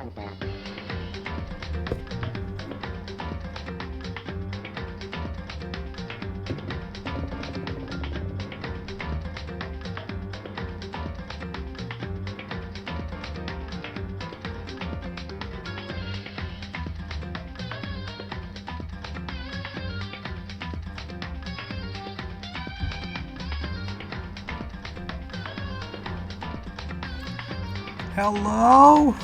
Danganronpa. Hello?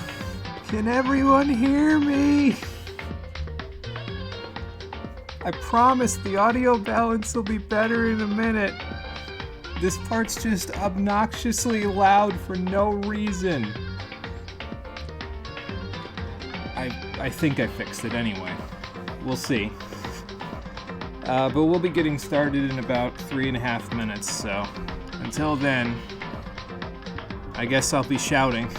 Can everyone hear me? I promise the audio balance will be better in a minute. This part's just obnoxiously loud for no reason. I think I fixed it anyway. We'll see. But we'll be getting started in about 3.5 minutes, so until then, I guess I'll be shouting.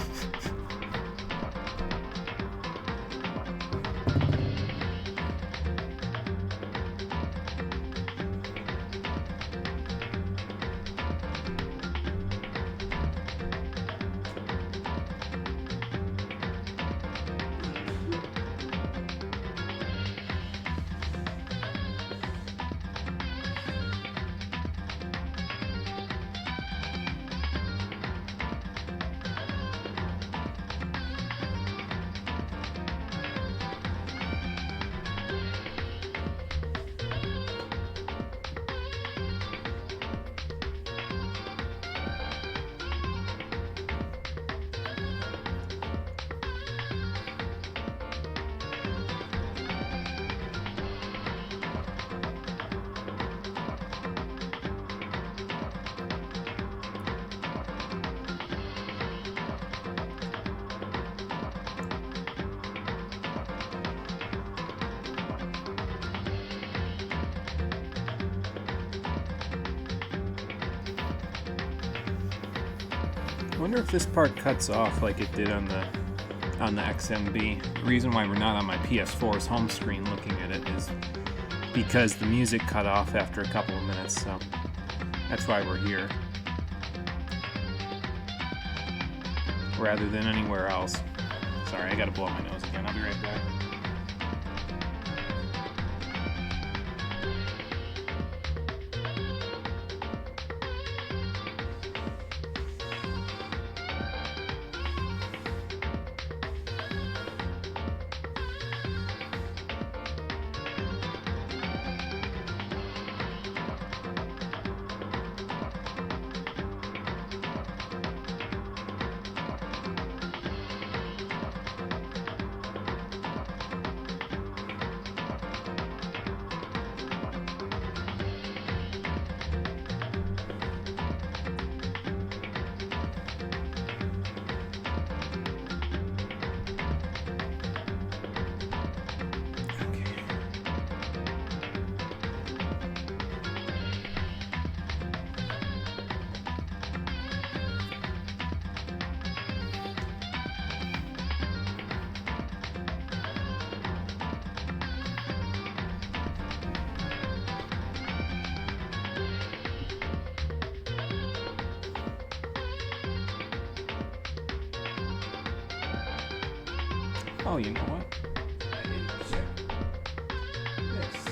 I wonder if this part cuts off like it did on the XMB. The reason why we're not on my PS4's home screen looking at it is because the music cut off after a couple of minutes, so that's why we're here. Rather than anywhere else. Sorry, I gotta blow my nose again. I'll be right back. Oh, you know what? I didn't check this.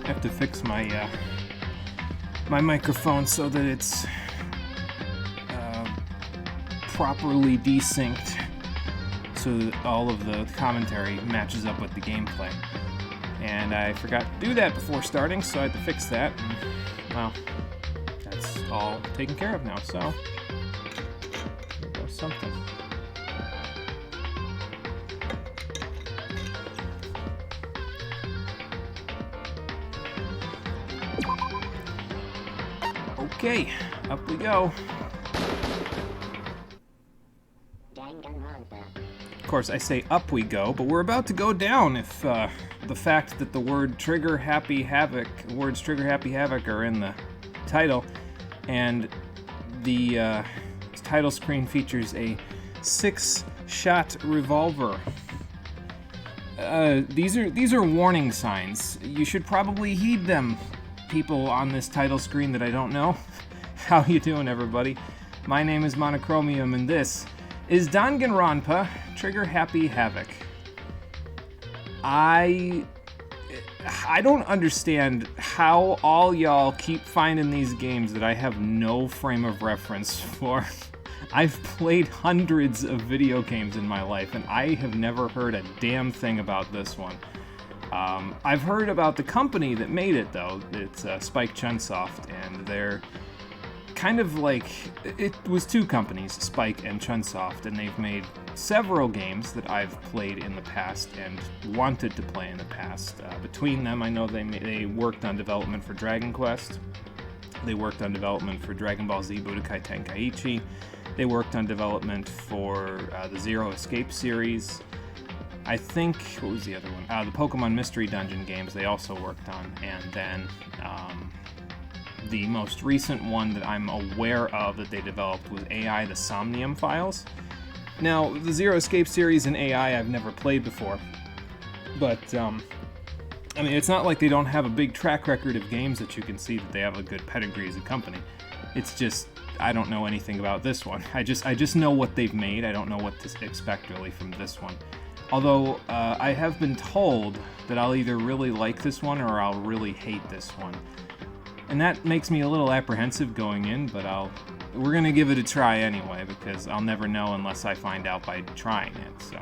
I have to fix my my microphone so that it's properly desynced, so that all of the commentary matches up with the gameplay. And I forgot to do that before starting, so I had to fix that. And, well, that's all taken care of now. So there goes something. Okay, up we go. Of course, I say up we go, but we're about to go down if the fact that the word Trigger Happy Havoc, words Trigger Happy Havoc are in the title, and the title screen features a 6-shot revolver. These are warning signs. You should probably heed them, people on this title screen that I don't know. How you doing, everybody? My name is Monochromium, and this is Danganronpa Trigger Happy Havoc. I don't understand how all y'all keep finding these games that I have no frame of reference for. I've played hundreds of video games in my life, and I have never heard a damn thing about this one. I've heard about the company that made it, though. It's Spike Chunsoft, and they're kind of like... It was two companies, Spike and Chunsoft, and they've made several games that I've played in the past and wanted to play in the past. Between them, I know they worked on development for Dragon Quest. They worked on development for Dragon Ball Z Budokai Tenkaichi. They worked on development for the Zero Escape series. I think, what was the other one? The Pokemon Mystery Dungeon games they also worked on. And then the most recent one that I'm aware of that they developed was AI the Somnium Files. Now, the Zero Escape series and AI I've never played before. But, I mean, it's not like they don't have a big track record of games that you can see that they have a good pedigree as a company. It's just, I don't know anything about this one. I just know what they've made. I don't know what to expect really from this one. Although, I have been told that I'll either really like this one or I'll really hate this one. And that makes me a little apprehensive going in, but we're gonna give it a try anyway, because I'll never know unless I find out by trying it, so.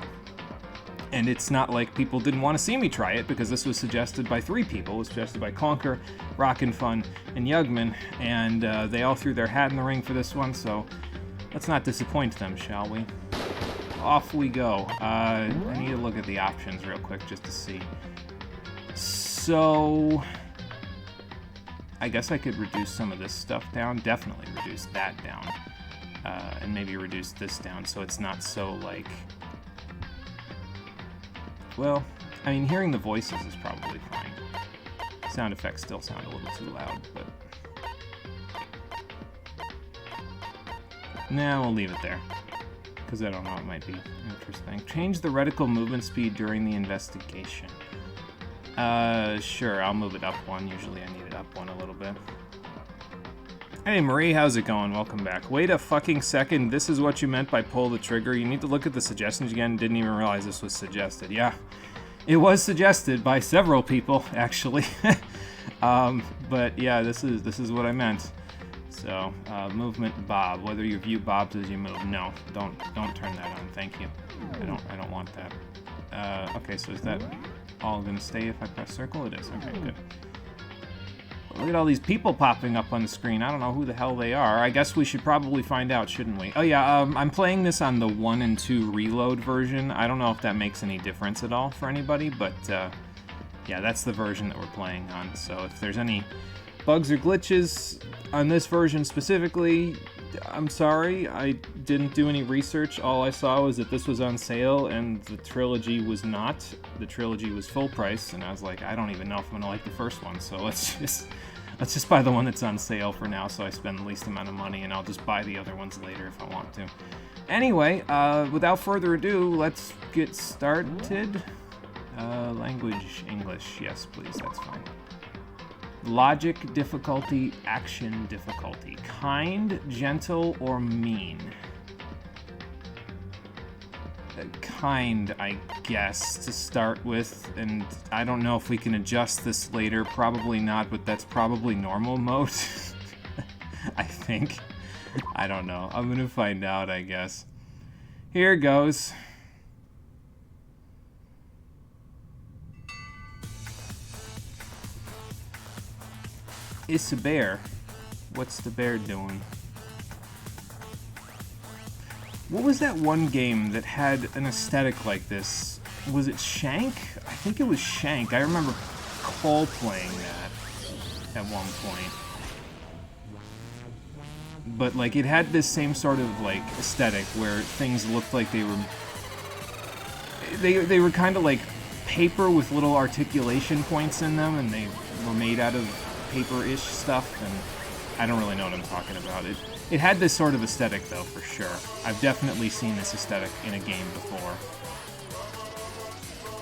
And it's not like people didn't want to see me try it, because this was suggested by 3 people. It was suggested by Conker, Rockin' Fun, and Yugman, and they all threw their hat in the ring for this one, so let's not disappoint them, shall we? Off we go. I need to look at the options real quick just to see. So, I guess I could reduce some of this stuff down. Definitely reduce that down. And maybe reduce this down so it's not so, like... Well, I mean, hearing the voices is probably fine. Sound effects still sound a little too loud, but... Nah, we'll leave it there. Because I don't know, it might be interesting. Change the reticle movement speed during the investigation. Sure, I'll move it up 1. Usually I need it up 1 a little bit. Hey Marie, how's it going? Welcome back. Wait a fucking second, this is what you meant by pull the trigger. You need to look at the suggestions again. Didn't even realize this was suggested. Yeah, it was suggested by several people, actually. But yeah, this is what I meant. So, movement bob. Whether you view bobs as you move. No, don't turn that on. Thank you. I don't want that. Okay, so is that all gonna stay if I press circle? It is. Okay, good. Look at all these people popping up on the screen. I don't know who the hell they are. I guess we should probably find out, shouldn't we? Oh yeah, I'm playing this on the 1 and 2 reload version. I don't know if that makes any difference at all for anybody, but yeah, that's the version that we're playing on. So if there's any bugs or glitches on this version specifically, I'm sorry. I didn't do any research. All I saw was that this was on sale and the trilogy was not. The trilogy was full price, and I was like, I don't even know if I'm gonna like the first one, so let's just buy the one that's on sale for now so I spend the least amount of money, and I'll just buy the other ones later if I want to. Anyway, without further ado, let's get started. Language, English, yes please, that's fine. Logic difficulty, action difficulty. Kind, gentle, or mean? Kind, I guess, to start with, and I don't know if we can adjust this later. Probably not, but that's probably normal mode. I think. I don't know. I'm gonna find out, I guess. Here goes. It's a bear. What's the bear doing? What was that one game that had an aesthetic like this? Was it Shank? I think it was Shank. I remember Cole playing that at one point. but like it had this same sort of like aesthetic where things looked like they were kind of like paper with little articulation points in them, and they were made out of paper-ish stuff, and I don't really know what I'm talking about. It had this sort of aesthetic, though, for sure. I've definitely seen this aesthetic in a game before.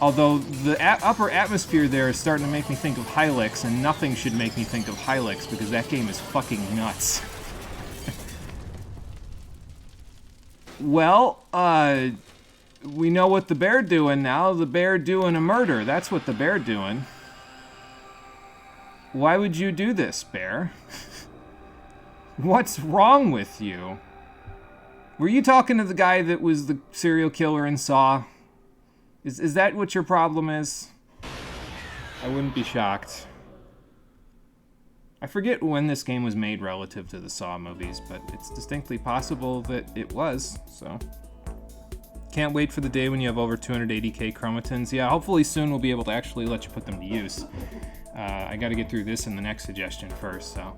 Although the upper atmosphere there is starting to make me think of Hylics, and nothing should make me think of Hylics, because that game is fucking nuts. Well, we know what the bear doing now. The bear doing a murder. That's what the bear doing. Why would you do this, bear? What's wrong with you? Were you talking to the guy that was the serial killer in Saw? Is that what your problem is? I wouldn't be shocked. I forget when this game was made relative to the Saw movies, but it's distinctly possible that it was, so... Can't wait for the day when you have over 280k chromatins. Yeah, hopefully soon we'll be able to actually let you put them to use. I gotta get through this and the next suggestion first, so...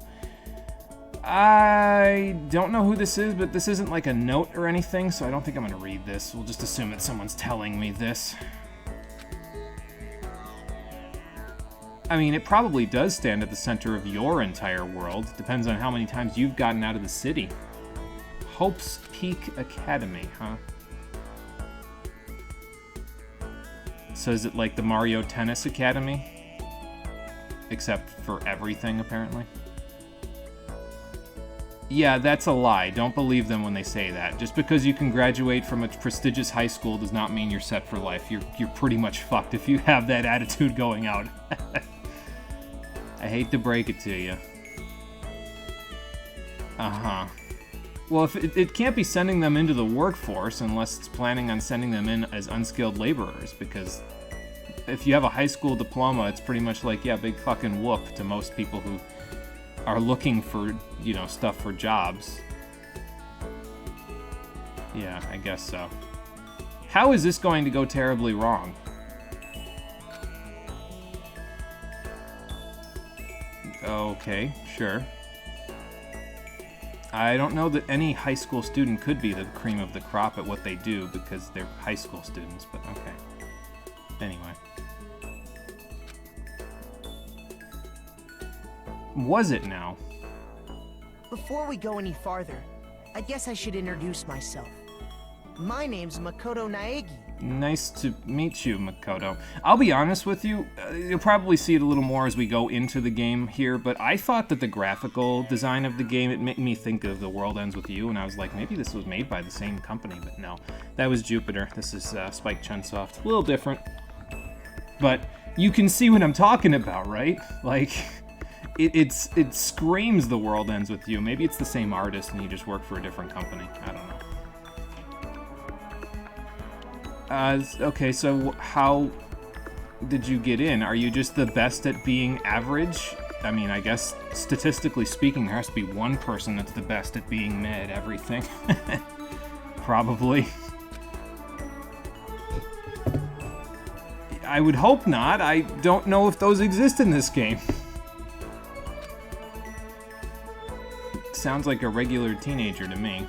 I don't know who this is, but this isn't like a note or anything, so I don't think I'm gonna read this. We'll just assume that someone's telling me this. I mean, it probably does stand at the center of your entire world. Depends on how many times you've gotten out of the city. Hope's Peak Academy, huh? So is it like the Mario Tennis Academy? Except for everything, apparently. Yeah, that's a lie. Don't believe them when they say that. Just because you can graduate from a prestigious high school does not mean you're set for life. You're pretty much fucked if you have that attitude going out. I hate to break it to you. Uh-huh. Well, if it can't be sending them into the workforce unless it's planning on sending them in as unskilled laborers, because if you have a high school diploma, it's pretty much like, yeah, big fucking whoop to most people who are looking for, you know, stuff for jobs. Yeah, I guess so. How is this going to go terribly wrong? Okay, sure. I don't know that any high school student could be the cream of the crop at what they do because they're high school students, but okay. Anyway. Was it now? Before we go any farther, I guess I should introduce myself. My name's Makoto Naegi. Nice to meet you, Makoto. I'll be honest with you, you'll probably see it a little more as we go into the game here, but I thought that the graphical design of the game, it made me think of The World Ends With You, and I was like, maybe this was made by the same company, but no. That was Jupiter. This is Spike Chunsoft. A little different. But you can see what I'm talking about, right? Like... It screams The World Ends With You. Maybe it's the same artist and you just work for a different company. I don't know. Okay, so how did you get in? Are you just the best at being average? I mean, I guess statistically speaking, there has to be one person that's the best at being meh at everything. Probably. I would hope not. I don't know if those exist in this game. Sounds like a regular teenager to me.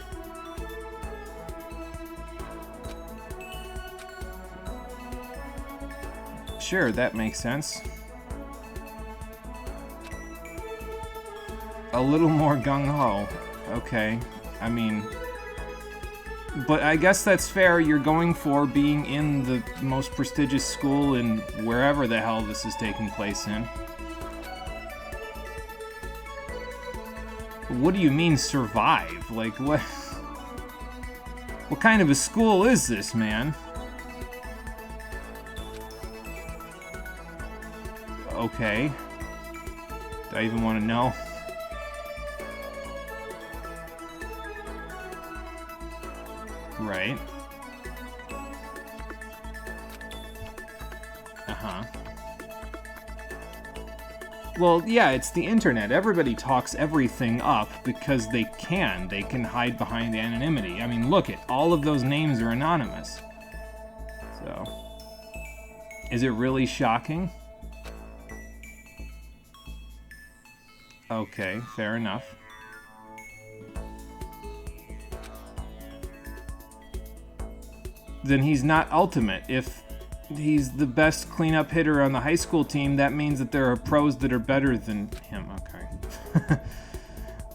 Sure, that makes sense. A little more gung-ho. Okay, I mean... But I guess that's fair. You're going for being in the most prestigious school in wherever the hell this is taking place in. What do you mean, survive? Like, what? What kind of a school is this, man? Okay. Do I even want to know? Right. Uh-huh. Well, yeah, it's the internet. Everybody talks everything up because they can. They can hide behind anonymity. I mean, look it. All of those names are anonymous. So, is it really shocking? Okay, fair enough. then he's not ultimate. If he's the best cleanup hitter on the high school team, that means that there are pros that are better than him. Okay.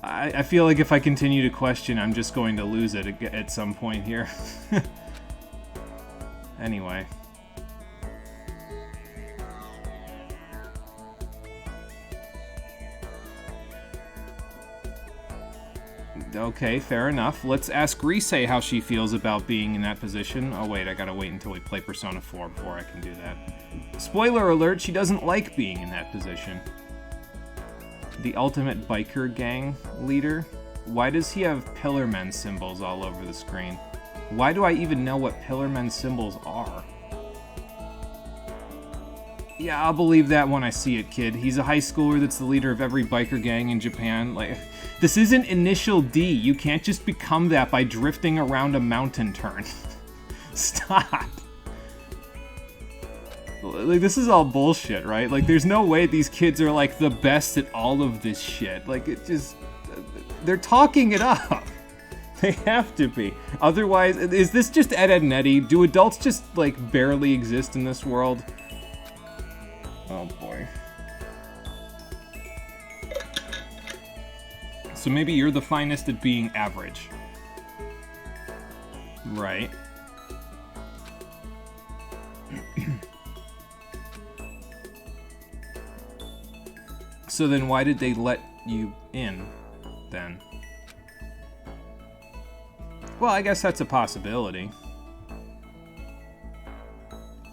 I feel like if I continue to question, I'm just going to lose it at some point here. Anyway. Okay, fair enough. Let's ask Rise how she feels about being in that position. Oh wait, I gotta wait until we play Persona 4 before I can do that. Spoiler alert, she doesn't like being in that position. The ultimate biker gang leader? Why does he have Pillarmen symbols all over the screen? Why do I even know what Pillarmen symbols are? Yeah, I'll believe that when I see it, kid. He's a high schooler that's the leader of every biker gang in Japan. Like, this isn't Initial D. You can't just become that by drifting around a mountain turn. Stop. Like, this is all bullshit, right? Like, there's no way these kids are, like, the best at all of this shit. Like, it just... They're talking it up. They have to be. Otherwise, is this just Ed, Edd n Eddy? Do adults just, like, barely exist in this world? Oh, boy. So maybe you're the finest at being average. Right. So then why did they let you in, then? Well, I guess that's a possibility.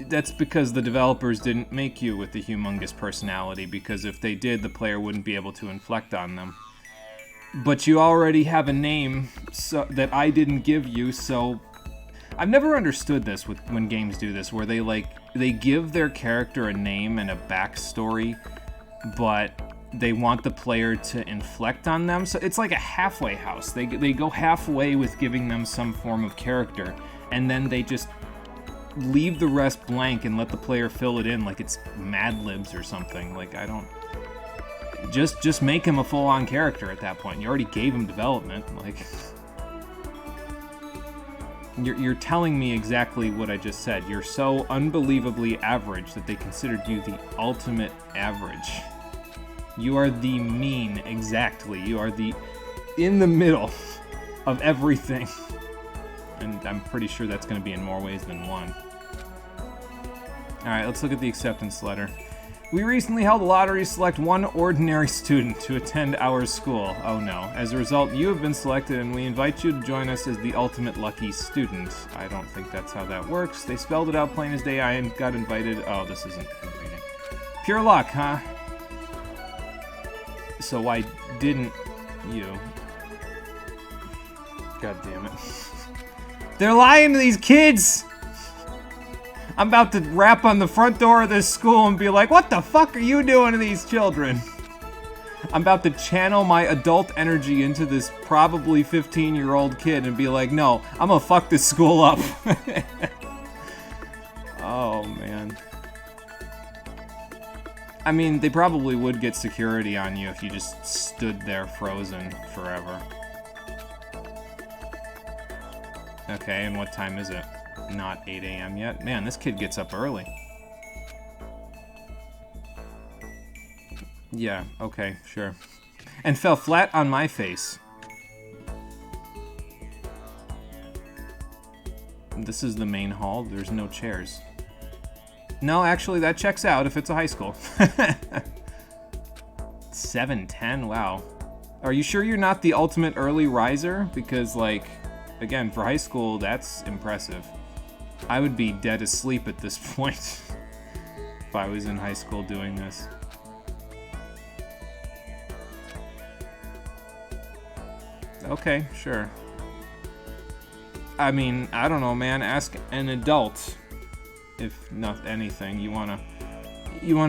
That's because the developers didn't make you with the humongous personality, because if they did, the player wouldn't be able to inflect on them. But you already have a name that I didn't give you, so... I've never understood this when games do this, where they give their character a name and a backstory, but they want the player to inflect on them. So it's like a halfway house. They go halfway with giving them some form of character, and then they just leave the rest blank and let the player fill it in like it's Mad Libs or something. Like, I don't... Just make him a full-on character at that point. You already gave him development. Like... You're telling me exactly what I just said. You're so unbelievably average that they considered you the ultimate average. You are the mean, exactly. You are the in the middle of everything. And I'm pretty sure that's going to be in more ways than one. Alright, let's look at the acceptance letter. We recently held a lottery to select one ordinary student to attend our school. Oh no. As a result, you have been selected and we invite you to join us as the ultimate lucky student. I don't think that's how that works. They spelled it out plain as day. I got invited. Oh, this isn't reading. Pure luck, huh? So why didn't you? God damn it. They're lying to these kids! I'm about to rap on the front door of this school and be like, what the fuck are you doing to these children? I'm about to channel my adult energy into this probably 15-year-old kid and be like, no, I'm gonna fuck this school up. Oh, man. I mean, they probably would get security on you if you just stood there frozen forever. Okay, and what time is it? Not 8 a.m. yet. Man, this kid gets up early. Yeah, okay, sure. And fell flat on my face. This is the main hall. There's no chairs. No, actually, that checks out if it's a high school. 7:10, wow. Are you sure you're not the ultimate early riser? Because, like, again, for high school, that's impressive. I would be dead asleep at this point if I was in high school doing this. Okay, sure. I mean, I don't know, man. Ask an adult, if not anything. You wanna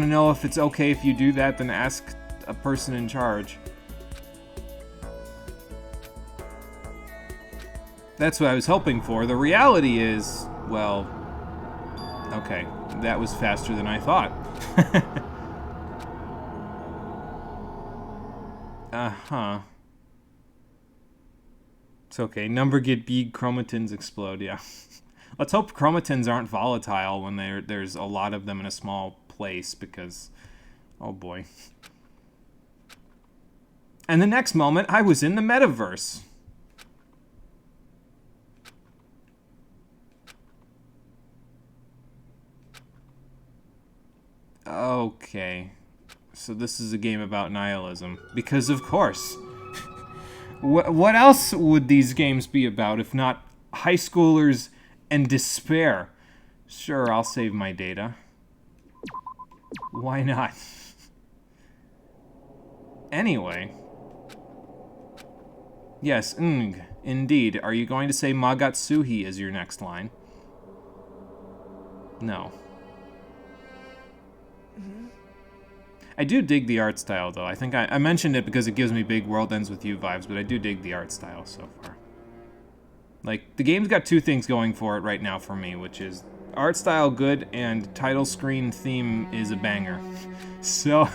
know if it's okay if you do that, then ask a person in charge. That's what I was hoping for. The reality is, well, okay, that was faster than I thought. Uh-huh. It's okay. Number get big, chromatins explode, yeah. Let's hope chromatins aren't volatile when there's a lot of them in a small place, because, oh boy. And the next moment, I was in the metaverse. Okay. So this is a game about nihilism. Because of course. What else would these games be about if not high schoolers and despair? Sure, I'll save my data. Why not? Anyway. Yes, indeed. Are you going to say Magatsuhi as your next line? No. I do dig the art style, though. I think I mentioned it because it gives me big World Ends With You vibes, but I do dig the art style so far. Like, the game's got two things going for it right now for me, which is art style good and title screen theme is a banger. So...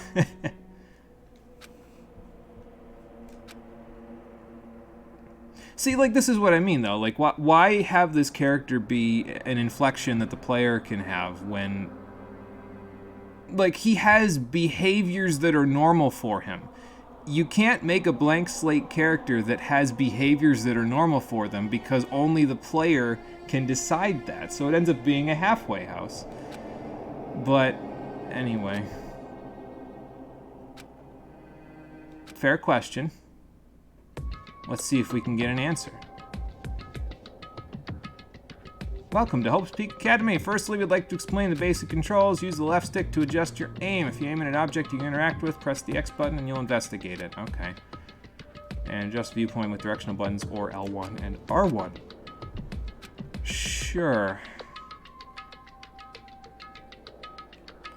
See, like, this is what I mean, though. Like, why have this character be an inflection that the player can have when... Like, he has behaviors that are normal for him. You can't make a blank slate character that has behaviors that are normal for them because only the player can decide that. So it ends up being a halfway house. But, anyway. Fair question. Let's see if we can get an answer. Welcome to Hope's Peak Academy. Firstly, we'd like to explain the basic controls. Use the left stick to adjust your aim. If you aim at an object you can interact with, press the X button and you'll investigate it. Okay. And adjust viewpoint with directional buttons or L1 and R1. Sure.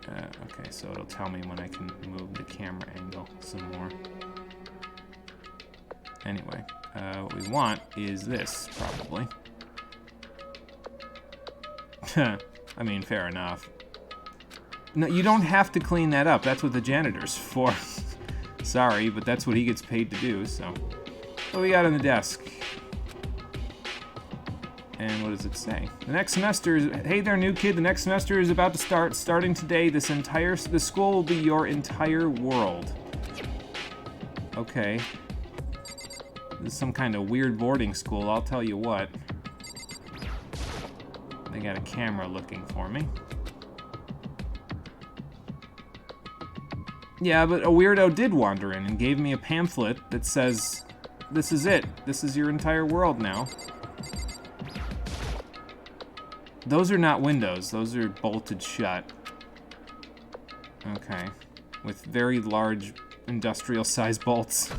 Okay, so it'll tell me when I can move the camera angle some more. Anyway, what we want is this, probably. I mean, fair enough. No, you don't have to clean that up. That's what the janitor's for. Sorry, but that's what he gets paid to do, so. What do we got on the desk? And what does it say? The next semester is... Hey there, new kid. The next semester is about to start. Starting today, this school will be your entire world. Okay. This is some kind of weird boarding school, I'll tell you what. They got a camera looking for me. Yeah, but a weirdo did wander in and gave me a pamphlet that says, this is it. This is your entire world now. Those are not windows. Those are bolted shut. Okay. With very large industrial-sized bolts.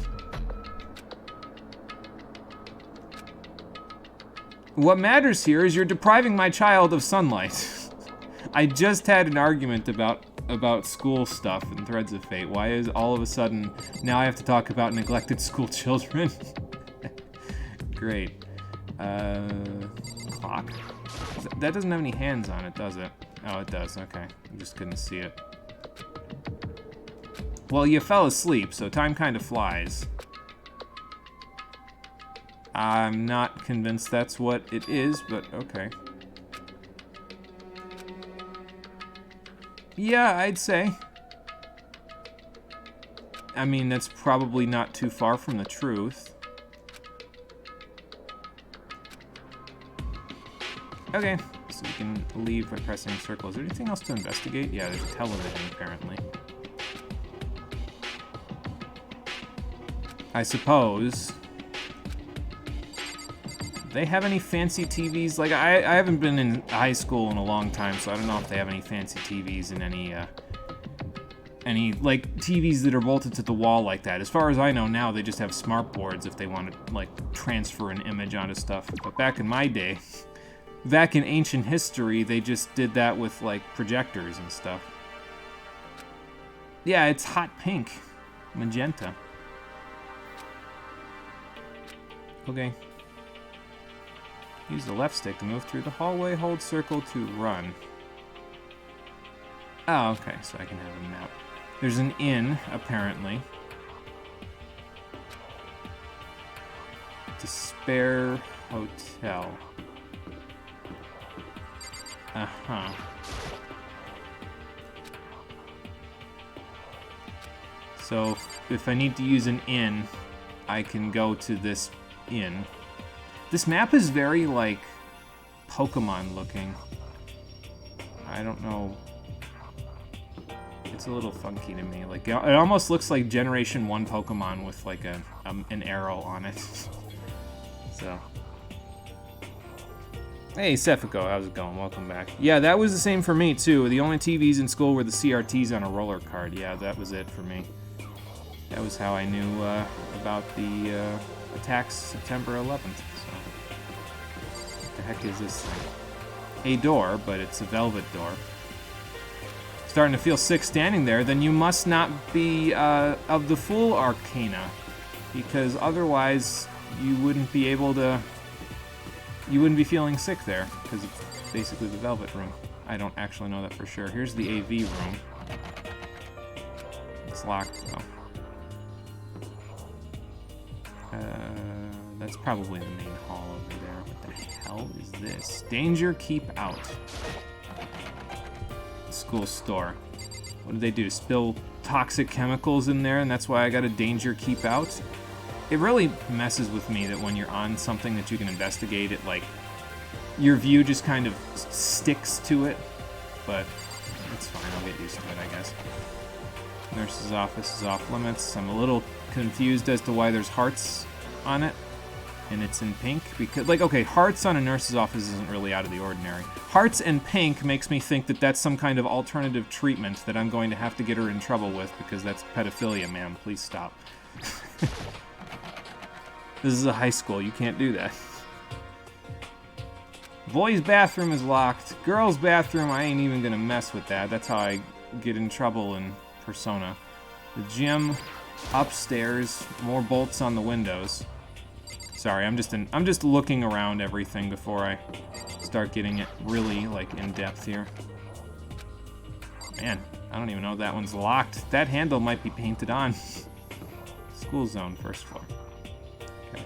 What matters here is you're depriving my child of sunlight. I just had an argument about school stuff in Threads of Fate. Why is all of a sudden now I have to talk about neglected school children? Great. Clock? That doesn't have any hands on it, does it? Oh, it does. Okay. I just couldn't see it. Well, you fell asleep, so time kind of flies. I'm not convinced that's what it is, but okay. Yeah, I'd say. I mean, that's probably not too far from the truth. Okay, so we can leave by pressing circle. Is there anything else to investigate? Yeah, there's a television, apparently. I suppose... They have any fancy TVs? Like, I haven't been in high school in a long time, so I don't know if they have any fancy TVs and any like, TVs that are bolted to the wall like that. As far as I know now, they just have smart boards if they want to, like, transfer an image onto stuff. But back in my day, back in ancient history, they just did that with, like, projectors and stuff. Yeah, it's hot pink. Magenta. Okay. Use the left stick to move through the hallway, hold circle to run. Oh, okay, so I can have a map. There's an inn, apparently. Despair Hotel. Uh-huh. So, if I need to use an inn, I can go to this inn. This map is very, like, Pokemon looking. I don't know. It's a little funky to me. Like, it almost looks like Generation 1 Pokemon with, like, an arrow on it. So. Hey, Sefiko, how's it going? Welcome back. Yeah, that was the same for me, too. The only TVs in school were the CRTs on a roller card. Yeah, that was it for me. That was how I knew about the attacks September 11th. So. What the heck is this thing? A door, but it's a velvet door. Starting to feel sick standing there, then you must not be of the full arcana, because otherwise you wouldn't be able to. You wouldn't be feeling sick there, because it's basically the velvet room. I don't actually know that for sure. Here's the AV room. It's locked though. That's probably the main hall over there. What the hell is this? Danger, keep out. School store. What did they do? Spill toxic chemicals in there, and that's why I got a danger, keep out? It really messes with me that when you're on something that you can investigate, it, like, your view just kind of sticks to it. But it's fine, I'll get used to it, I guess. Nurse's office is off limits. I'm a little confused as to why there's hearts on it, and it's in pink, because, like, okay, hearts on a nurse's office isn't really out of the ordinary. Hearts and pink makes me think that that's some kind of alternative treatment that I'm going to have to get her in trouble with, because that's pedophilia, ma'am. Please stop. This is a high school, you can't do that. Boys' bathroom is locked. Girls' bathroom, I ain't even gonna mess with that. That's how I get in trouble in Persona. The gym, upstairs, more bolts on the windows. Sorry, I'm just looking around everything before I start getting it really, like, in depth here. Man, I don't even know if that one's locked. That handle might be painted on. School zone, first floor. Okay.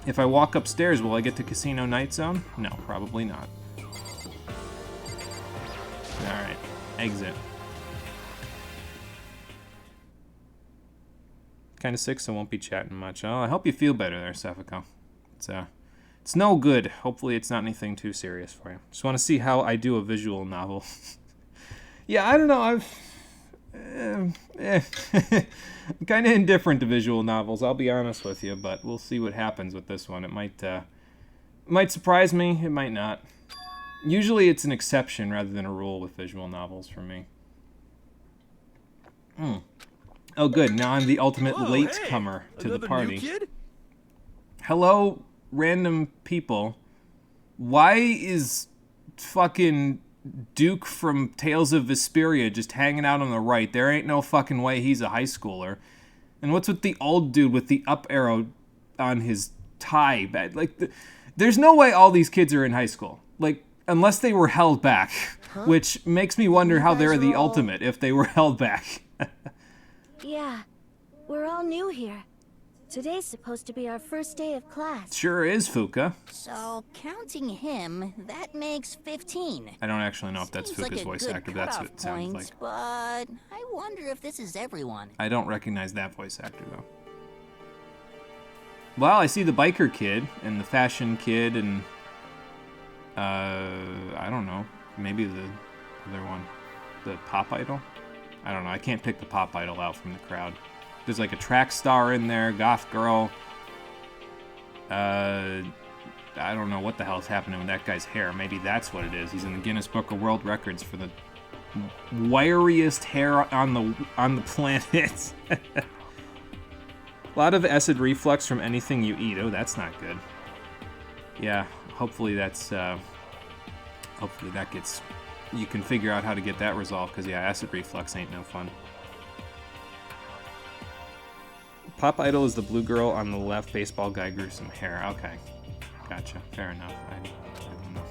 If I walk upstairs, will I get to Casino Night Zone? No, probably not. Alright, exit. Kind of sick, so won't be chatting much. Oh, I hope you feel better there, Sefiko. It's no good. Hopefully it's not anything too serious for you. Just want to see how I do a visual novel. Yeah, I don't know. I'm kind of indifferent to visual novels, I'll be honest with you, but we'll see what happens with this one. It might surprise me, it might not. Usually it's an exception rather than a rule with visual novels for me. Oh, good. Now I'm the ultimate latecomer to the party. New kid? Hello, random people. Why is fucking Duke from Tales of Vesperia just hanging out on the right? There ain't no fucking way he's a high schooler. And what's with the old dude with the up arrow on his tie? Like, there's no way all these kids are in high school. Like, unless they were held back. Huh? Which makes me wonder how they're the ultimate if they were held back. Yeah, we're all new here. Today's supposed to be our first day of class. Sure is, Fuka. So, counting him, that makes 15. I don't actually know if that's Fuka's voice actor, but that's what it sounds like. But I wonder if this is everyone. I don't recognize that voice actor, though. Well, I see the biker kid, and the fashion kid, and... I don't know. Maybe the other one. The pop idol? I don't know, I can't pick the pop idol out from the crowd. There's like a track star in there, goth girl. I don't know what the hell's happening with that guy's hair. Maybe that's what it is. He's in the Guinness Book of World Records for the wiriest hair on the planet. A lot of acid reflux from anything you eat. Oh, that's not good. Yeah, hopefully that's hopefully that gets... You can figure out how to get that resolved, because, yeah, acid reflux ain't no fun. Pop idol is the blue girl on the left, baseball guy, gruesome hair. Okay. Gotcha. Fair enough. I don't know.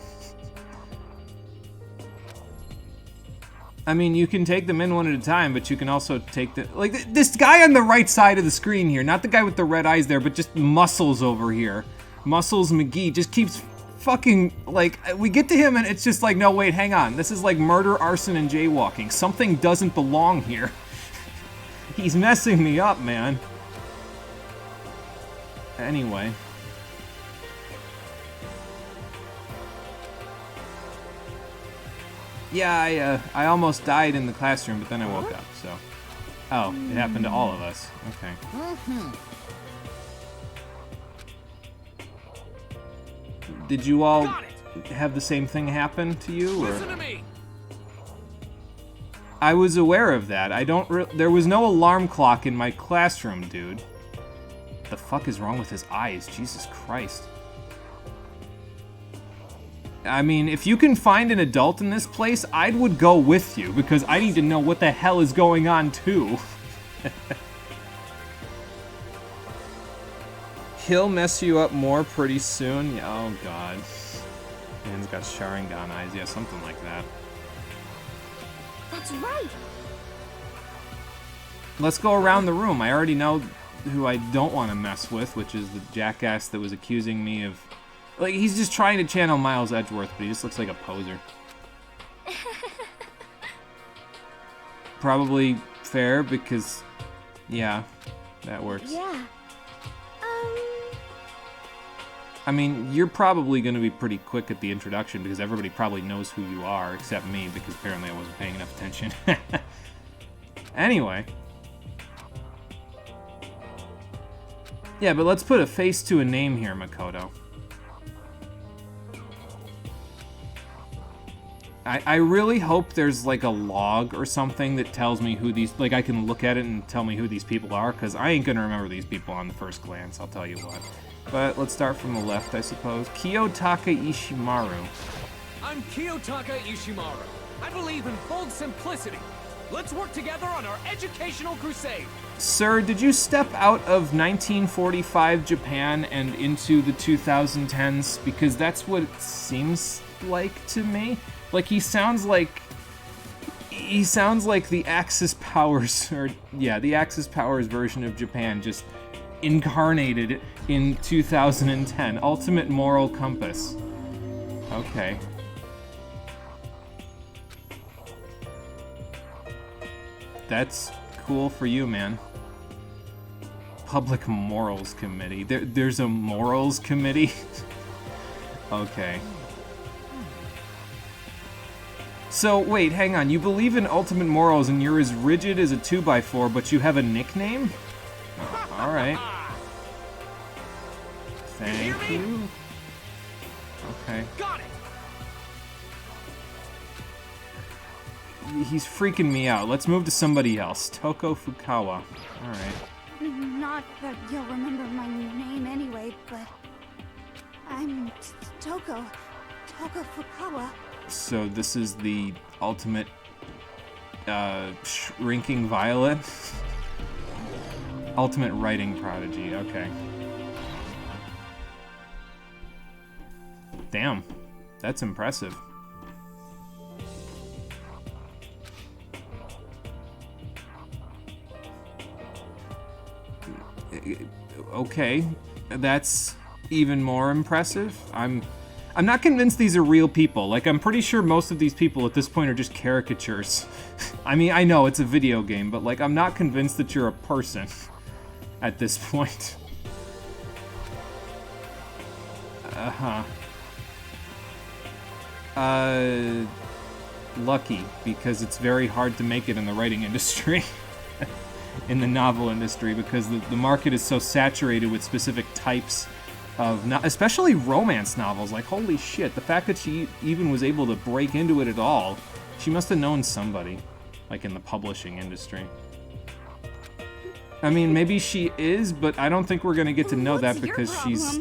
I mean, you can take them in one at a time, but you can also take the... Like, this guy on the right side of the screen here, not the guy with the red eyes there, but just Muscles over here. Muscles McGee just keeps fucking, like, we get to him and it's just like, no, wait, hang on. This is like murder, arson, and jaywalking. Something doesn't belong here. He's messing me up, man. Anyway. Yeah, I almost died in the classroom, but then I woke up, so... Oh, it happened to all of us. Okay. Did you all have the same thing happen to you, or? Listen to me. I was aware of that. There was no alarm clock in my classroom, dude. What the fuck is wrong with his eyes? Jesus Christ. I mean, if you can find an adult in this place, I would go with you, because I need to know what the hell is going on, too. He'll mess you up more pretty soon. Yeah, oh, God. Man's got Sharingan eyes. Yeah, something like that. That's right. Let's go around the room. I already know who I don't want to mess with, which is the jackass that was accusing me of... Like, he's just trying to channel Miles Edgeworth, but he just looks like a poser. Probably fair, because... Yeah, that works. Yeah. I mean, you're probably going to be pretty quick at the introduction, because everybody probably knows who you are, except me, because apparently I wasn't paying enough attention. Anyway. Yeah, but let's put a face to a name here, Makoto. I really hope there's like a log or something that tells me who these, like I can look at it and tell me who these people are, because I ain't gonna remember these people on the first glance, I'll tell you what. But let's start from the left, I suppose. Kiyotaka Ishimaru. I'm Kiyotaka Ishimaru. I believe in bold simplicity. Let's work together on our educational crusade. Sir, did you step out of 1945 Japan and into the 2010s? Because that's what it seems like to me. Like, he sounds like the Axis Powers, or yeah, the Axis Powers version of Japan just incarnated in 2010. Ultimate moral compass. Okay. That's cool for you, man. Public Morals Committee. There's a Morals Committee? Okay. So, wait, hang on. You believe in ultimate morals and you're as rigid as a 2x4, but you have a nickname? Oh, alright. Thank you. Okay. Got it. He's freaking me out. Let's move to somebody else. Toko Fukawa. Alright. Not that you'll remember my name anyway, but... I'm Toko Fukawa. So this is the ultimate shrinking violet? Ultimate writing prodigy, okay. Damn, that's impressive. Okay, that's even more impressive. I'm not convinced these are real people. Like, I'm pretty sure most of these people at this point are just caricatures. I mean, I know it's a video game, but like, I'm not convinced that you're a person at this point. Lucky, because it's very hard to make it in the writing industry. In the novel industry, because the market is so saturated with specific types of, especially romance novels. Like, holy shit, the fact that she even was able to break into it at all, she must have known somebody, like in the publishing industry. I mean, maybe she is, but I don't think we're gonna get to know that because she's,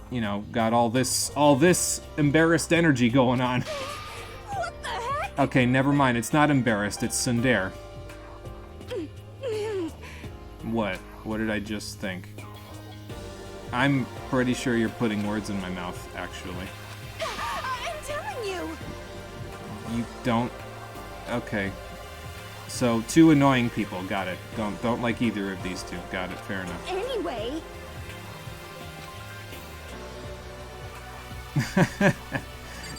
you know, got all this embarrassed energy going on. What the heck? Okay, never mind. It's not embarrassed. It's tsundere. What? What did I just think? I'm pretty sure you're putting words in my mouth, actually. I'm telling you. You don't... Okay. So, two annoying people. Got it. Don't like either of these two. Got it. Fair enough. Anyway.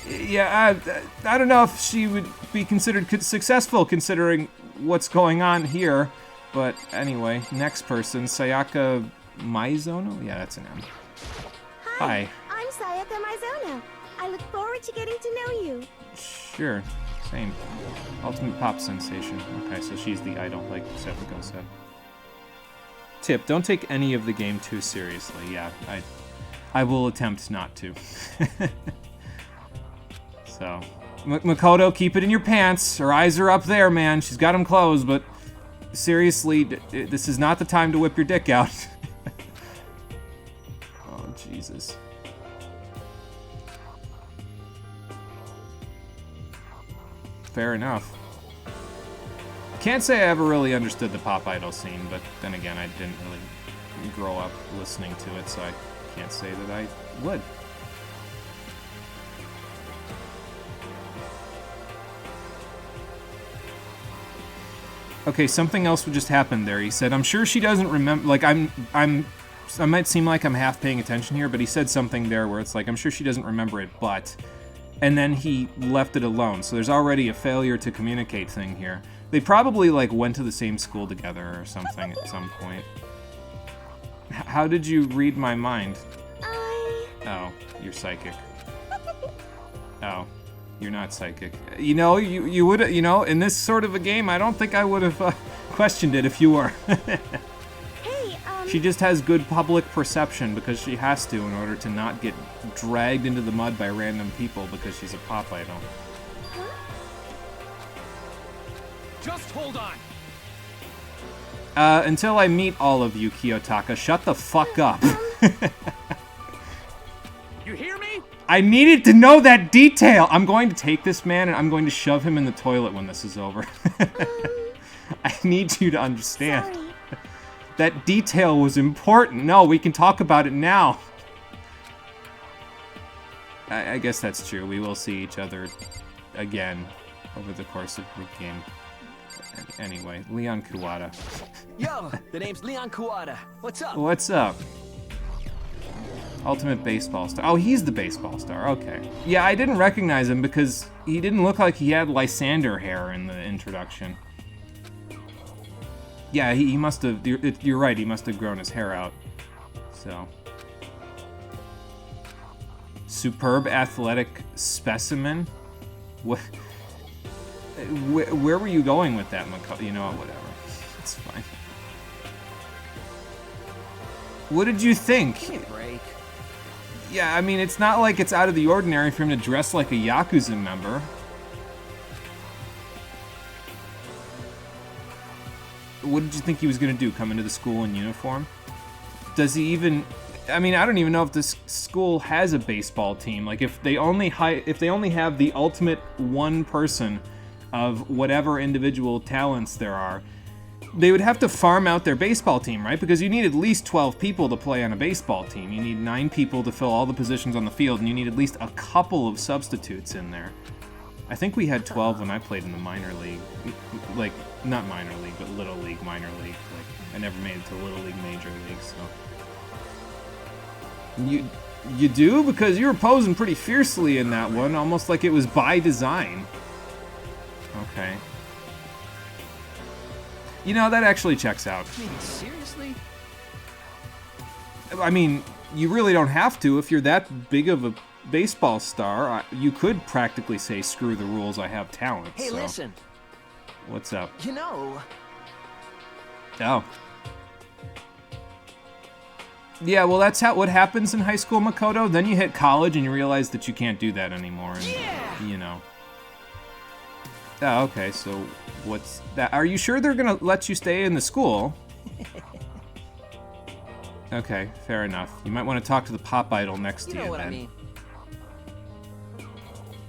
Yeah, I don't know if she would be considered successful considering what's going on here. But anyway, next person, Sayaka Maizono? Yeah, that's an M. Hi. I'm Sayaka Mizono. I look forward to getting to know you. Sure, same. Ultimate pop sensation. Okay, so she's the idol, like Sephico said. Tip, don't take any of the game too seriously. Yeah, I will attempt not to. So, Makoto, keep it in your pants. Her eyes are up there, man. She's got them closed, but seriously, this is not the time to whip your dick out. Oh, Jesus. Fair enough. Can't say I ever really understood the pop idol scene, but then again, I didn't really grow up listening to it, so I can't say that I would. Okay, something else would just happen there. He said, I'm sure she doesn't remember, like, I might seem like I'm half paying attention here, but he said something there where it's like, I'm sure she doesn't remember it, but... And then he left it alone, so there's already a failure to communicate thing here. They probably, like, went to the same school together or something at some point. How did you read my mind? Oh, you're psychic. Oh. You're not psychic. You know, you would, you know, in this sort of a game, I don't think I would have questioned it if you were. Hey, She just has good public perception because she has to in order to not get dragged into the mud by random people because she's a pop idol. Just hold on. Until I meet all of you, Kiyotaka, shut the fuck up. You hear me? I needed to know that detail! I'm going to take this man and I'm going to shove him in the toilet when this is over. I need you to understand. sorry. That detail was important. No, we can talk about it now. I guess that's true. We will see each other again over the course of the game. Anyway, Leon Kuwata. Yo, the name's Leon Kuwata. What's up? What's up? Ultimate baseball star. Oh, he's the baseball star. Okay. Yeah, I didn't recognize him because he didn't look like he had Lysander hair in the introduction. Yeah, he must have... You're right, he must have grown his hair out. So... Superb athletic specimen? What? Where were you going with that, Makoto? You know, whatever. It's fine. What did you think? Give me a break. Yeah, I mean, it's not like it's out of the ordinary for him to dress like a Yakuza member. What did you think he was going to do? Come into the school in uniform? Does he even... I mean, I don't even know if this school has a baseball team. Like, if they only have the ultimate one person of whatever individual talents there are, they would have to farm out their baseball team, right? Because you need at least 12 people to play on a baseball team. You need 9 people to fill all the positions on the field, and you need at least a couple of substitutes in there. I think we had 12 when I played in the minor league. Like, not minor league, but little league, minor league. Like, I never made it to little league, major league, so... You do? Because you were posing pretty fiercely in that one, almost like it was by design. Okay. You know, that actually checks out. I mean, seriously? I mean, you really don't have to. If you're that big of a baseball star, you could practically say, screw the rules, I have talent. Hey, so. listen. What's up? You know... Oh. Yeah, well, that's what happens in high school, Makoto. Then you hit college and you realize that you can't do that anymore. And, you know. Oh, okay, so what's that? Are you sure they're gonna let you stay in the school? Okay, fair enough. You might want to talk to the pop idol next to you, You know what then. I mean.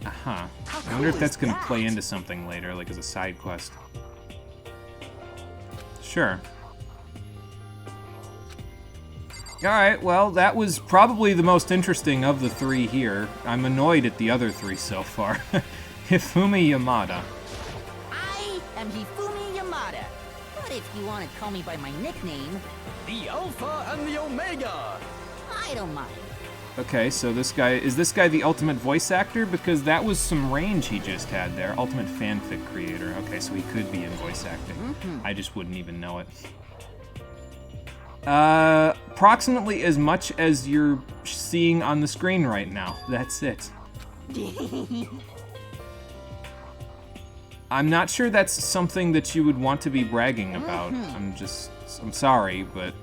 Uh-huh. How I wonder if cool that's is gonna that? play into something later, like as a side quest. Sure. Alright, well, that was probably the most interesting of the 3 here. I'm annoyed at the other 3 so far. Hifumi Yamada. I am Hifumi Yamada. But if you want to call me by my nickname, The Alpha and the Omega. I don't mind. Okay, so this guy... Is this guy the ultimate voice actor? Because that was some range he just had there. Ultimate fanfic creator. Okay, so he could be in voice acting. I just wouldn't even know it. Approximately as much as you're seeing on the screen right now. That's it. I'm not sure that's something that you would want to be bragging about. I'm sorry, but...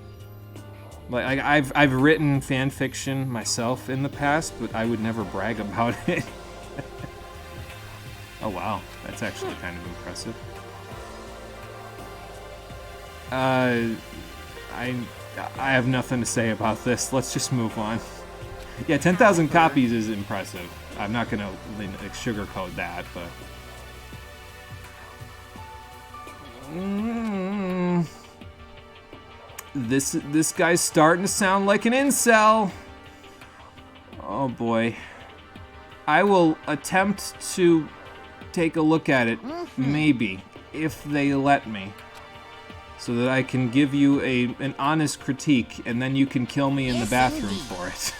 Like, I've written fan fiction myself in the past, but I would never brag about it. Oh wow, that's actually kind of impressive. I have nothing to say about this. Let's just move on. Yeah, 10,000 copies is impressive. I'm not gonna like, sugarcoat that, but... This guy's starting to sound like an incel. Oh boy. I will attempt to take a look at it, maybe, if they let me. So that I can give you an honest critique, and then you can kill me in the bathroom for it.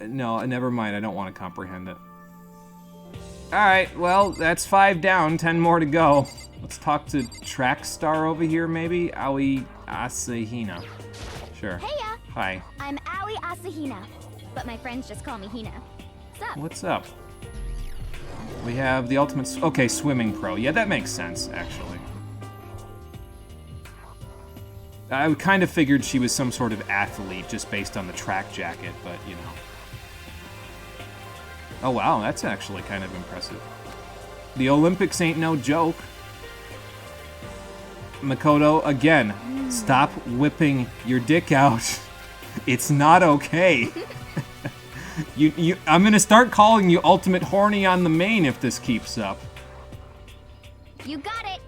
No, never mind, I don't want to comprehend it. Alright, well, that's 5 down, 10 more to go. Let's talk to Trackstar over here, maybe? Aoi Asahina. Sure. Heya! Hi. I'm Aoi Asahina, but my friends just call me Hina. What's up? What's up? We have the ultimate... Okay, swimming pro. Yeah, that makes sense, actually. I kind of figured she was some sort of athlete just based on the track jacket, but, you know. Oh, wow, that's actually kind of impressive. The Olympics ain't no joke. Makoto, again, stop whipping your dick out. It's not okay. I'm gonna start calling you Ultimate Horny on the main if this keeps up. You got it!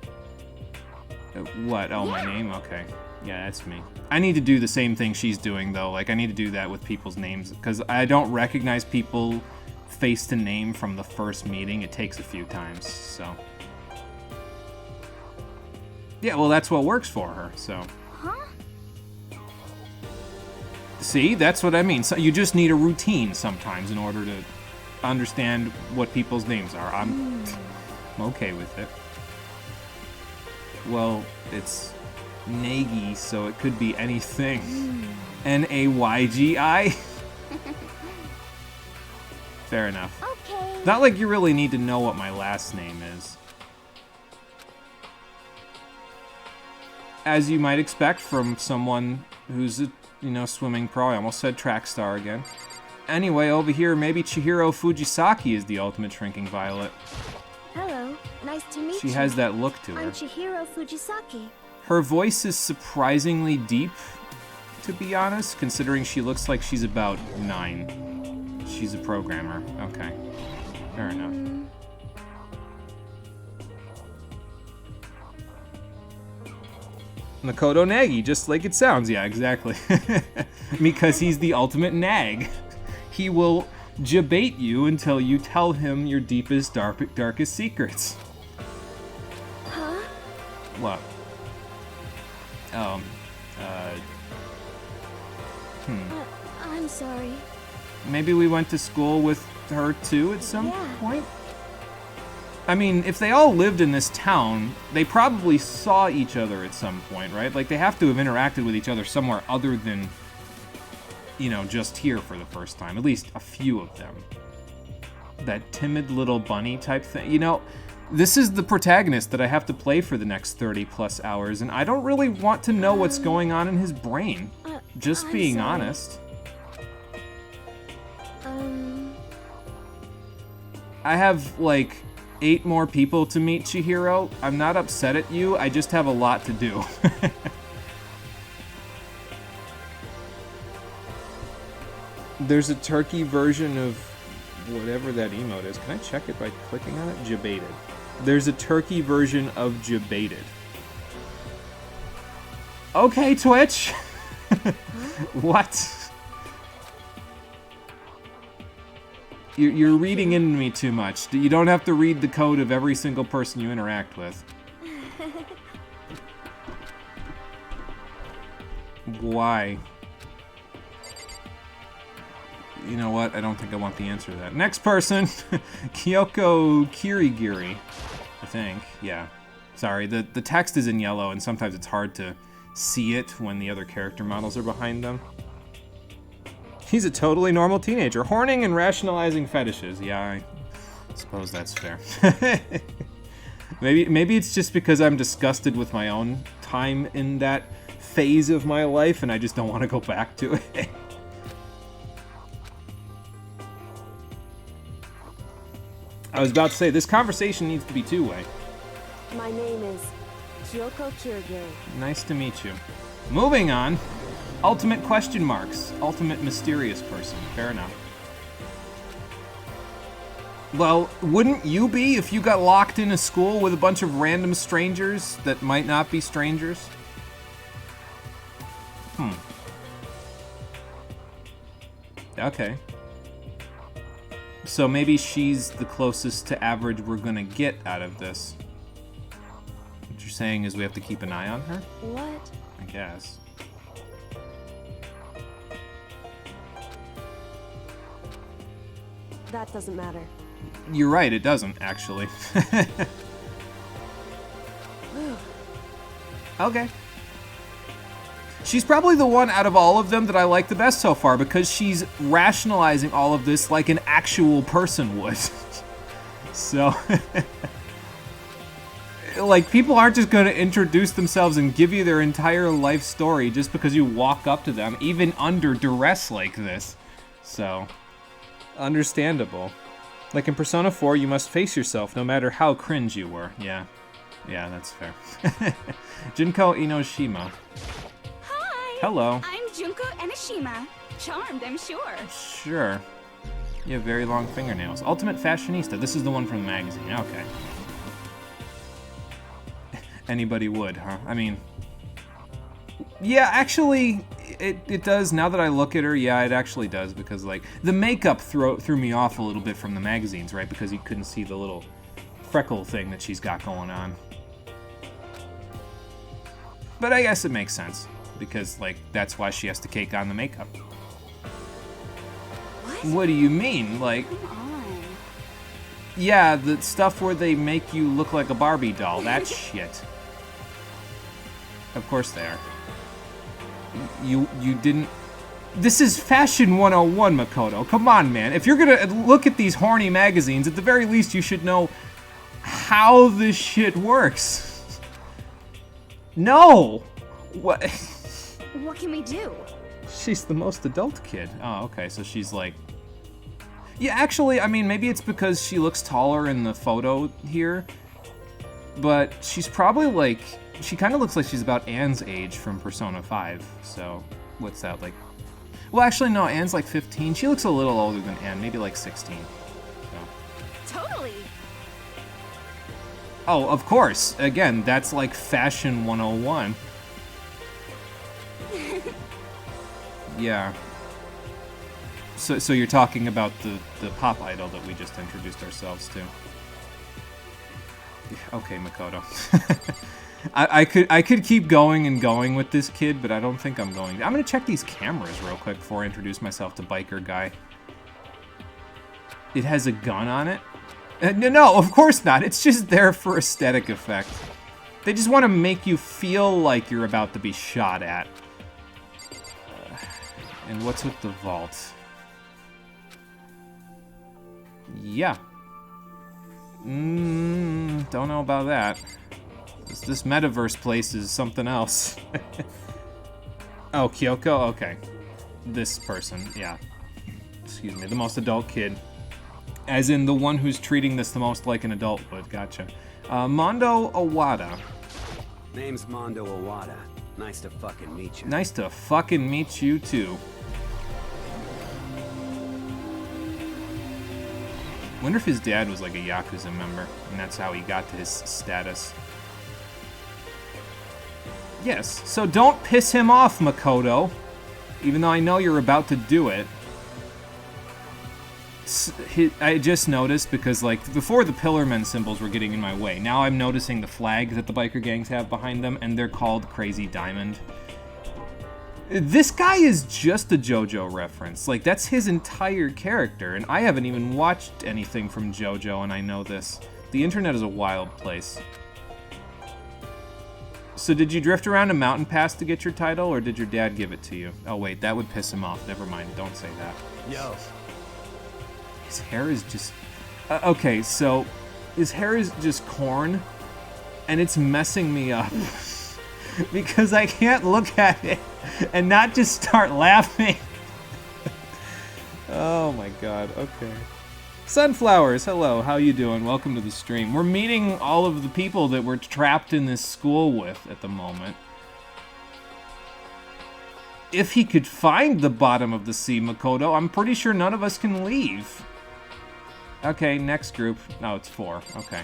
What? Oh, my name? Okay. Yeah, that's me. I need to do the same thing she's doing, though. Like, I need to do that with people's names, because I don't recognize people face to name from the first meeting. It takes a few times, so... Yeah, well, that's what works for her, so... Huh? See? That's what I mean. So you just need a routine sometimes in order to understand what people's names are. I'm okay with it. Well, it's Nagi, so it could be anything. N-A-Y-G-I? Fair enough. Okay. Not like you really need to know what my last name is. As you might expect from someone who's a, you know, swimming pro. I almost said track star again. Anyway, over here, maybe Chihiro Fujisaki is the ultimate shrinking violet. Hello, nice to meet you. She has that look to her. I'm Chihiro Fujisaki. Her voice is surprisingly deep, to be honest, considering she looks like she's about 9. She's a programmer. Okay. Fair enough. Makoto Nagi, just like it sounds. Yeah, exactly. Because he's the ultimate nag. He will jabate you until you tell him your deepest, darkest secrets. Huh? What? I'm sorry. Maybe we went to school with her too at some point? I mean, if they all lived in this town, they probably saw each other at some point, right? Like, they have to have interacted with each other somewhere other than, you know, just here for the first time. At least a few of them. That timid little bunny type thing. You know, this is the protagonist that I have to play for the next 30+ hours, and I don't really want to know what's going on in his brain. Just I'm being sorry. honest. I have, like, 8 more people to meet, Chihiro. I'm not upset at you, I just have a lot to do. There's a turkey version of whatever that emote is. Can I check it by clicking on it? Jabated. There's a turkey version of Jabated. Okay, Twitch. What? You're reading into me too much. You don't have to read the code of every single person you interact with. Why? You know what? I don't think I want the answer to that. Next person, Kyoko Kirigiri, I think. Yeah. Sorry, the text is in yellow, and sometimes it's hard to see it when the other character models are behind them. He's a totally normal teenager, horning and rationalizing fetishes. Yeah, I suppose that's fair. Maybe it's just because I'm disgusted with my own time in that phase of my life, and I just don't want to go back to it. I was about to say, this conversation needs to be two-way. My name is Kyoko Kirigiri. Nice to meet you. Moving on. Ultimate question marks. Ultimate mysterious person. Fair enough. Well, wouldn't you be if you got locked in a school with a bunch of random strangers that might not be strangers? Okay. So maybe she's the closest to average we're gonna get out of this. What you're saying is we have to keep an eye on her? What? I guess. That doesn't matter. You're right, it doesn't, actually. Okay. She's probably the one out of all of them that I like the best so far because she's rationalizing all of this like an actual person would. So, like, people aren't just going to introduce themselves and give you their entire life story just because you walk up to them, even under duress like this. So, understandable. Like in Persona 4, you must face yourself no matter how cringe you were. Yeah, that's fair. Junko Inoshima. Hi! Hello. I'm Junko Enoshima. Charmed, I'm sure. Sure. You have very long fingernails. Ultimate Fashionista. This is the one from the magazine. Okay. Anybody would, huh? I mean... Yeah, actually, it does. Now that I look at her, yeah, it actually does. Because, like, the makeup threw me off a little bit from the magazines, right? Because you couldn't see the little freckle thing that she's got going on. But I guess it makes sense. Because, like, that's why she has to cake on the makeup. What do you mean? Like... Come on. Yeah, the stuff where they make you look like a Barbie doll. That shit. Of course they are. You didn't... This is Fashion 101, Makoto. Come on, man. If you're gonna look at these horny magazines, at the very least you should know how this shit works. No! What? What can we do? She's the most adult kid. Oh, okay, so she's like... Yeah, actually, I mean, maybe it's because she looks taller in the photo here, but she's probably like... She kind of looks like she's about Anne's age from Persona 5, so what's that, like... Well, actually, no, Anne's like 15. She looks a little older than Anne, maybe like 16. So. Totally. Oh, of course. Again, that's like Fashion 101. Yeah. So you're talking about the pop idol that we just introduced ourselves to. Okay, Makoto. I could keep going and going with this kid, but I don't think I'm going to. I'm gonna check these cameras real quick before I introduce myself to Biker Guy. It has a gun on it? No, of course not. It's just there for aesthetic effect. They just want to make you feel like you're about to be shot at. And what's with the vault? Yeah. Don't know about that. This metaverse place is something else. Oh, Kyoko? Okay. This person, yeah. Excuse me, the most adult kid. As in the one who's treating this the most like an adult would. Gotcha. Mondo Owada. Name's Mondo Owada. Nice to fucking meet you. Nice to fucking meet you, too. Wonder if his dad was like a Yakuza member, and that's how he got to his status. Yes, so don't piss him off, Makoto. Even though I know you're about to do it. I just noticed because, like, before the Pillarmen symbols were getting in my way, now I'm noticing the flag that the biker gangs have behind them, and they're called Crazy Diamond. This guy is just a JoJo reference. Like, that's his entire character, and I haven't even watched anything from JoJo, and I know this. The internet is a wild place. So did you drift around a mountain pass to get your title, or did your dad give it to you? Oh wait, that would piss him off. Never mind, don't say that. Yo. His hair is just... okay, so his hair is just corn, and it's messing me up. Because I can't look at it and not just start laughing. Oh my god, okay. Sunflowers, hello, how you doing? Welcome to the stream. We're meeting all of the people that we're trapped in this school with at the moment. If he could find the bottom of the sea, Makoto, I'm pretty sure none of us can leave. Okay, next group. No, it's 4. Okay.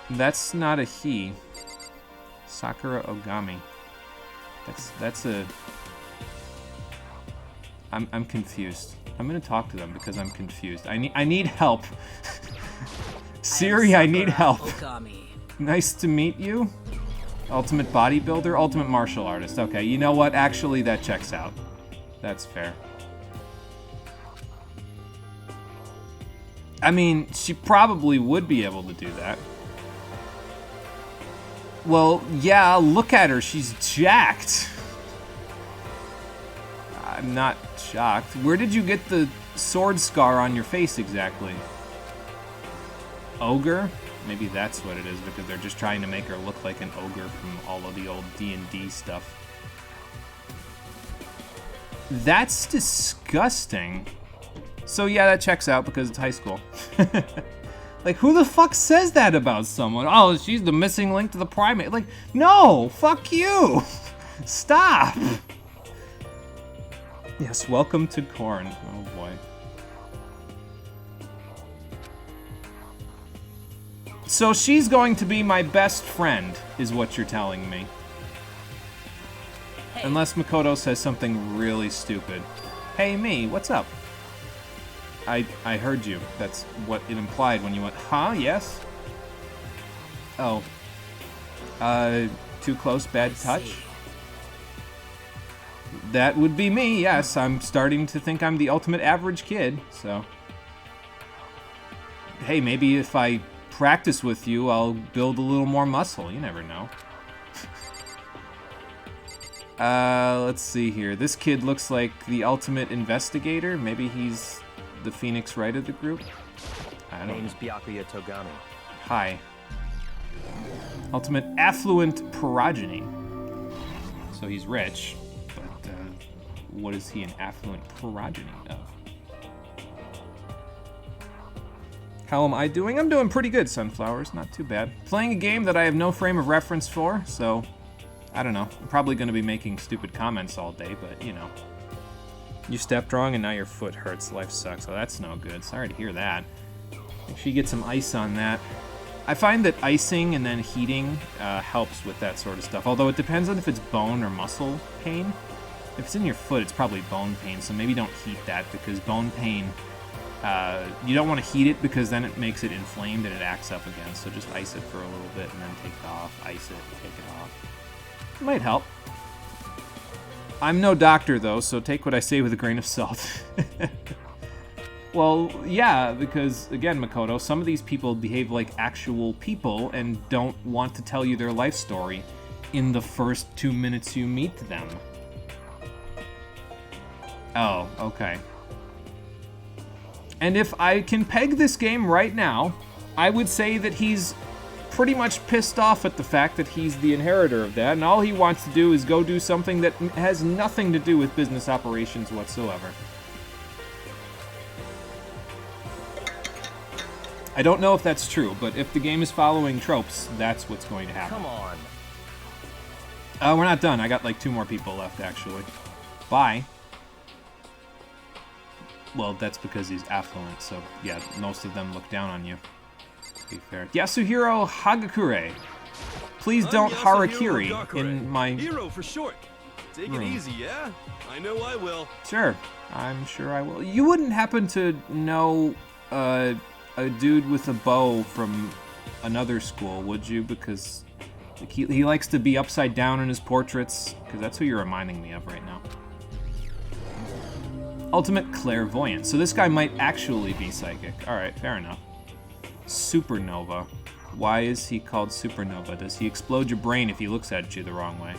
That's not a he. Sakura Ogami. That's a... I'm confused. I'm gonna talk to them because I'm confused. I need help. Siri, I need help. Nice to meet you. Ultimate bodybuilder, ultimate martial artist. Okay, you know what? Actually, that checks out. That's fair. I mean, she probably would be able to do that. Well, yeah, look at her. She's jacked. I'm not shocked. Where did you get the sword scar on your face exactly? Ogre? Maybe that's what it is, because they're just trying to make her look like an ogre from all of the old D&D stuff. That's disgusting. So yeah, that checks out because it's high school. Like, who the fuck says that about someone? Oh, she's the missing link to the primate. Like, no, fuck you. Stop. Yes, welcome to Korn. Oh boy. So she's going to be my best friend, is what you're telling me. Hey. Unless Makoto says something really stupid. Hey, me, what's up? I heard you. That's what it implied when you went, huh? Yes? Oh. Too close, bad touch? That would be me, yes. I'm starting to think I'm the ultimate average kid, so... Hey, maybe if I practice with you, I'll build a little more muscle. You never know. Let's see here. This kid looks like the ultimate investigator. Maybe he's the Phoenix Wright of the group? I don't know. Name's Byakuya Togami. Hi. Ultimate affluent progeny. So he's rich, but what is he an affluent progeny of? How am I doing? I'm doing pretty good, Sunflowers. Not too bad. Playing a game that I have no frame of reference for, so I don't know. I'm probably going to be making stupid comments all day, but you know. You stepped wrong and now your foot hurts. Life sucks. Oh, that's no good. Sorry to hear that. Make sure you get some ice on that. I find that icing and then heating helps with that sort of stuff. Although it depends on if it's bone or muscle pain. If it's in your foot, it's probably bone pain. So maybe don't heat that because bone pain, you don't want to heat it because then it makes it inflamed and it acts up again. So just ice it for a little bit and then take it off. Ice it, take it off. It might help. I'm no doctor, though, so take what I say with a grain of salt. Well, yeah, because, again, Makoto, some of these people behave like actual people and don't want to tell you their life story in the first 2 minutes you meet them. Oh, okay. And if I can peg this game right now, I would say that he's pretty much pissed off at the fact that he's the inheritor of that, and all he wants to do is go do something that has nothing to do with business operations whatsoever. I don't know if that's true, but if the game is following tropes, that's what's going to happen. Come on. We're not done. I got like 2 more people left, actually. Bye. Well, that's because he's affluent, so yeah, most of them look down on you. To be fair. Yasuhiro Hagakure. Please don't harakiri in my Hero for short. Take room. It easy, yeah? I know I will. Sure. I'm sure I will. You wouldn't happen to know a dude with a bow from another school, would you? Because Like he likes to be upside down in his portraits, because that's who you're reminding me of right now. Ultimate Clairvoyant. So this guy might actually be psychic. Alright, fair enough. Supernova. Why is he called Supernova? Does he explode your brain if he looks at you the wrong way?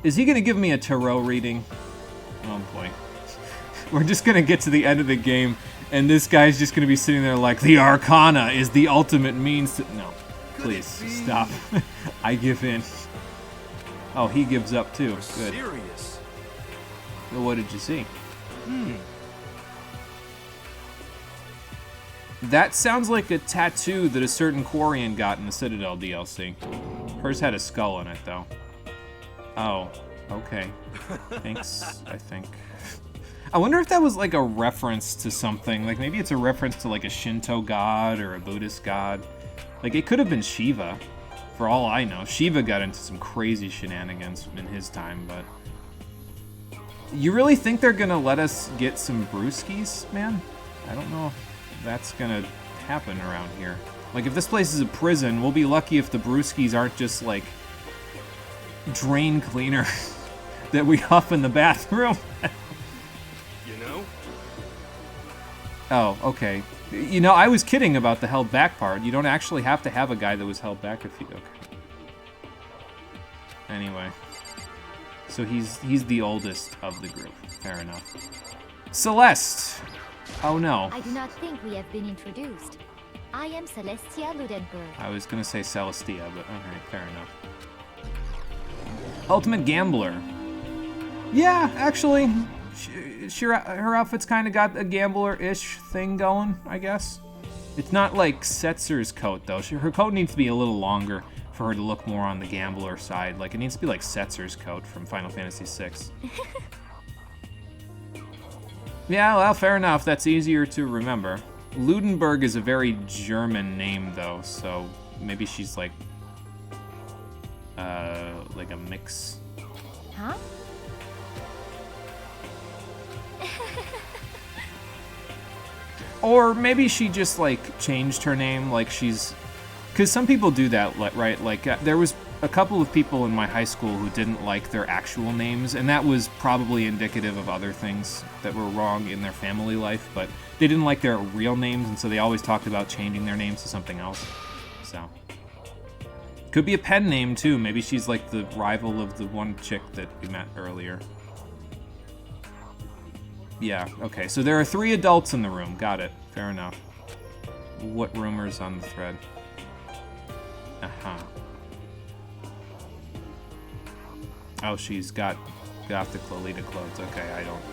Is he going to give me a tarot reading? Oh boy. We're just going to get to the end of the game, and this guy's just going to be sitting there like, the Arcana is the ultimate means to... No. Please, stop. I give in. Oh, he gives up too. Good. Serious. Well, what did you see? That sounds like a tattoo that a certain Quarian got in the Citadel DLC. Hers had a skull in it, though. Oh, okay. Thanks, I think. I wonder if that was like a reference to something. Like maybe it's a reference to like a Shinto god or a Buddhist god. Like it could have been Shiva, for all I know. Shiva got into some crazy shenanigans in his time, but... You really think they're gonna let us get some brewskis, man? I don't know if that's gonna happen around here. Like, if this place is a prison, we'll be lucky if the brewskis aren't just, like, drain cleaner that we huff in the bathroom. You know? Oh, okay. You know, I was kidding about the held back part. You don't actually have to have a guy that was held back if you... Okay. Anyway. So he's the oldest of the group. Fair enough. Celeste! Oh no. I do not think we have been introduced. I am Celestia Ludenberg. I was gonna say Celestia, but alright, fair enough. Ultimate Gambler. Yeah, actually, her outfit's kind of got a gambler-ish thing going, I guess. It's not like Setzer's coat, though. Her coat needs to be a little longer for her to look more on the gambler side. Like, it needs to be like Setzer's coat from Final Fantasy VI. Yeah, well, fair enough. That's easier to remember. Ludenberg is a very German name, though, so maybe she's like a mix. Huh? Or maybe she just, like, changed her name, like she's... Because some people do that, right? Like, there was a couple of people in my high school who didn't like their actual names, and that was probably indicative of other things that were wrong in their family life, but they didn't like their real names, and so they always talked about changing their names to something else. So... Could be a pen name, too. Maybe she's, like, the rival of the one chick that we met earlier. Yeah, okay. So there are 3 adults in the room. Got it. Fair enough. What rumors on the thread? Uh-huh. Oh, she's got the Clolita clothes. Okay, I don't...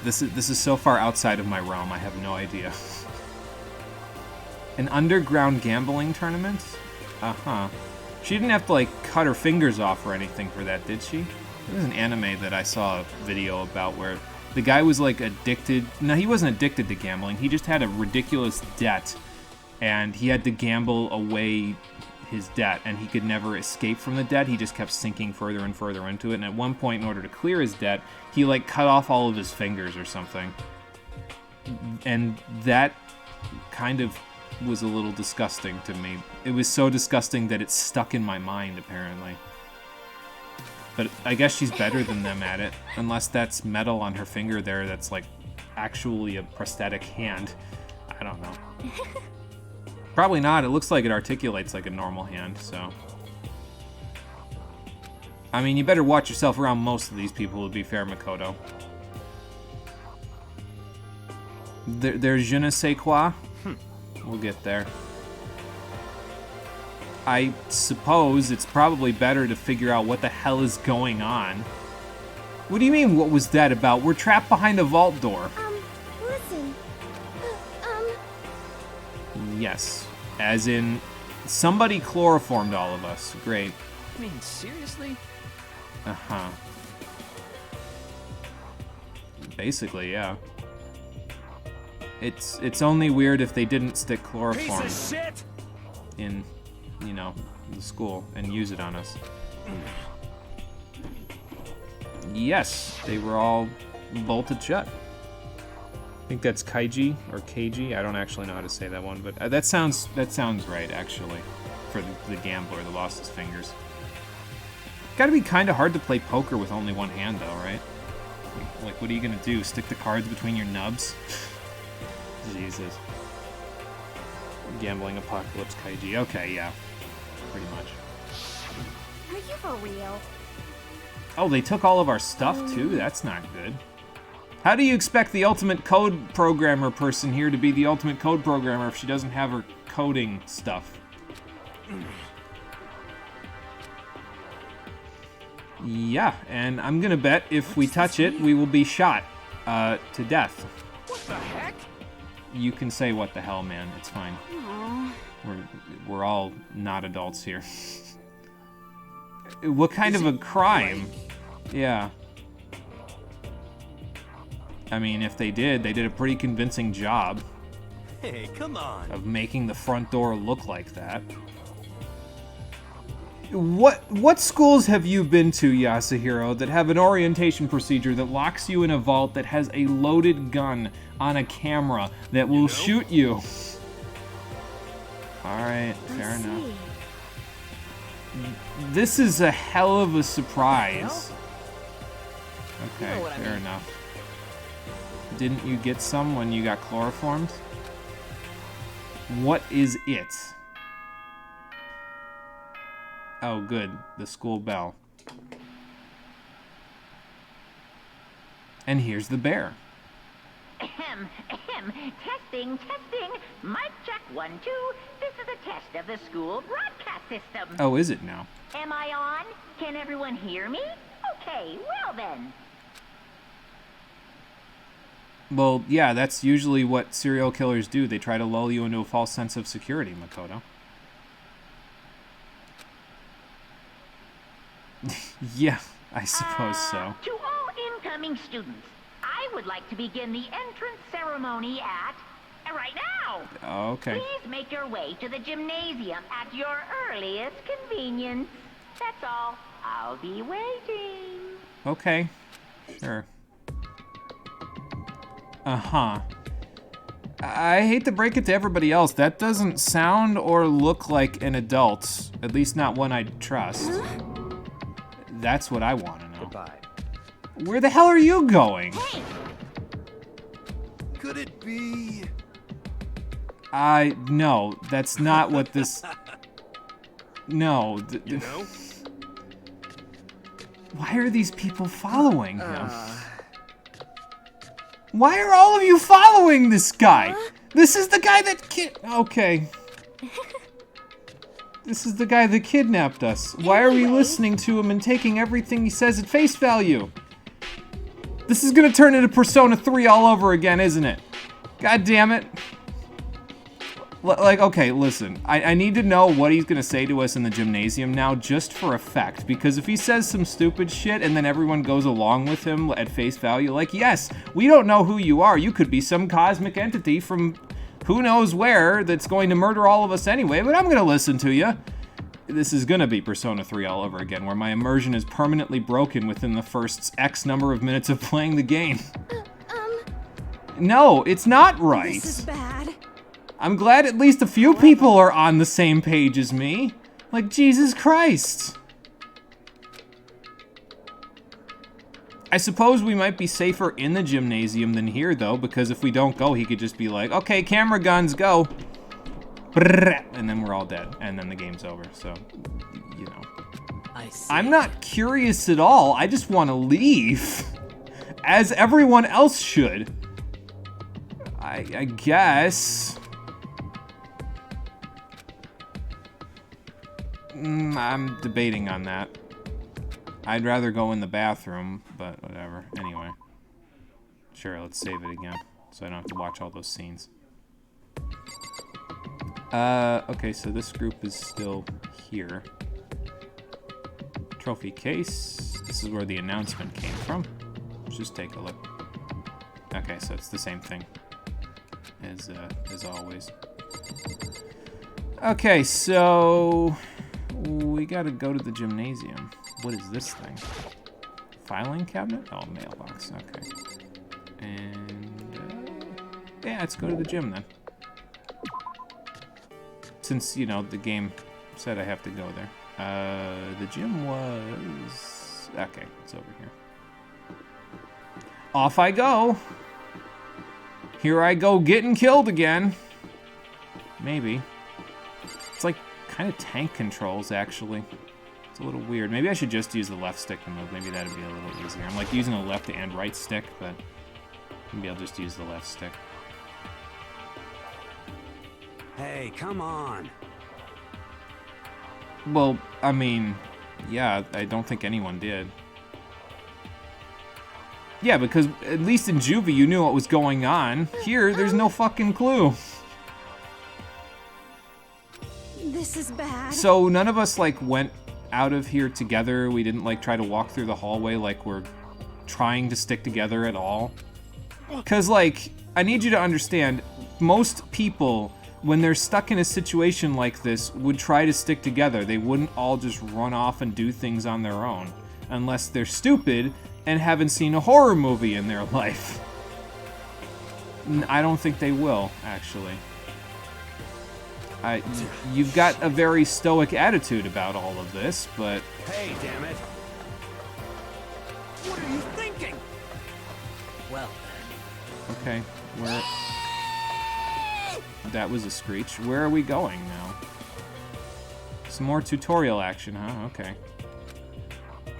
This is so far outside of my realm, I have no idea. An underground gambling tournament? Uh-huh. She didn't have to, like, cut her fingers off or anything for that, did she? There was an anime that I saw a video about where the guy was, like, addicted... No, he wasn't addicted to gambling. He just had a ridiculous debt, and he had to gamble away his debt, and he could never escape from the debt. He just kept sinking further and further into it, and at one point, in order to clear his debt, he, like, cut off all of his fingers or something. And that kind of was a little disgusting to me. It was so disgusting that it stuck in my mind, apparently. But I guess she's better than them at it, unless that's metal on her finger there that's, like, actually a prosthetic hand. I don't know. Probably not. It looks like it articulates like a normal hand, so... I mean, you better watch yourself around most of these people, to be fair, Makoto. There's je ne sais quoi. We'll get there. I suppose it's probably better to figure out what the hell is going on. What do you mean, what was that about? We're trapped behind a vault door. Listen. Yes. As in, somebody chloroformed all of us. Great. I mean, seriously? Uh-huh. Basically, yeah. It's only weird if they didn't stick chloroform Piece of shit! in, you know, the school and use it on us. Yes, they were all bolted shut. I think that's Kaiji or Keiji. I don't actually know how to say that one, but that sounds right actually. For the gambler that lost his fingers. Gotta be kind of hard to play poker with only one hand, though, right? Like, what are you gonna do? Stick the cards between your nubs? Jesus. Gambling apocalypse Kaiji. Okay, yeah, pretty much. Are you for real? Oh, they took all of our stuff too? That's not good. How do you expect the ultimate code programmer person here to be the ultimate code programmer if she doesn't have her coding stuff? Yeah, and I'm gonna bet if we touch it, we will be shot to death. What the heck? You can say what the hell, man. It's fine. We're all not adults here. What kind of a crime? Yeah. I mean, if they did a pretty convincing job. Hey, come on. Of making the front door look like that. What schools have you been to, Yasuhiro, that have an orientation procedure that locks you in a vault that has a loaded gun on a camera that will shoot you? Alright, fair enough. This is a hell of a surprise. Okay, fair enough. Didn't you get some when you got chloroformed? What is it? Oh, good. The school bell. And here's the bear. Ahem, ahem. Testing, testing. Mic check 1, 2. This is a test of the school broadcast system. Oh, is it now? Am I on? Can everyone hear me? Okay, well then. Well, yeah, that's usually what serial killers do. They try to lull you into a false sense of security, Makoto. Yeah, I suppose so. To all incoming students, I would like to begin the entrance ceremony at... right now! Oh, okay. Please make your way to the gymnasium at your earliest convenience. That's all. I'll be waiting. Okay. Sure. Uh-huh. I hate to break it to everybody else. That doesn't sound or look like an adult. At least not one I'd trust. That's what I want to know. Goodbye. Where the hell are you going? Hey! Could it be? No, that's not what this... No. You know? Why are these people following him? Why are all of you following this guy? This is the guy that Okay. This is the guy that kidnapped us. Why are we listening to him and taking everything he says at face value? This is gonna turn into Persona 3 all over again, isn't it? God damn it. Like, okay, listen. I need to know what he's gonna say to us in the gymnasium now, just for effect. Because if he says some stupid shit and then everyone goes along with him at face value, like, yes, we don't know who you are. You could be some cosmic entity from who knows where that's going to murder all of us anyway, but I'm gonna listen to you. This is gonna be Persona 3 all over again, where my immersion is permanently broken within the first X number of minutes of playing the game. No, it's not right. This is bad. I'm glad at least a few people are on the same page as me. Like, Jesus Christ. I suppose we might be safer in the gymnasium than here, though, because if we don't go, he could just be like, okay, camera guns, go. And then we're all dead, and then the game's over, so, you know. I'm not curious at all. I just want to leave. As everyone else should. I guess. I'm debating on that. I'd rather go in the bathroom, but whatever. Anyway. Sure, let's save it again, so I don't have to watch all those scenes. Okay, so this group is still here. Trophy case. This is where the announcement came from. Let's just take a look. Okay, so it's the same thing as always. Okay, so we gotta go to the gymnasium. What is this thing? Filing cabinet? Oh, mailbox. Okay. And Yeah, let's go to the gym then. Since, you know, the game said I have to go there. The gym was... Okay, it's over here. Off I go! Here I go getting killed again. Maybe. It's like kind of tank controls, actually. It's a little weird. Maybe I should just use the left stick to move. Maybe that'd be a little easier. I'm like using a left and right stick, but maybe I'll just use the left stick. Hey, come on. Well, I mean, yeah, I don't think anyone did. Yeah, because at least in Juvie you knew what was going on. Here, there's no fucking clue. This is bad. So none of us, like, went out of here together. We didn't, like, try to walk through the hallway like we're trying to stick together at all. Because, like, I need you to understand, most people, when they're stuck in a situation like this, would try to stick together. They wouldn't all just run off and do things on their own. Unless they're stupid and haven't seen a horror movie in their life. I don't think they will, actually. You've got a very stoic attitude about all of this, but... Hey, damn it. What are you thinking? Well, Okay, where... That was a screech. Where are we going now? Some more tutorial action, huh? Okay.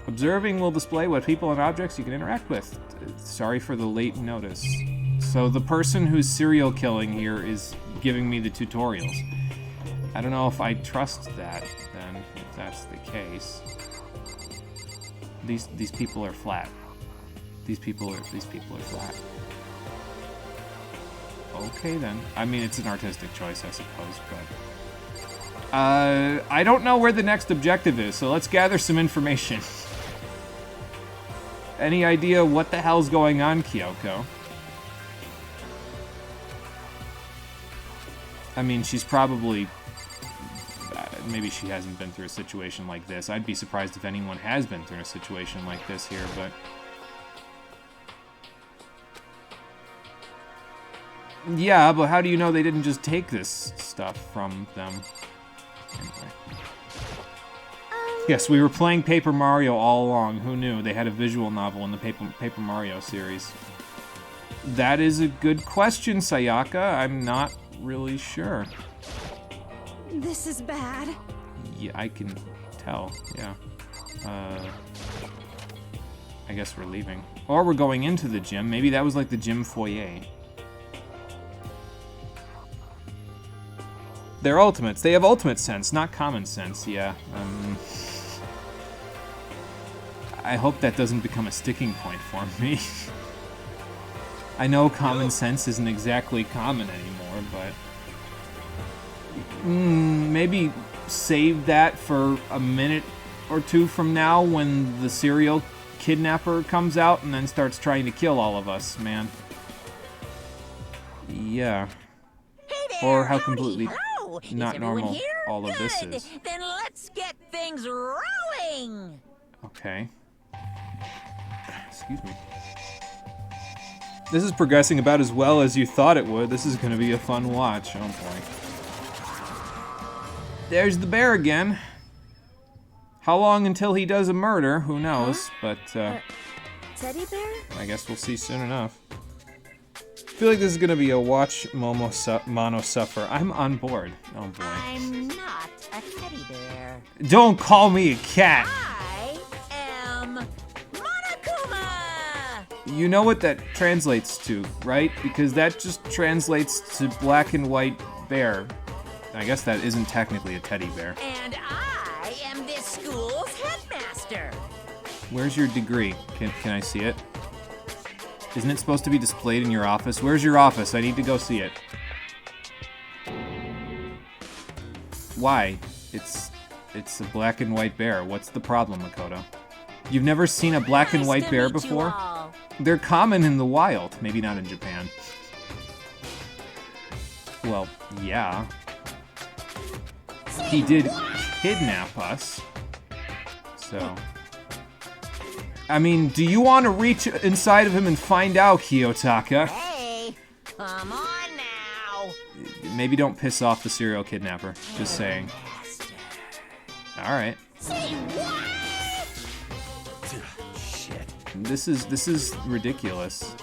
Observing will display what people and objects you can interact with. Sorry for the late notice. So the person who's serial killing here is giving me the tutorials. I don't know if I trust that, then, if that's the case. These people are flat. These people are flat. Okay then. I mean, it's an artistic choice, I suppose, but... I don't know where the next objective is, so let's gather some information. Any idea what the hell's going on, Kyoko? I mean, she's probably... maybe she hasn't been through a situation like this. I'd be surprised if anyone has been through a situation like this here, but... Yeah, but how do you know they didn't just take this stuff from them? Anyway. Yes, we were playing Paper Mario all along. Who knew? They had a visual novel in the Paper Mario series. That is a good question, Sayaka. I'm not really sure. This is bad. Yeah, I can tell. Yeah. I guess we're leaving. Or we're going into the gym. Maybe that was like the gym foyer. They're ultimates. They have ultimate sense, not common sense. Yeah. I hope that doesn't become a sticking point for me. I know common sense isn't exactly common anymore, but... maybe save that for a minute or two from now when the serial kidnapper comes out and then starts trying to kill all of us, man. Yeah. hey there, Or how howdy, completely hello. not Is everyone normal here? all of this Good. is. Then let's get things rolling. Okay. Excuse me. This is progressing about as well as you thought it would. This is going to be a fun watch. Oh boy. There's the bear again. How long until he does a murder? Who knows? But, Teddy bear? I guess we'll see soon enough. I feel like this is going to be a watch Mono suffer. I'm on board. Oh boy. I'm not a teddy bear. Don't call me a cat! I am Monokuma! You know what that translates to, right? Because that just translates to black and white bear. I guess that isn't technically a teddy bear. And I am this school's headmaster. Where's your degree? Can I see it? Isn't it supposed to be displayed in your office? Where's your office? I need to go see it. Why? It's a black and white bear. What's the problem, Makoto? You've never seen a black and white bear before? They're common in the wild. Maybe not in Japan. Well, yeah. He did kidnap us. So... I mean, do you want to reach inside of him and find out, Kiyotaka? Hey, come on Maybe don't piss off the serial kidnapper. Just saying. Alright. Say what? Shit. This is ridiculous.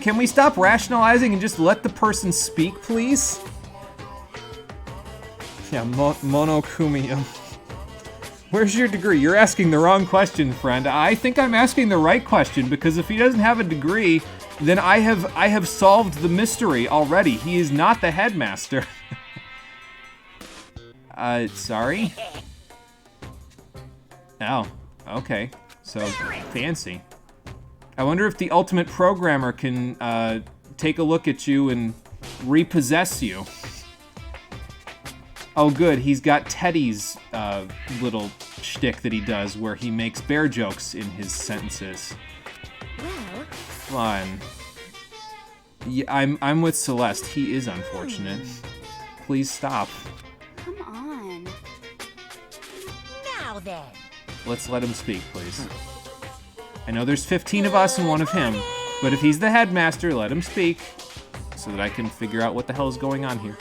Can we stop rationalizing and just let the person speak, please? Yeah, Monokumi. Where's your degree? You're asking the wrong question, friend. I think I'm asking the right question, because if he doesn't have a degree, then I have solved the mystery already. He is not the headmaster. Sorry? Oh, okay. So, fancy. I wonder if the ultimate programmer can take a look at you and repossess you. Oh good, he's got Teddy's little shtick that he does where he makes bear jokes in his sentences. Well, Fun. Yeah, I'm with Celeste. He is unfortunate. Please stop. Come on. Now then. Let's let him speak, please. I know there's 15 of us and one of him, but if he's the headmaster, let him speak so that I can figure out what the hell is going on here.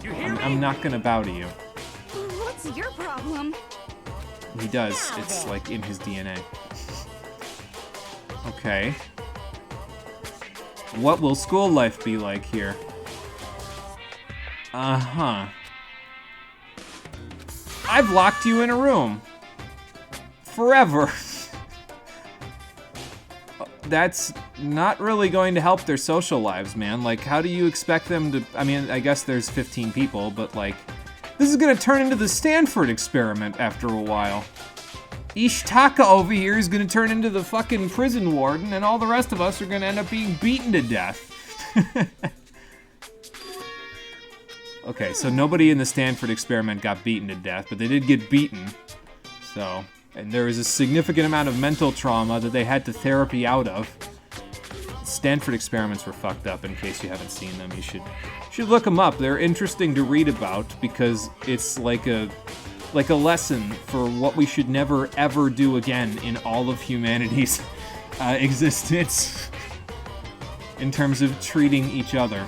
I'm not gonna bow to you. What's your problem? He does. It's like in his DNA. Okay. What will school life be like here? Uh-huh. I've locked you in a room. Forever. That's not really going to help their social lives, man. Like, how do you expect them to... I mean, I guess there's 15 people, but, like... This is gonna turn into the Stanford experiment after a while. Ishitaka over here is gonna turn into the fucking prison warden, and all the rest of us are gonna end up being beaten to death. Okay, so nobody in the Stanford experiment got beaten to death, but they did get beaten. So... And there is a significant amount of mental trauma that they had to therapy out of. Stanford experiments were fucked up. In case you haven't seen them, you should look them up. They're interesting to read about because it's like a lesson for what we should never ever do again in all of humanity's existence in terms of treating each other.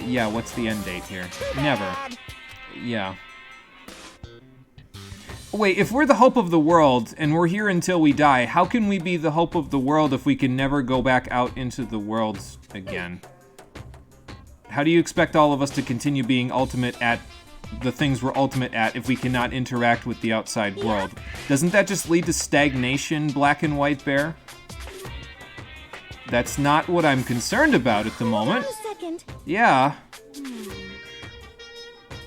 Yeah, what's the end date here? Never. Yeah. Wait, if we're the hope of the world, and we're here until we die, how can we be the hope of the world if we can never go back out into the world again? How do you expect all of us to continue being ultimate at the things we're ultimate at if we cannot interact with the outside world? Doesn't that just lead to stagnation, Black and White Bear? That's not what I'm concerned about at the moment. Hold on a second. Yeah.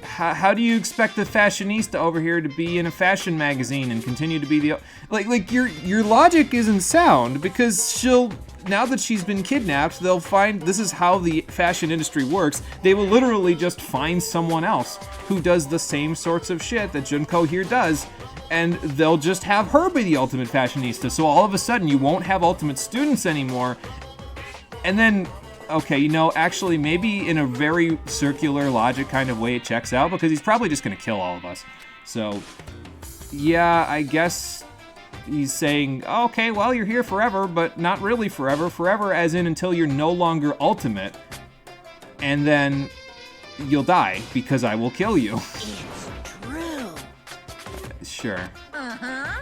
How do you expect the fashionista over here to be in a fashion magazine and continue to be the... Like your logic isn't sound, because she'll... Now that she's been kidnapped, they'll find... This is how the fashion industry works. They will literally just find someone else who does the same sorts of shit that Junko here does, and they'll just have her be the ultimate fashionista. So all of a sudden, you won't have ultimate students anymore. And then... Okay, you know, actually, maybe in a very circular logic kind of way it checks out, because he's probably just gonna kill all of us. So, yeah, I guess he's saying, okay, well, you're here forever, but not really forever. Forever as in until you're no longer ultimate, and then you'll die, because I will kill you. It's true. Sure. Uh-huh.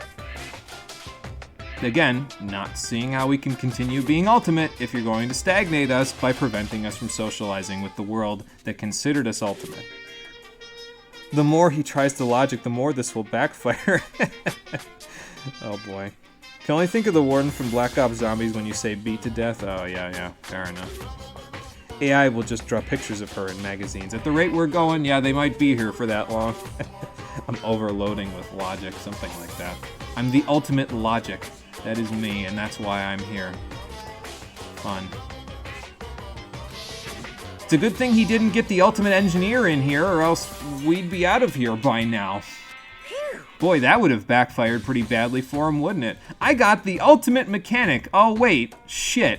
Again, not seeing how we can continue being ultimate if you're going to stagnate us by preventing us from socializing with the world that considered us ultimate. The more he tries to logic, the more this will backfire. Oh boy. Can only think of the warden from Black Ops Zombies when you say beat to death. Oh yeah, fair enough. AI will just draw pictures of her in magazines. At the rate we're going, yeah, they might be here for that long. I'm overloading with logic, something like that. I'm the ultimate logic. That is me, and that's why I'm here. Fun. It's a good thing he didn't get the ultimate engineer in here, or else we'd be out of here by now. Boy, that would have backfired pretty badly for him, wouldn't it? I got the ultimate mechanic. Oh, wait. Shit.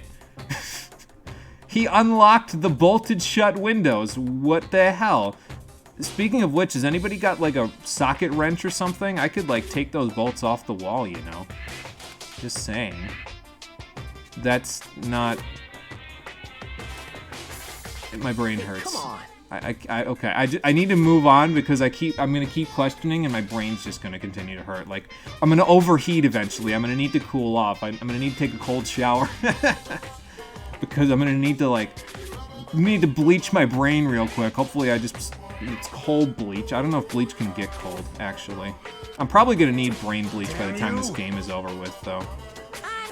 He unlocked the bolted shut windows. What the hell? Speaking of which, has anybody got, like, a socket wrench or something? I could, like, take those bolts off the wall, you know? Just saying. That's not... My brain hurts. Come on. Okay. I need to move on because I'm gonna keep questioning and my brain's just gonna continue to hurt. Like, I'm gonna overheat eventually. I'm gonna need to cool off. I'm gonna need to take a cold shower because I'm gonna need to bleach my brain real quick. Hopefully it's cold bleach. I don't know if bleach can get cold, actually. I'm probably gonna need brain bleach by the time this game is over with, though.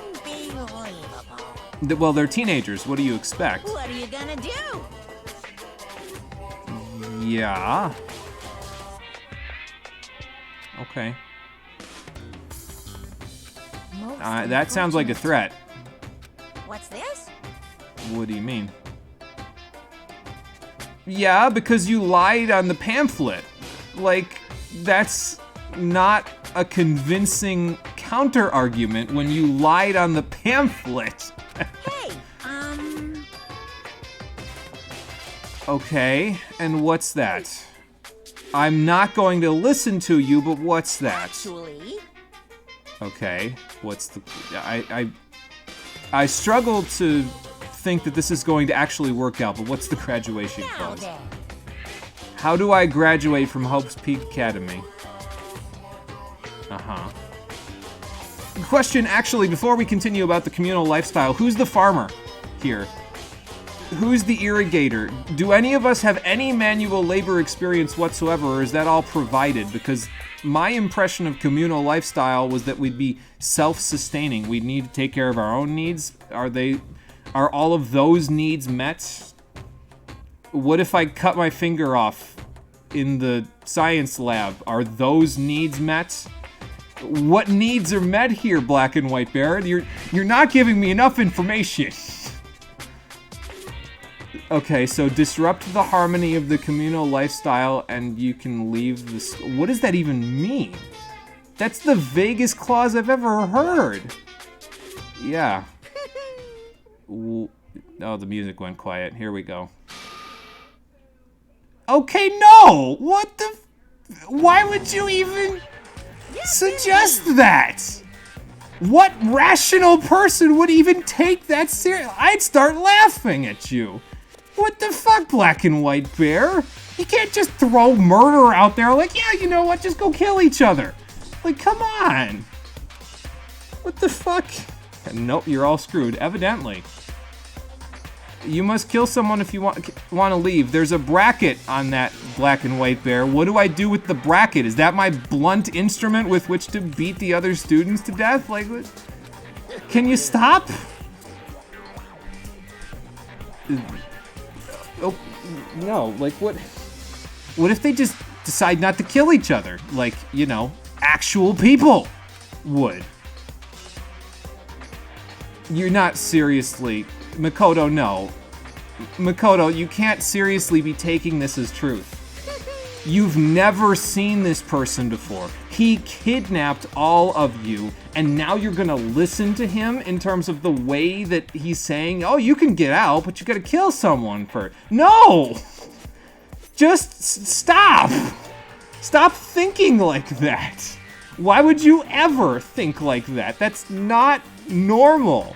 Unbelievable. Well, they're teenagers. What do you expect? What are you gonna do? Yeah. Okay. That sounds like a threat. What's this? What do you mean? Yeah, because you lied on the pamphlet. Like, that's not a convincing counter-argument when you lied on the pamphlet. Hey, Okay, and what's that? I'm not going to listen to you, but what's that? actually, Okay, what's the... I struggle to think that this is going to actually work out, but what's the graduation now clause? then. How do I graduate from Hope's Peak Academy? Uh-huh. Question, actually, before we continue about the communal lifestyle, who's the farmer here? Who's the irrigator? Do any of us have any manual labor experience whatsoever, or is that all provided? Because my impression of communal lifestyle was that we'd be self-sustaining. We'd need to take care of our own needs. Are all of those needs met? What if I cut my finger off in the science lab? Are those needs met? What needs are met here, Black and White Bear? You're not giving me enough information. Okay, so disrupt the harmony of the communal lifestyle and you can leave the school. What does that even mean? That's the vaguest clause I've ever heard. Yeah. Oh, the music went quiet. Here we go. Okay, no! What the... Why would you even suggest that? What rational person would even take that serious? I'd start laughing at you. What the fuck, Black and White Bear? You can't just throw murder out there like, yeah, you know what, just go kill each other. Like, come on. What the fuck? Nope, you're all screwed, evidently. You must kill someone if you want to leave. There's a bracket on that, Black and White Bear. What do I do with the bracket? Is that my blunt instrument with which to beat the other students to death? Like, what? Can you stop? Oh, no, like, what if they just decide not to kill each other? Like, you know, actual people would. You're not seriously... Makoto, no. Makoto, you can't seriously be taking this as truth. You've never seen this person before. He kidnapped all of you, and now you're gonna listen to him in terms of the way that he's saying, oh, you can get out, but you gotta kill someone first. No! Just stop! Stop thinking like that. Why would you ever think like that? That's not normal.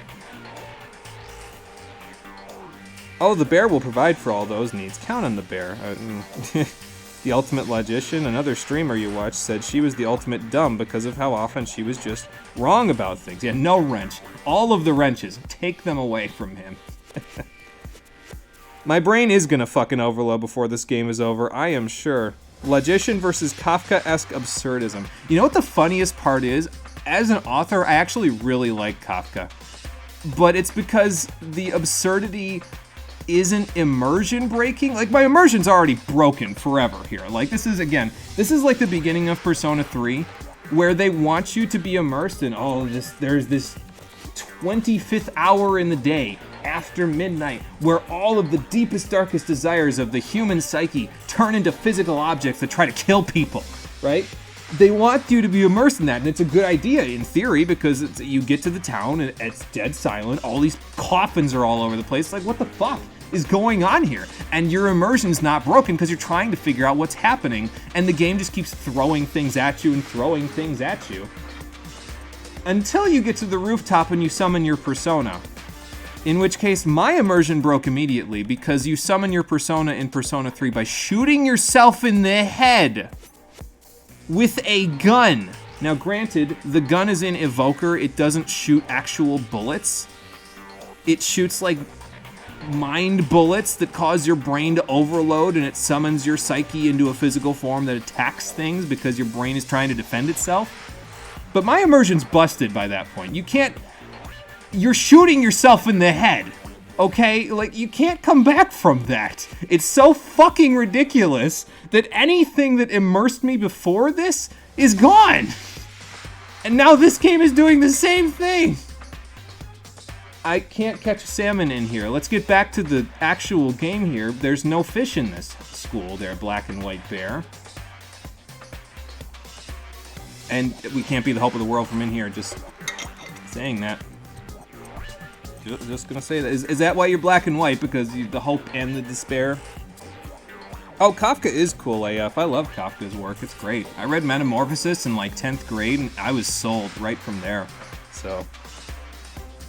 Oh, the bear will provide for all those needs. Count on the bear. The ultimate logician, another streamer you watched, said she was the ultimate dumb because of how often she was just wrong about things. Yeah, no wrench. All of the wrenches. Take them away from him. My brain is gonna fucking overload before this game is over, I am sure. Logician versus Kafka-esque absurdism. You know what the funniest part is? As an author, I actually really like Kafka. But it's because the absurdity isn't immersion breaking. Like, my immersion's already broken forever here. Like, this is like the beginning of Persona 3, where they want you to be immersed in, there's this 25th hour in the day, after midnight, where all of the deepest, darkest desires of the human psyche turn into physical objects that try to kill people, right? They want you to be immersed in that, and it's a good idea in theory, because you get to the town and it's dead silent, all these coffins are all over the place, like, what the fuck is going on here? And your immersion's not broken because you're trying to figure out what's happening, and the game just keeps throwing things at you and throwing things at you. Until you get to the rooftop and you summon your persona. In which case, my immersion broke immediately because you summon your persona in Persona 3 by shooting yourself in the head with a gun. Now, granted, the gun is in Evoker. It doesn't shoot actual bullets. It shoots, like, mind bullets that cause your brain to overload, and it summons your psyche into a physical form that attacks things because your brain is trying to defend itself. But my immersion's busted by that point. You can't... You're shooting yourself in the head, okay? Like, you can't come back from that. It's so fucking ridiculous that anything that immersed me before this is gone. And now this game is doing the same thing. I can't catch a salmon in here. Let's get back to the actual game here. There's no fish in this school there, Black and White Bear. And we can't be the hope of the world from in here, just saying that. Just gonna say that. Is that why you're black and white? Because the hope and the despair? Oh, Kafka is cool AF. I love Kafka's work. It's great. I read Metamorphosis in like 10th grade and I was sold right from there. So,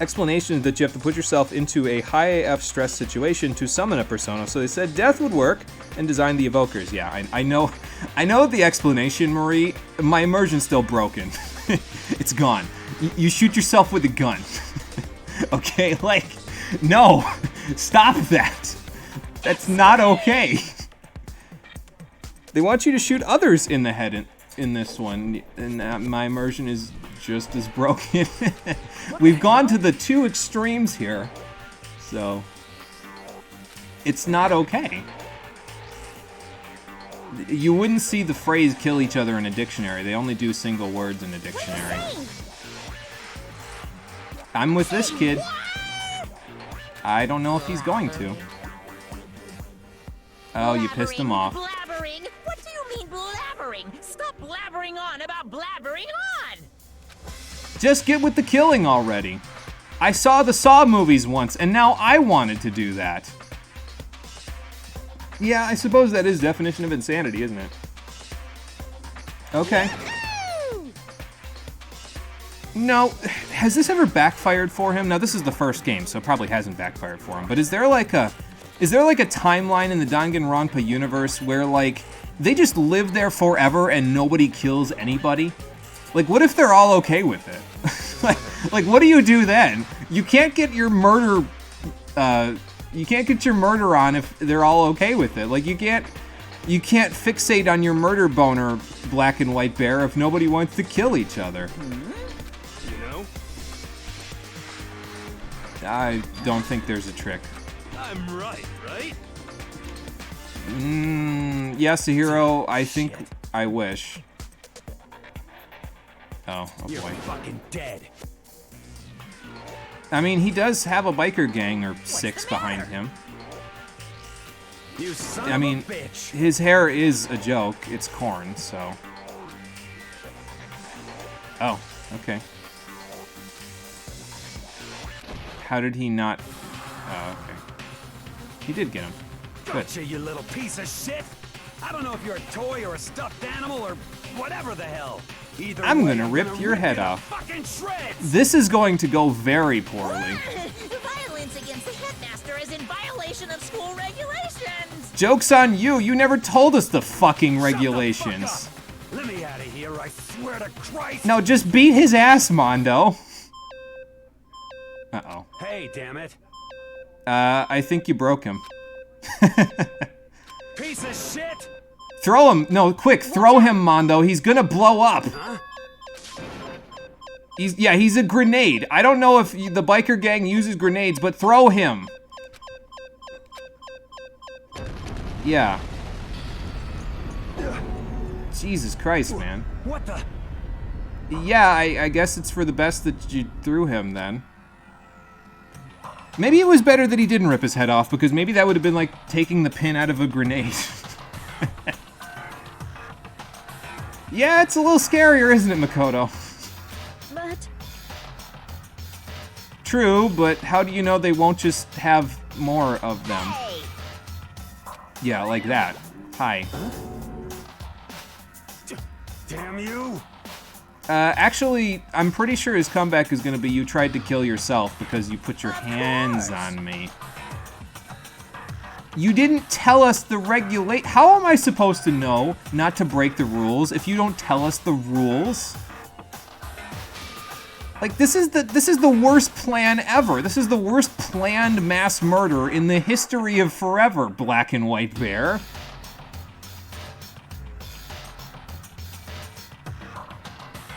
explanation is that you have to put yourself into a high AF stress situation to summon a persona. So they said death would work and design the evokers. Yeah, I know the explanation, Marie. My immersion's still broken. It's gone. You shoot yourself with a gun. Okay, like, no, stop that. That's not okay. They want you to shoot others in the head in this one, and my immersion is just as broken. We've gone to the two extremes here, so it's not okay. You wouldn't see the phrase kill each other in a dictionary. They only do single words in a dictionary. I'm with this kid. I don't know if he's going to. Oh, you pissed him off. Blabbering? What do you mean blabbering? Stop blabbering on about blabbering on! Just get with the killing already. I saw the Saw movies once, and now I wanted to do that. Yeah, I suppose that is definition of insanity, isn't it? Okay. No, has this ever backfired for him? Now, this is the first game, so it probably hasn't backfired for him. But is there like a timeline in the Danganronpa universe where, like, they just live there forever and nobody kills anybody? Like, what if they're all okay with it? like, what do you do then? You can't get your murder, you can't get your murder on if they're all okay with it. Like, you can't fixate on your murder boner, Black and White Bear, if nobody wants to kill each other. I don't think there's a trick. I'm right? Yasuhiro, I think I wish. Oh boy. You're fucking dead. I mean, he does have a biker gang or 6 behind him. You son I mean, of a bitch. His hair is a joke. It's corn, so. Oh, okay. How did he not? Oh, okay. He did get him. Good. Gotcha, you little piece of shit. I don't know if you're a toy or a stuffed animal or whatever the hell. Either I'm way, gonna rip your head off. Fucking shreds. This is going to go very poorly. Violence against the headmaster is in violation of school regulations. Joke's on you. You never told us the fucking regulations. Shut the fuck up. Let me out of here, I swear to Christ. No, just beat his ass, Mondo. Uh-oh. Hey, damn it. I think you broke him. Piece of shit. Throw him. No, quick, throw him, Mondo. He's gonna blow up. Huh? He's a grenade. I don't know if the biker gang uses grenades, but throw him. Yeah. Jesus Christ, man. What the? Yeah, I guess it's for the best that you threw him, then. Maybe it was better that he didn't rip his head off, because maybe that would have been like taking the pin out of a grenade. Yeah, it's a little scarier, isn't it, Makoto? But... True, but how do you know they won't just have more of them? Hey. Yeah, like that. Hi. Damn you. Actually, I'm pretty sure his comeback is going to be you tried to kill yourself because you put your hands on me. You didn't tell us the regulate. How am I supposed to know not to break the rules if you don't tell us the rules? Like, this is the worst plan ever. This is the worst planned mass murder in the history of forever, Black and White Bear.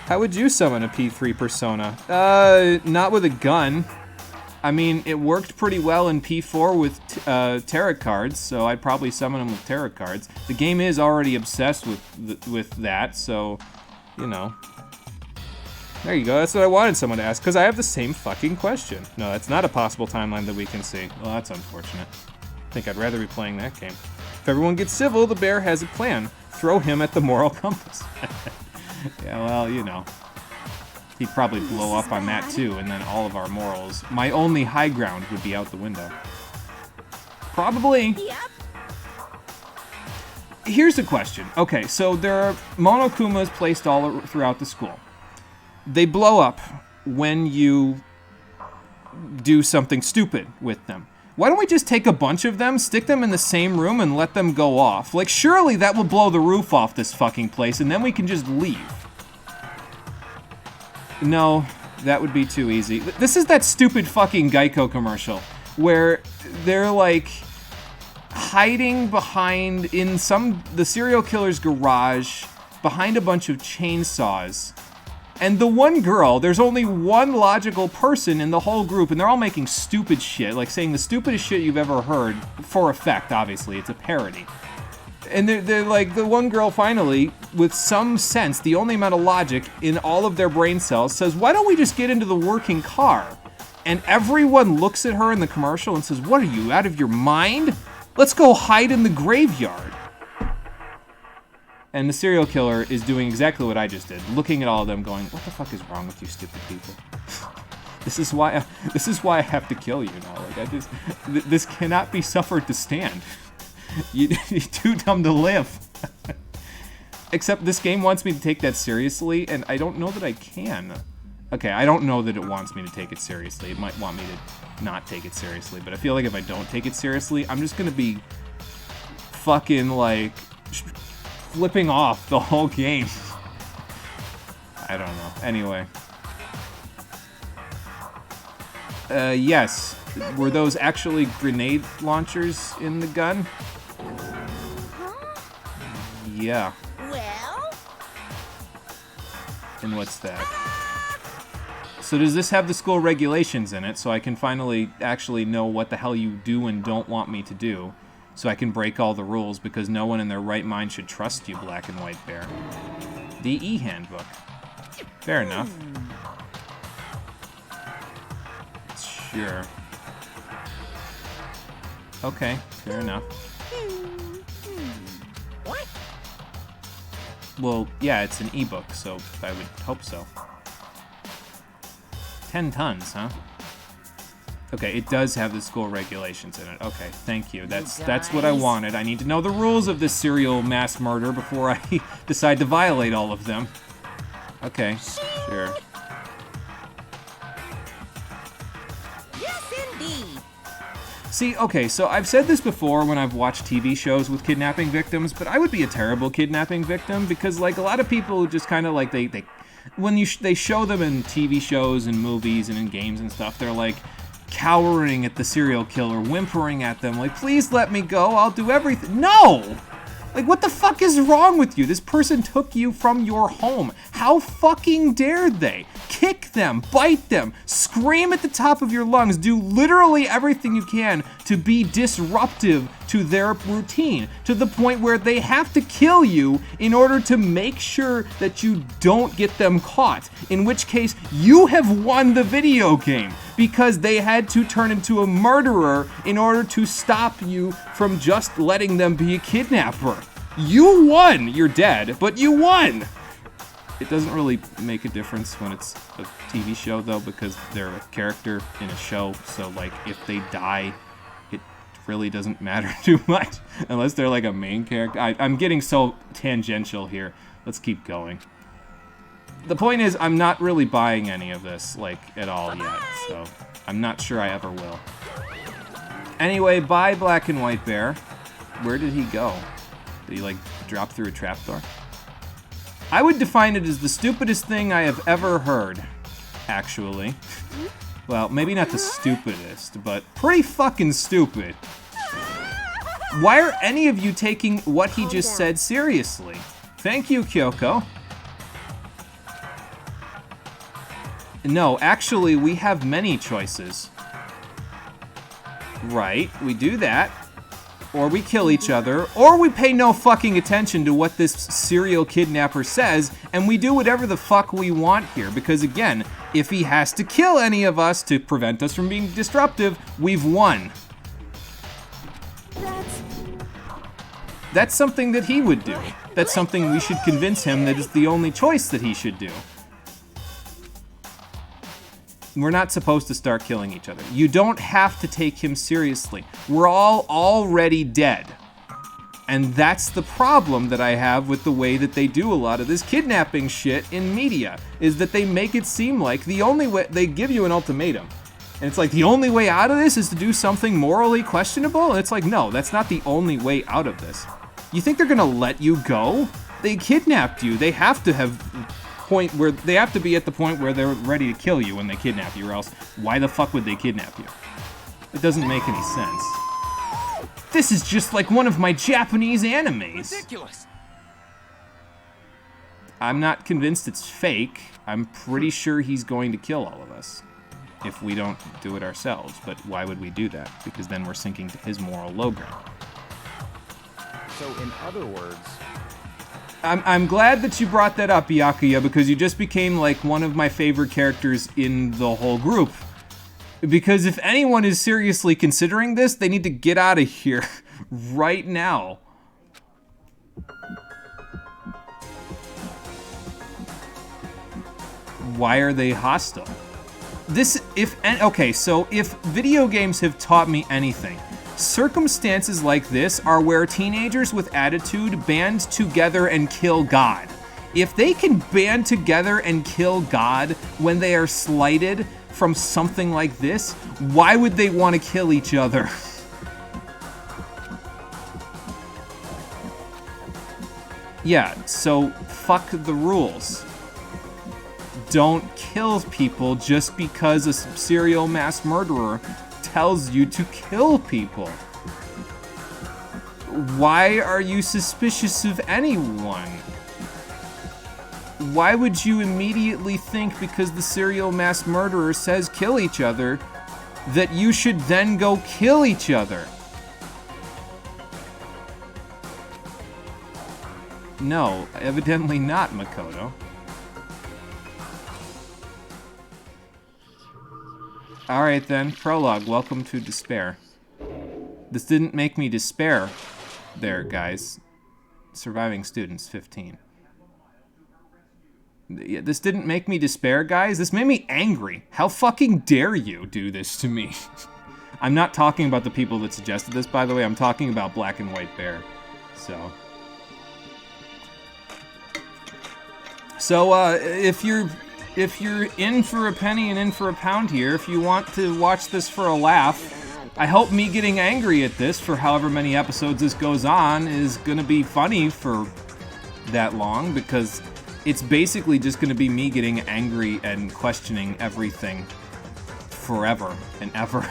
How would you summon a P3 persona? Not with a gun. I mean, it worked pretty well in P4 with tarot cards, so I'd probably summon them with tarot cards. The game is already obsessed with that, so, you know. There you go, that's what I wanted someone to ask, because I have the same fucking question. No, that's not a possible timeline that we can see. Well, that's unfortunate. I think I'd rather be playing that game. If everyone gets civil, the bear has a plan. Throw him at the moral compass. Yeah, well, you know. He'd probably blow up on that too, and then all of our morals. My only high ground would be out the window. Probably. Yep. Here's a question. Okay, so there are Monokumas placed all throughout the school. They blow up when you do something stupid with them. Why don't we just take a bunch of them, stick them in the same room, and let them go off? Like, surely that will blow the roof off this fucking place, and then we can just leave. No, that would be too easy. This is that stupid fucking Geico commercial where they're like hiding behind the serial killer's garage behind a bunch of chainsaws. And the one girl, there's only one logical person in the whole group, and they're all making stupid shit, like saying the stupidest shit you've ever heard, for effect, obviously, it's a parody. And they're like, the one girl finally, with some sense, the only amount of logic in all of their brain cells, says, why don't we just get into the working car? And everyone looks at her in the commercial and says, what are you, out of your mind? Let's go hide in the graveyard. And the serial killer is doing exactly what I just did, looking at all of them going, what the fuck is wrong with you stupid people? This is why I have to kill you now. Like, this cannot be suffered to stand. You're too dumb to live. Except this game wants me to take that seriously, and I don't know that I can. Okay, I don't know that it wants me to take it seriously. It might want me to not take it seriously, but I feel like if I don't take it seriously, I'm just gonna be fucking, like, flipping off the whole game. I don't know. Anyway. Yes. Were those actually grenade launchers in the gun? Yeah. Well? And what's that? So does this have the school regulations in it so I can finally actually know what the hell you do and don't want me to do? So I can break all the rules because no one in their right mind should trust you, Black and White Bear. The E-handbook. Fair enough. Sure. Okay, fair enough. What? Well, yeah, it's an e-book, so I would hope so. 10 tons, huh? Okay, it does have the school regulations in it. Okay, thank you. That's what I wanted. I need to know the rules of this serial mass murder before I decide to violate all of them. Okay, sure. Yes, indeed. See, okay, so I've said this before when I've watched TV shows with kidnapping victims, but I would be a terrible kidnapping victim because, like, a lot of people just kind of, like, when they show them in TV shows and movies and in games and stuff, they're, like, cowering at the serial killer, whimpering at them, like, please let me go, I'll do everything. No! Like, what the fuck is wrong with you? This person took you from your home. How fucking dared they? Kick them, bite them, scream at the top of your lungs, do literally everything you can to be disruptive to their routine, to the point where they have to kill you in order to make sure that you don't get them caught. In which case, you have won the video game, because they had to turn into a murderer in order to stop you from just letting them be a kidnapper. You won! You're dead, but you won! It doesn't really make a difference when it's a TV show, though, because they're a character in a show, so, like, if they die, it really doesn't matter too much, unless they're, like, a main character. I'm getting so tangential here. Let's keep going. The point is, I'm not really buying any of this, like, at all yet, so I'm not sure I ever will. Anyway, bye, Black and White Bear. Where did he go? Did he, like, drop through a trapdoor? I would define it as the stupidest thing I have ever heard, actually. Well, maybe not the stupidest, but pretty fucking stupid. Why are any of you taking what he just said seriously? Thank you, Kyoko. No, actually, we have many choices. Right, we do that. Or we kill each other, or we pay no fucking attention to what this serial kidnapper says, and we do whatever the fuck we want here. Because again, if he has to kill any of us to prevent us from being disruptive, we've won. That's something that he would do. That's something we should convince him that is the only choice that he should do. We're not supposed to start killing each other. You don't have to take him seriously. We're all already dead. And that's the problem that I have with the way that they do a lot of this kidnapping shit in media, is that they make it seem like the only way, they give you an ultimatum. And it's like, the only way out of this is to do something morally questionable? And it's like, no, that's not the only way out of this. You think they're gonna let you go? They kidnapped you. They have to have they have to be at the point where they're ready to kill you when they kidnap you, or else why the fuck would they kidnap you? It doesn't make any sense. This is just like one of my Japanese animes. Ridiculous. I'm not convinced it's fake. I'm pretty sure he's going to kill all of us if we don't do it ourselves. But why would we do that? Because then we're sinking to his moral low ground. So in other words... I'm glad that you brought that up, Byakuya, because you just became like one of my favorite characters in the whole group. Because if anyone is seriously considering this, they need to get out of here right now. Why are they hostile? Okay, so if video games have taught me anything, circumstances like this are where teenagers with attitude band together and kill God. If they can band together and kill God when they are slighted from something like this, why would they want to kill each other? Yeah, so fuck the rules. Don't kill people just because a serial mass murderer tells you to kill people. Why are you suspicious of anyone? Why would you immediately think because the serial mass murderer says kill each other that you should then go kill each other? No, evidently not, Makoto. Alright then, prologue, welcome to despair. This didn't make me despair there, guys. Surviving students, 15. This didn't make me despair, guys. This made me angry. How fucking dare you do this to me? I'm not talking about the people that suggested this, by the way. I'm talking about Black and White Bear. So, if you're in for a penny and in for a pound here, if you want to watch this for a laugh, I hope me getting angry at this for however many episodes this goes on is gonna be funny for that long, because it's basically just gonna be me getting angry and questioning everything forever and ever.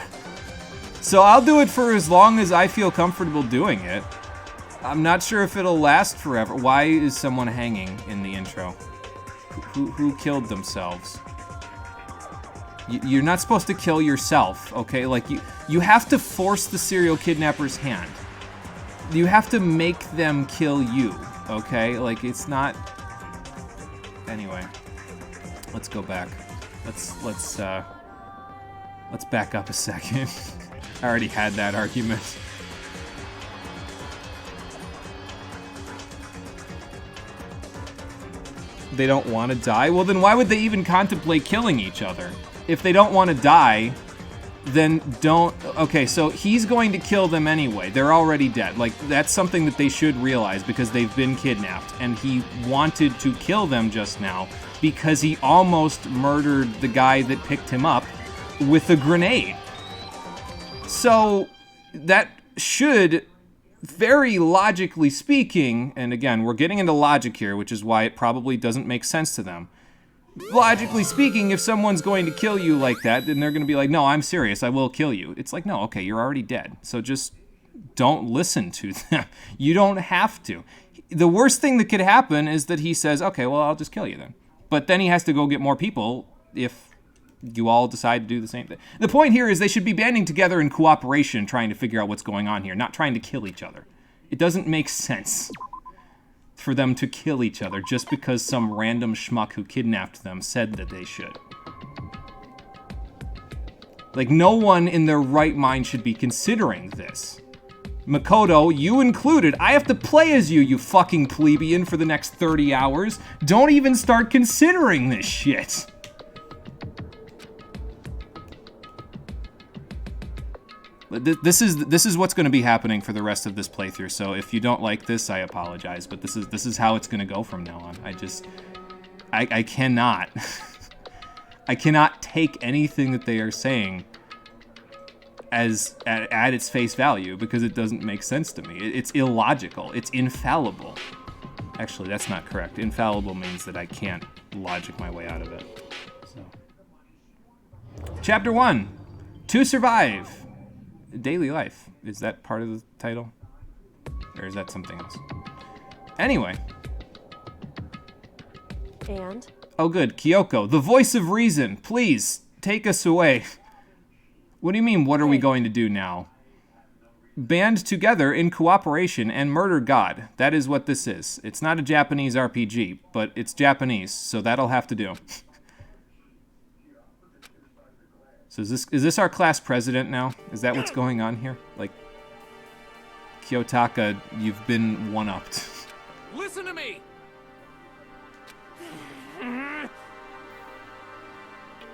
So I'll do it for as long as I feel comfortable doing it. I'm not sure if it'll last forever. Why is someone hanging in the intro? Who killed themselves? You're not supposed to kill yourself, okay? Like, you have to force the serial kidnapper's hand. You have to make them kill you, okay? Like, it's not... Anyway, let's go back. Let's back up a second. I already had that argument. They don't want to die? Well, then why would they even contemplate killing each other? If they don't want to die, then don't... Okay, so he's going to kill them anyway. They're already dead. Like, that's something that they should realize because they've been kidnapped. And he wanted to kill them just now because he almost murdered the guy that picked him up with a grenade. So, that should, very logically speaking, and again, we're getting into logic here, which is why it probably doesn't make sense to them. Logically speaking, if someone's going to kill you like that, then they're going to be like, no, I'm serious, I will kill you. It's like, no, okay, you're already dead. So just don't listen to them. You don't have to. The worst thing that could happen is that he says, okay, well, I'll just kill you then. But then he has to go get more people if you all decide to do the same thing. The point here is they should be banding together in cooperation trying to figure out what's going on here, not trying to kill each other. It doesn't make sense for them to kill each other just because some random schmuck who kidnapped them said that they should. Like, no one in their right mind should be considering this. Makoto, you included. I have to play as you, you fucking plebeian, for the next 30 hours. Don't even start considering this shit. This is what's going to be happening for the rest of this playthrough. So if you don't like this, I apologize, but this is how it's going to go from now on. I cannot I cannot take anything that they are saying as at its face value because it doesn't make sense to me. It's illogical. It's infallible. Actually, that's not correct. Infallible means that I can't logic my way out of it. So, Chapter 1: To Survive. Daily life. Is that part of the title? Or is that something else? Anyway. And? Oh good, Kyoko, the voice of reason, please, take us away. What do you mean, what are we going to do now? Band together in cooperation and murder God. That is what this is. It's not a Japanese RPG, but it's Japanese, so that'll have to do. So is this our class president now? Is that what's going on here? Like, Kiyotaka, you've been one-upped. Listen to me!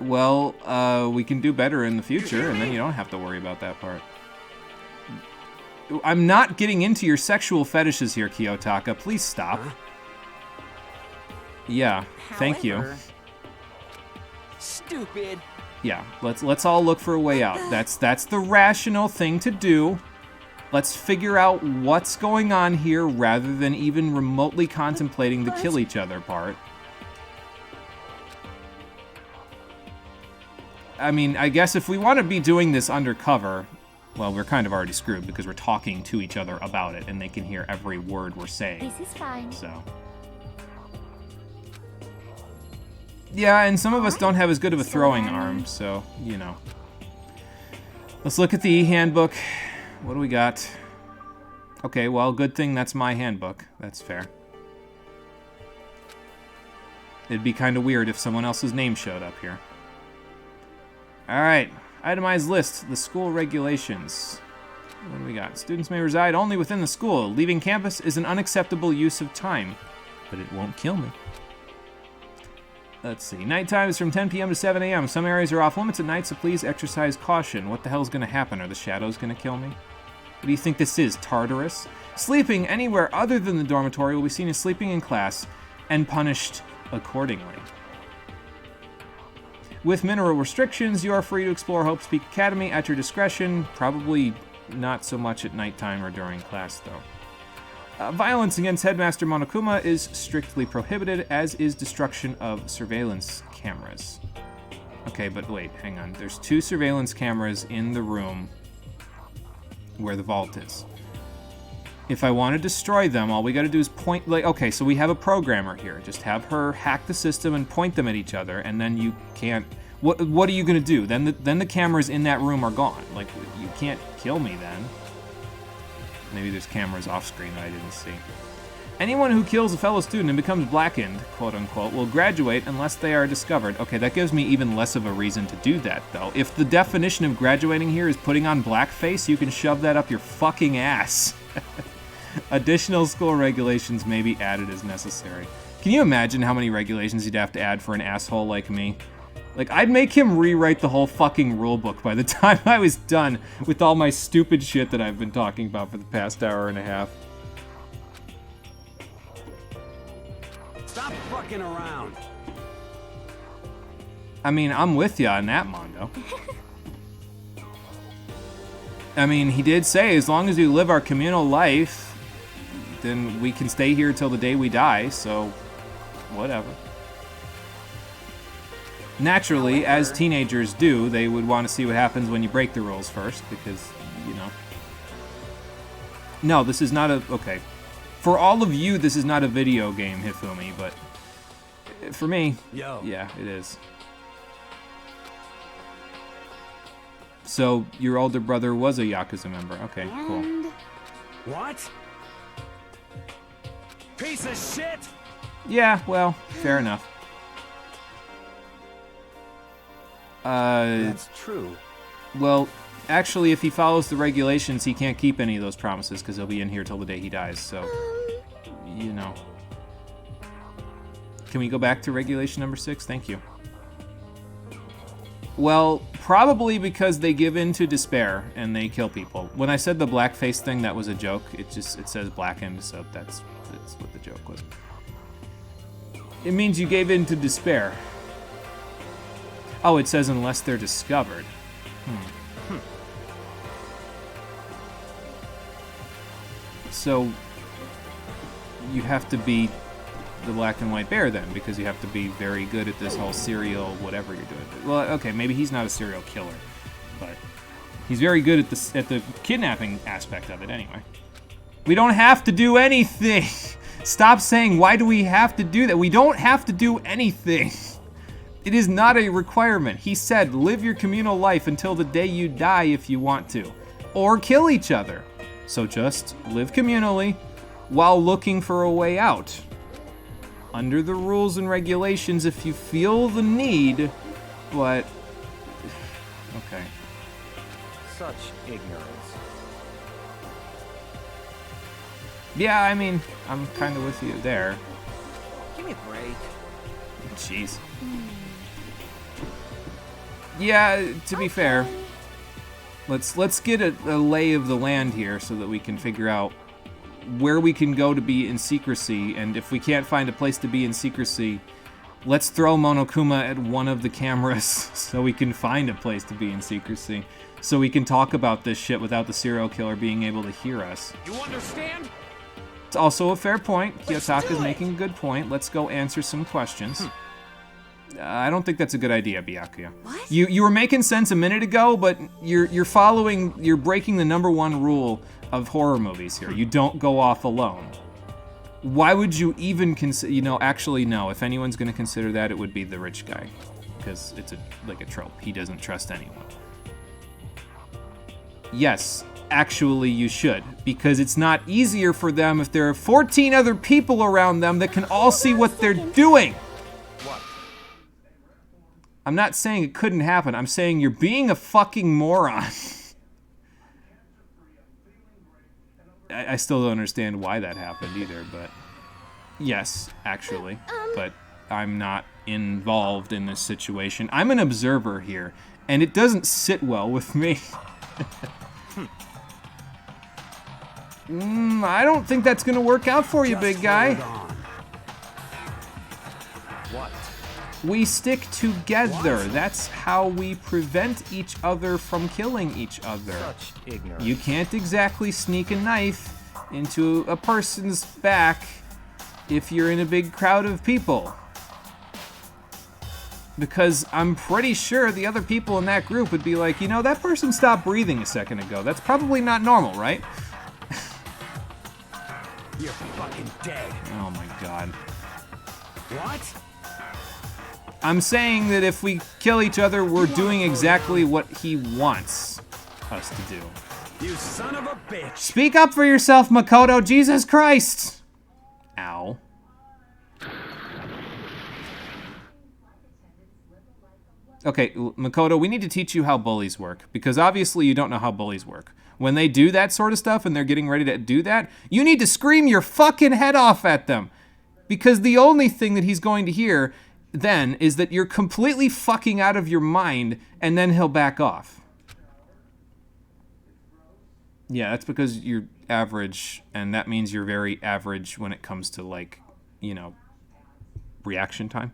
Well, we can do better in the future, and then you don't have to worry about that part. I'm not getting into your sexual fetishes here, Kiyotaka. Please stop. Yeah, thank you. Stupid. Yeah, let's all look for a way out. That's the rational thing to do. Let's figure out what's going on here rather than even remotely contemplating the kill each other part. I mean, I guess if we want to be doing this undercover, well, we're kind of already screwed because we're talking to each other about it and they can hear every word we're saying. This is fine. So. Yeah, and some of us don't have as good of a throwing arm, so, you know. Let's look at the handbook. What do we got? Okay, well, good thing that's my handbook. That's fair. It'd be kind of weird if someone else's name showed up here. Alright, itemized list, the school regulations. What do we got? Students may reside only within the school. Leaving campus is an unacceptable use of time, but it won't kill me. Let's see. Nighttime is from 10 p.m. to 7 a.m. Some areas are off limits at night, so please exercise caution. What the hell is going to happen? Are the shadows going to kill me? What do you think this is, Tartarus? Sleeping anywhere other than the dormitory will be seen as sleeping in class and punished accordingly. With mineral restrictions, you are free to explore Hope's Peak Academy at your discretion. Probably not so much at nighttime or during class, though. Violence against Headmaster Monokuma is strictly prohibited, as is destruction of surveillance cameras. Okay, but wait, hang on. There's 2 surveillance cameras in the room where the vault is. If I want to destroy them, all we got to do is point, like, okay, so we have a programmer here. Just have her hack the system and point them at each other, and then you can't... What are you going to do? Then the cameras in that room are gone. Like, you can't kill me then. Maybe there's cameras off screen that I didn't see. Anyone who kills a fellow student and becomes blackened, quote-unquote, will graduate unless they are discovered. Okay, that gives me even less of a reason to do that, though. If the definition of graduating here is putting on blackface, you can shove that up your fucking ass. Additional school regulations may be added as necessary. Can you imagine how many regulations you'd have to add for an asshole like me? Like, I'd make him rewrite the whole fucking rulebook by the time I was done with all my stupid shit that I've been talking about for the past hour and a half. Stop fucking around. I mean, I'm with ya on that, Mondo. I mean, he did say, as long as we live our communal life, then we can stay here till the day we die, so whatever. Naturally, as teenagers do, they would want to see what happens when you break the rules first, because, you know. No, this is not a... Okay. For all of you, this is not a video game, Hifumi, but for me, yeah, it is. So, your older brother was a Yakuza member. Okay, cool. What? Piece of shit! Yeah, well, fair enough. That's true. Well, actually, if he follows the regulations, he can't keep any of those promises because he'll be in here till the day he dies, so, you know. Can we go back to regulation number 6? Thank you. Well, probably because they give in to despair and they kill people. When I said the blackface thing, that was a joke. It says blackened, so that's what the joke was. It means you gave in to despair. Oh, it says unless they're discovered. So, you have to be the black and white bear then, because you have to be very good at this whole serial whatever you're doing. Well, okay, maybe he's not a serial killer, but he's very good at the kidnapping aspect of it anyway. We don't have to do anything. Stop saying, why do we have to do that? We don't have to do anything. It is not a requirement. He said, live your communal life until the day you die if you want to. Or kill each other. So just live communally while looking for a way out. Under the rules and regulations if you feel the need, but... Okay. Such ignorance. Yeah, I mean, I'm kind of with you there. Give me a break. Jeez. Yeah, to be fair, let's get a lay of the land here so that we can figure out where we can go to be in secrecy, and if we can't find a place to be in secrecy, let's throw Monokuma at one of the cameras so we can find a place to be in secrecy, so we can talk about this shit without the serial killer being able to hear us. You understand? It's also a fair point. Kiyotaka's making a good point. Let's go answer some questions. I don't think that's a good idea, Byakuya. What? You were making sense a minute ago, but you're breaking the #1 rule of horror movies here. You don't go off alone. Why would you even consider, actually no, if anyone's going to consider that, it would be the rich guy, because it's like a trope. He doesn't trust anyone. Yes, actually you should, because it's not easier for them if there are 14 other people around them that can all see what they're doing. What? I'm not saying it couldn't happen. I'm saying you're being a fucking moron. I still don't understand why that happened either, but yes, actually. But I'm not involved in this situation. I'm an observer here, and it doesn't sit well with me. I don't think that's gonna work out for you, big guy. What? We stick together. That's how we prevent each other from killing each other. Such ignorance. You can't exactly sneak a knife into a person's back if you're in a big crowd of people. Because I'm pretty sure the other people in that group would be like, that person stopped breathing a second ago. That's probably not normal, right? You're fucking dead. Oh my god. What? I'm saying that if we kill each other, we're doing exactly what he wants us to do. You son of a bitch. Speak up for yourself, Makoto. Jesus Christ. Ow. Okay, Makoto, we need to teach you how bullies work, because obviously you don't know how bullies work. When they do that sort of stuff and they're getting ready to do that, you need to scream your fucking head off at them, because the only thing that he's going to hear then is that you're completely fucking out of your mind, and then he'll back off. Yeah, that's because you're average, and that means you're very average when it comes to, like, you know, reaction time.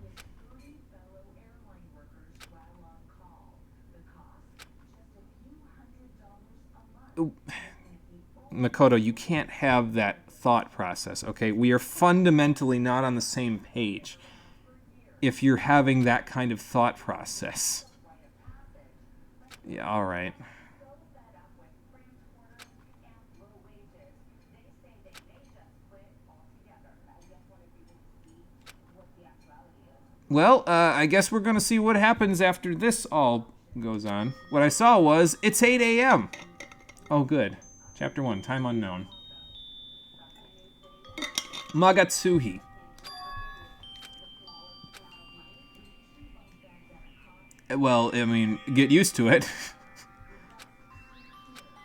Makoto, you can't have that thought process, okay? We are fundamentally not on the same page if you're having that kind of thought process. Yeah, all right. Well, I guess we're gonna see what happens after this all goes on. What I saw was, it's 8 a.m. Oh, good. Chapter 1, Time Unknown. Magatsuhi. Well, I mean, get used to it.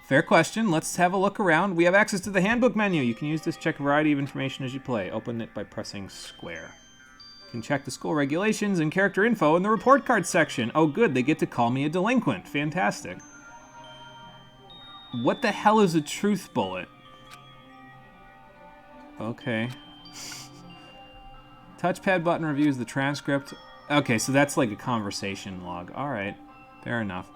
Fair question. Let's have a look around. We have access to the handbook menu. You can use this to check a variety of information as you play. Open it by pressing square. You can check the school regulations and character info in the report card section. Oh, good. They get to call me a delinquent. Fantastic. What the hell is a truth bullet? Okay. Touchpad button reviews the transcript. Okay, so that's like a conversation log. All right. Fair enough.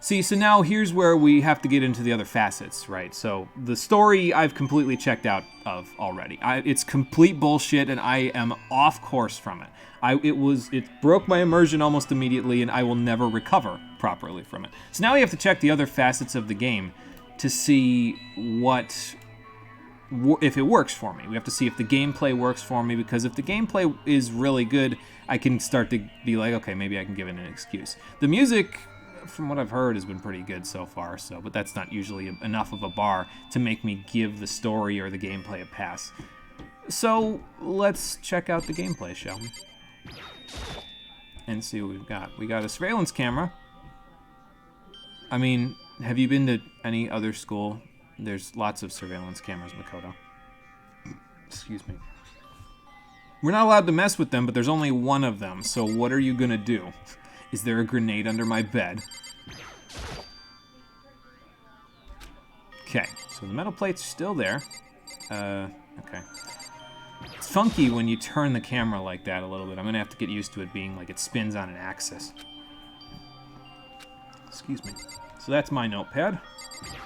See, so now here's where we have to get into the other facets, right? So the story I've completely checked out of already. It's complete bullshit, and I am off course from it. It broke my immersion almost immediately, and I will never recover properly from it. So now we have to check the other facets of the game to see if it works for me. We have to see if the gameplay works for me, because if the gameplay is really good, I can start to be like, okay, maybe I can give it an excuse. The music, from what I've heard, has been pretty good so far, but that's not usually enough of a bar to make me give the story or the gameplay a pass. So let's check out the gameplay, shall we? And see what we've got. We got a surveillance camera. I mean, have you been to any other school? There's lots of surveillance cameras, Makoto. Excuse me. We're not allowed to mess with them, but there's only one of them, so what are you gonna do? Is there a grenade under my bed? Okay, so the metal plate's still there. Okay. It's funky when you turn the camera like that a little bit. I'm gonna have to get used to it being like it spins on an axis. Excuse me. So that's my notepad.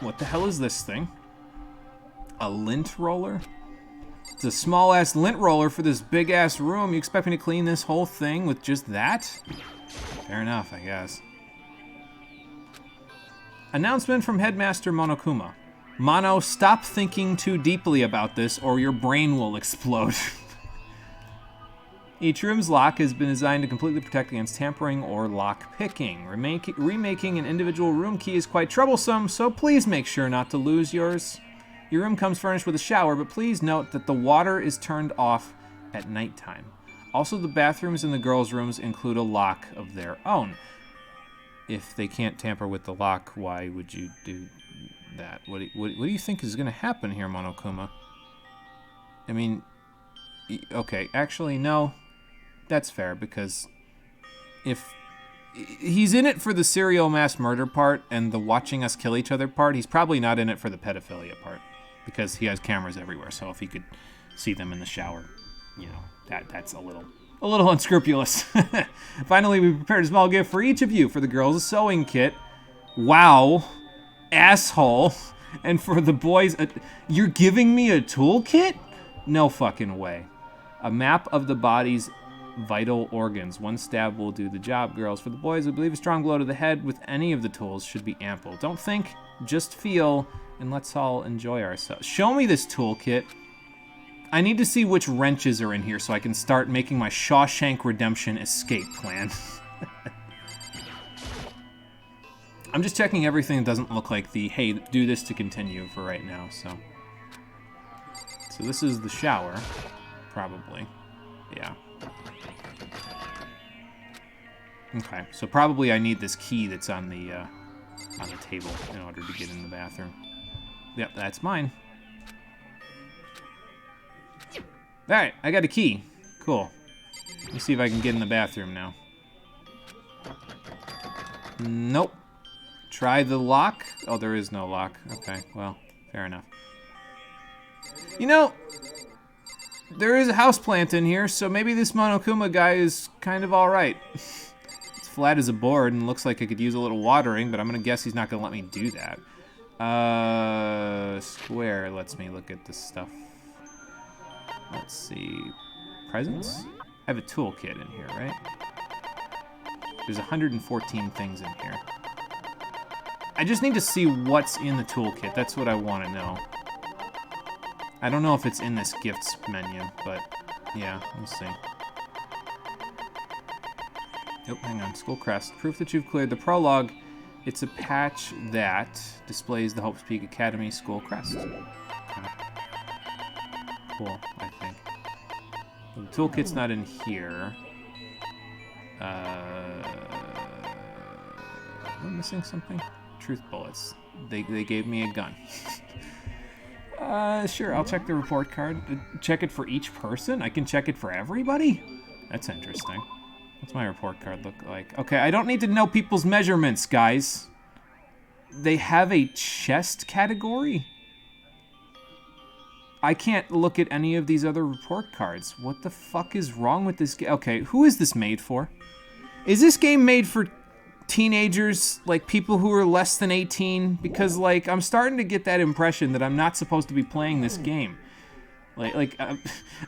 What the hell is this thing? A lint roller? It's a small-ass lint roller for this big-ass room. You expect me to clean this whole thing with just that? Fair enough, I guess. Announcement from Headmaster Monokuma. Mono, stop thinking too deeply about this or your brain will explode. Each room's lock has been designed to completely protect against tampering or lock picking. Remaking an individual room key is quite troublesome, so please make sure not to lose yours. Your room comes furnished with a shower, but please note that the water is turned off at nighttime. Also, the bathrooms in the girls' rooms include a lock of their own. If they can't tamper with the lock, why would you do that? What do you think is going to happen here, Monokuma? I mean, okay, actually, no. That's fair, because if he's in it for the serial mass murder part and the watching us kill each other part, he's probably not in it for the pedophilia part, because he has cameras everywhere, so if he could see them in the shower, you know, that's a little unscrupulous. Finally, we prepared a small gift for each of you. For the girls, a sewing kit. Wow. Asshole. And for the boys, you're giving me a toolkit? No fucking way. A map of the body's vital organs. One stab will do the job, girls. For the boys, I believe a strong blow to the head with any of the tools should be ample. Don't think, just feel, and let's all enjoy ourselves. Show me this toolkit. I need to see which wrenches are in here so I can start making my Shawshank Redemption escape plan. I'm just checking everything that doesn't look like the, hey, do this to continue for right now, so. So this is the shower, probably. Yeah. Okay, so probably I need this key that's on the table in order to get in the bathroom. Yep, that's mine. Alright, I got a key. Cool. Let me see if I can get in the bathroom now. Nope. Try the lock. Oh, there is no lock. Okay, well, fair enough. You know, there is a houseplant in here, so maybe this Monokuma guy is kind of alright. It's flat as a board and looks like it could use a little watering, but I'm gonna guess he's not gonna let me do that. Square lets me look at this stuff. Let's see. Presents? I have a toolkit in here, right? There's 114 things in here. I just need to see what's in the toolkit. That's what I want to know. I don't know if it's in this gifts menu, but yeah, we'll see. Oh, hang on. School crest. Proof that you've cleared the prologue. It's a patch that displays the Hope's Peak Academy school crest. Okay. Cool, I think. The toolkit's not in here. Am I missing something? Truth bullets. They gave me a gun. Sure, I'll check the report card. Check it for each person? I can check it for everybody? That's interesting. What's my report card look like? Okay, I don't need to know people's measurements, guys. They have a chest category? I can't look at any of these other report cards. What the fuck is wrong with this game? Okay, who is this made for? Is this game made for teenagers, like people who are less than 18? Because, like, I'm starting to get that impression that I'm not supposed to be playing this game.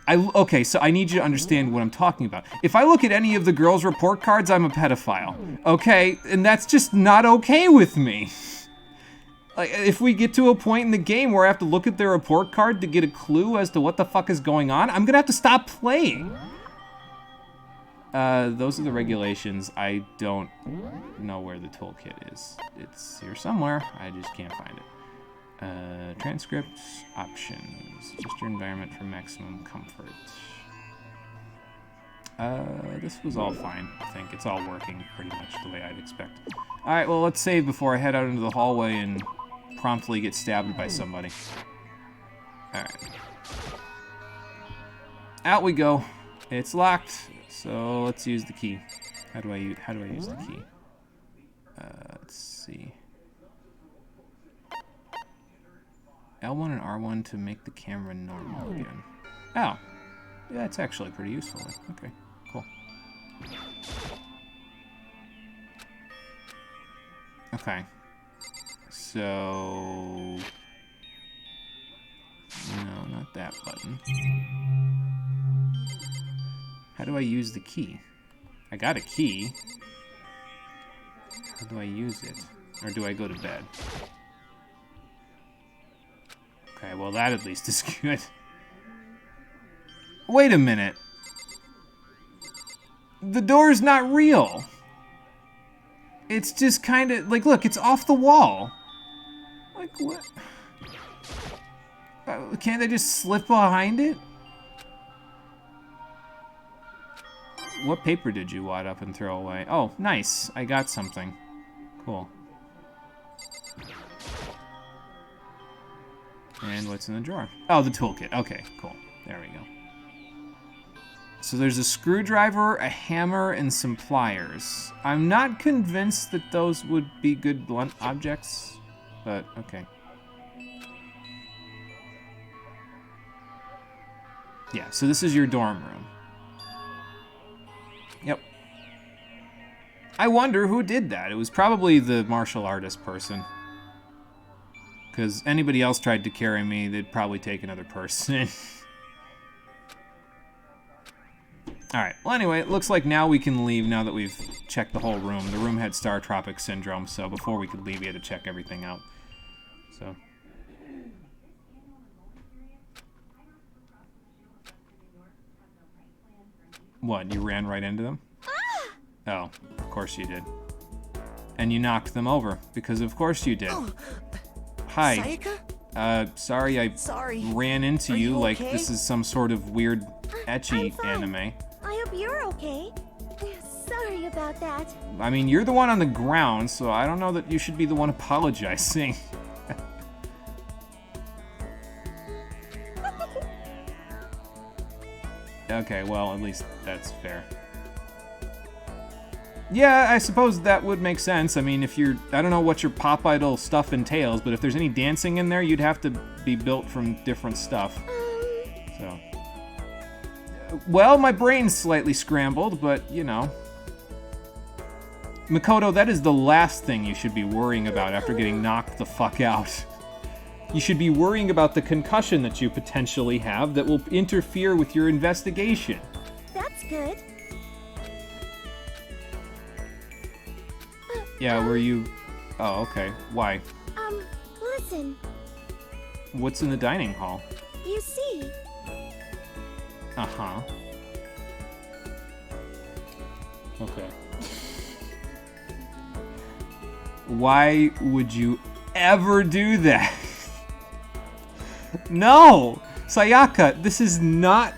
Okay, so I need you to understand what I'm talking about. If I look at any of the girls' report cards, I'm a pedophile. Okay, and that's just not okay with me. Like, if we get to a point in the game where I have to look at their report card to get a clue as to what the fuck is going on, I'm gonna have to stop playing. Those are the regulations. I don't know where the toolkit is. It's here somewhere. I just can't find it. Transcripts, options. Adjust your environment for maximum comfort. This was all fine, I think. It's all working pretty much the way I'd expect. Alright, well, let's save before I head out into the hallway and promptly get stabbed by somebody. Alright. Out we go. It's locked, so let's use the key. How do I use the key? Let's see. L1 and R1 to make the camera normal again. Oh. Yeah, it's actually pretty useful. Okay, cool. Okay. So... No, not that button. How do I use the key? I got a key. How do I use it? Or do I go to bed? Okay, well that at least is good. Wait a minute. The door's not real. It's just kind of, like, look, it's off the wall. Like, what? Can't I just slip behind it? What paper did you wad up and throw away? Oh, nice. I got something. Cool. And what's in the drawer? Oh, the toolkit. Okay, cool. There we go. So there's a screwdriver, a hammer, and some pliers. I'm not convinced that those would be good blunt objects, but okay. Yeah, so this is your dorm room. Yep. I wonder who did that. It was probably the martial artist person. Because anybody else tried to carry me, they'd probably take another person. Alright, well anyway, it looks like now we can leave now that we've checked the whole room. The room had Star Tropic Syndrome, so before we could leave, we had to check everything out. So... What, you ran right into them? Oh, of course you did. And you knocked them over, because of course you did. Oh. Hi. Sayaka? Sorry I ran into you like okay? this is some sort of weird ecchi anime. I hope you're okay. Sorry about that. I mean, you're the one on the ground, so I don't know that you should be the one apologizing. Okay, well, at least that's fair. Yeah, I suppose that would make sense. I mean, if you're... I don't know what your pop idol stuff entails, but if there's any dancing in there, you'd have to be built from different stuff. So... Well, my brain's slightly scrambled, but, you know... Makoto, that is the last thing you should be worrying about after getting knocked the fuck out. You should be worrying about the concussion that you potentially have that will interfere with your investigation. That's good. Yeah, were you... Oh, okay. Why? Listen. What's in the dining hall? You see. Uh-huh. Okay. Why would you ever do that? No! Sayaka, this is not...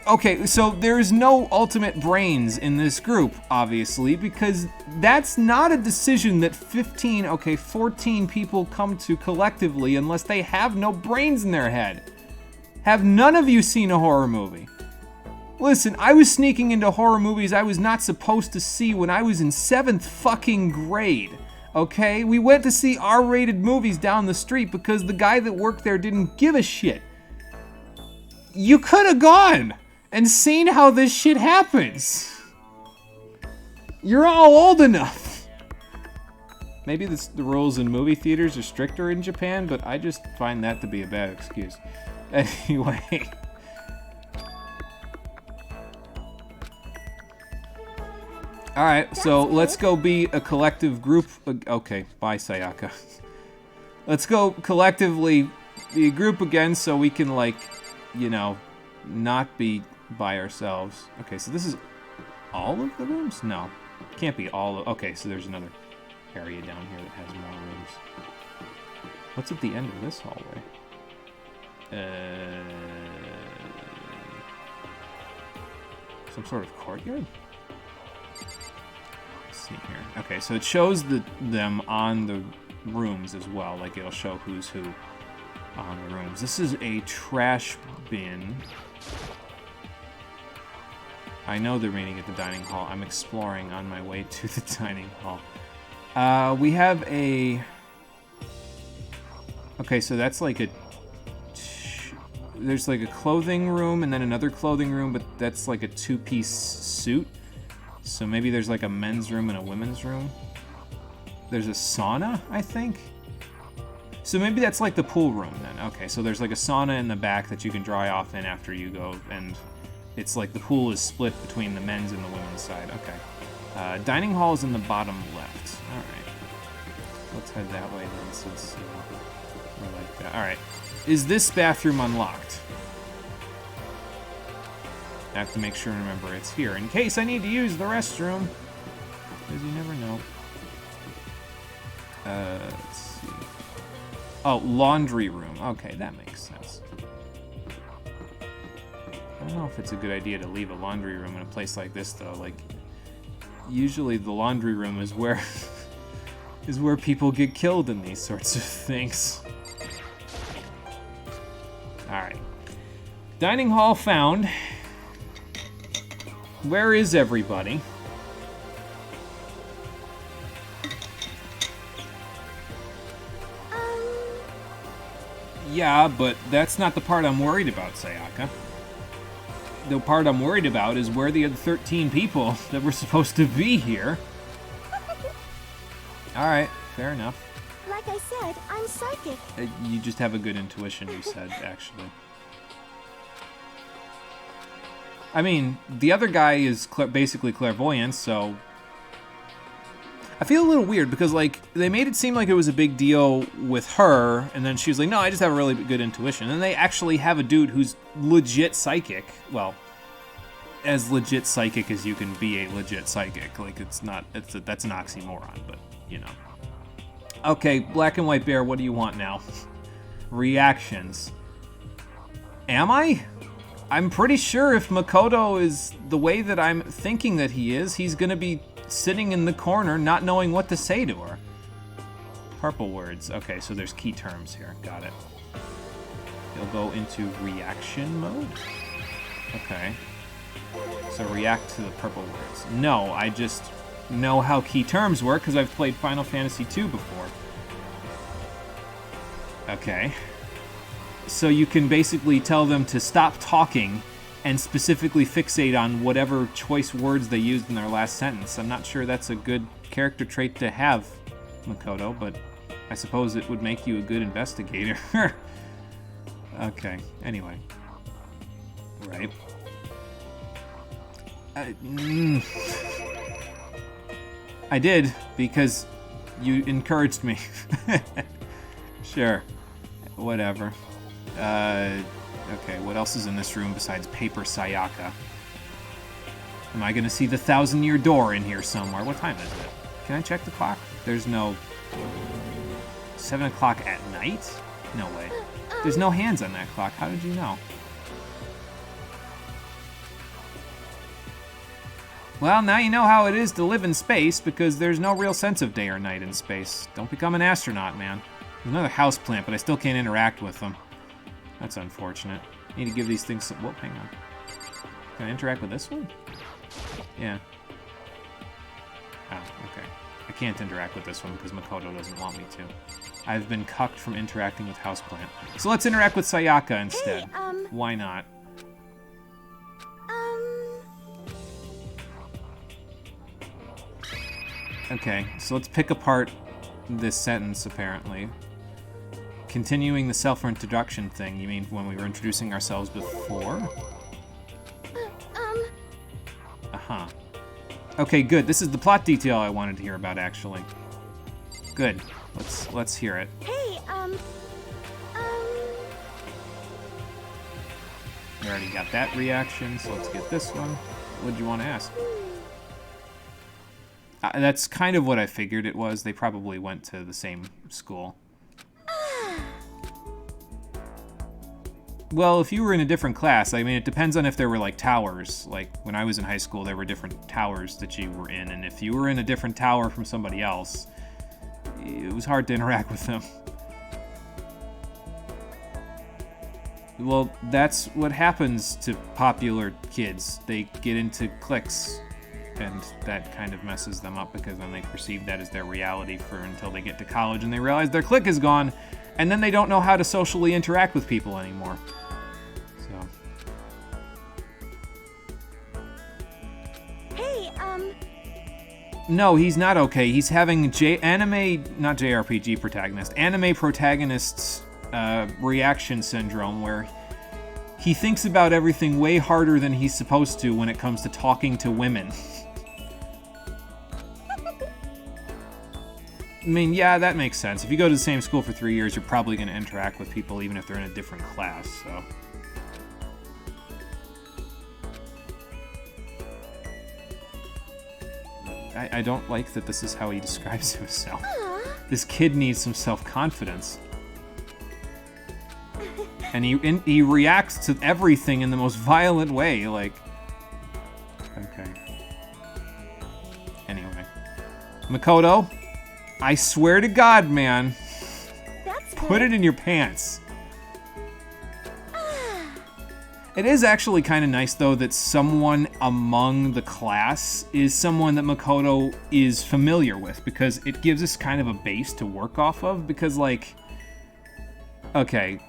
Okay, so there's no ultimate brains in this group, obviously, because that's not a decision that 14 people come to collectively unless they have no brains in their head. Have none of you seen a horror movie? Listen, I was sneaking into horror movies I was not supposed to see when I was in 7th fucking grade. Okay? We went to see R-rated movies down the street because the guy that worked there didn't give a shit. You could have gone and seen how this shit happens. You're all old enough. Maybe the rules in movie theaters are stricter in Japan, but I just find that to be a bad excuse. Anyway. Alright, so let's go be a collective group. Okay, bye, Sayaka. Let's go collectively be a group again so we can, like, you know, not be by ourselves. Okay, so this is all of the rooms? No, can't be all of... Okay, so there's another area down here that has more rooms. What's at the end of this hallway? Some sort of courtyard? Let's see here. Okay, so it shows them on the rooms as well. Like, it'll show who's who on the rooms. This is a trash bin. I know they're meeting at the dining hall. I'm exploring on my way to the dining hall. We have a... Okay, so that's like a... There's like a clothing room and then another clothing room, but that's like a two-piece suit. So maybe there's like a men's room and a women's room. There's a sauna, I think. So maybe that's like the pool room then. Okay, so there's like a sauna in the back that you can dry off in after you go, and it's like the pool is split between the men's and the women's side. Okay. Dining hall is in the bottom left. Alright. Let's head that way then, since we're like that. Alright. Is this bathroom unlocked? I have to make sure and remember it's here, in case I need to use the restroom. Because you never know. Let's see. Oh, laundry room. Okay, that makes sense. I don't know if it's a good idea to leave a laundry room in a place like this, though. Like, usually the laundry room is where is where people get killed in these sorts of things. Alright. Dining hall found. Where is everybody? Yeah, but that's not the part I'm worried about, Sayaka. The part I'm worried about is where the other 13 people that were supposed to be here. Alright, fair enough. Like I said, I'm psychic. You just have a good intuition, you said, actually. I mean, the other guy is basically clairvoyant, so... I feel a little weird, because, like, they made it seem like it was a big deal with her, and then she was like, no, I just have a really good intuition. And they actually have a dude who's legit psychic. Well, as legit psychic as you can be a legit psychic. Like, that's an oxymoron, but, you know. Okay, Black and White Bear, what do you want now? Reactions. Am I? I'm pretty sure if Makoto is the way that I'm thinking that he is, he's gonna be sitting in the corner not knowing what to say to her. Purple words. Okay, so there's key terms here. Got it. He'll go into reaction mode. Okay. So react to the purple words. No, I just know how key terms work because I've played Final Fantasy II before. Okay. So you can basically tell them to stop talking and specifically fixate on whatever choice words they used in their last sentence. I'm not sure that's a good character trait to have, Makoto, but I suppose it would make you a good investigator. Okay, anyway. Right. I did, because you encouraged me. Sure. Whatever. Okay, what else is in this room besides paper Sayaka? Am I gonna see the 1,000-year door in here somewhere? What time is it? Can I check the clock? There's no... 7 o'clock at night? No way. There's no hands on that clock. How did you know? Well, now you know how it is to live in space, because there's no real sense of day or night in space. Don't become an astronaut, man. There's another houseplant, but I still can't interact with them. That's unfortunate. I need to give these things some... Whoa, hang on. Can I interact with this one? Yeah. Oh, okay. I can't interact with this one because Makoto doesn't want me to. I've been cucked from interacting with Houseplant. So let's interact with Sayaka instead. Hey, Why not? Okay, so let's pick apart this sentence, apparently. Continuing the self-introduction thing, you mean when we were introducing ourselves before? Uh-huh. Okay, good. This is the plot detail I wanted to hear about, actually. Good. Let's hear it. Hey, We already got that reaction, so let's get this one. What did you want to ask? That's kind of what I figured it was. They probably went to the same school. Well, if you were in a different class, I mean, it depends on if there were, like, towers. Like, when I was in high school, there were different towers that you were in, and if you were in a different tower from somebody else, it was hard to interact with them. Well, that's what happens to popular kids. They get into cliques, and that kind of messes them up because then they perceive that as their reality until they get to college and they realize their clique is gone, and then they don't know how to socially interact with people anymore. So. Hey, No, he's not okay. He's having not JRPG protagonist, anime protagonist's reaction syndrome, where he thinks about everything way harder than he's supposed to when it comes to talking to women. I mean, yeah, that makes sense. If you go to the same school for 3 years, you're probably going to interact with people even if they're in a different class, so... I don't like that this is how he describes himself. This kid needs some self-confidence. And he reacts to everything in the most violent way, like... Okay. Anyway. Makoto, I swear to God, man. Put it in your pants. It is actually kind of nice, though, that someone among the class is someone that Makoto is familiar with, because it gives us kind of a base to work off of, because, like... Okay.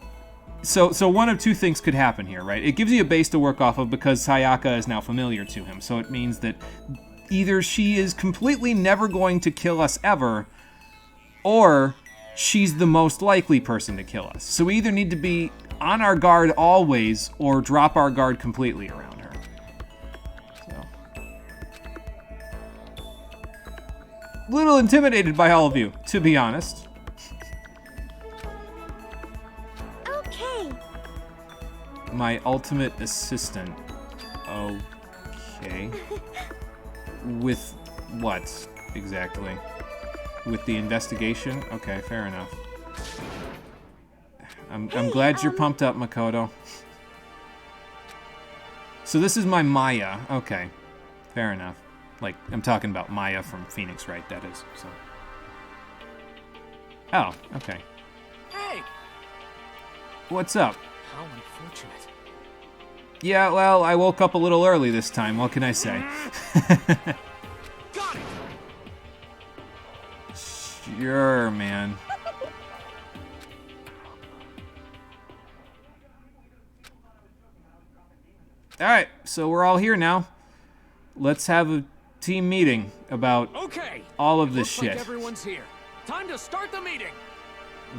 So one of two things could happen here, right? It gives you a base to work off of because Sayaka is now familiar to him, so it means that either she is completely never going to kill us ever, or she's the most likely person to kill us. So we either need to be on our guard always, or drop our guard completely around her. So. A little intimidated by all of you, to be honest. okay. My ultimate assistant. Okay. With what, exactly? With the investigation? Okay, fair enough. I'm glad you're pumped up, Makoto. So this is my Maya. Okay, fair enough. Like, I'm talking about Maya from Phoenix Wright, that is, so. Oh, okay. Hey! What's up? How unfortunate. Yeah, well, I woke up a little early this time. What can I say? Got it! Sure, man. Alright, so we're all here now. Let's have a team meeting about all of this shit. Like everyone's here. Time to start the meeting.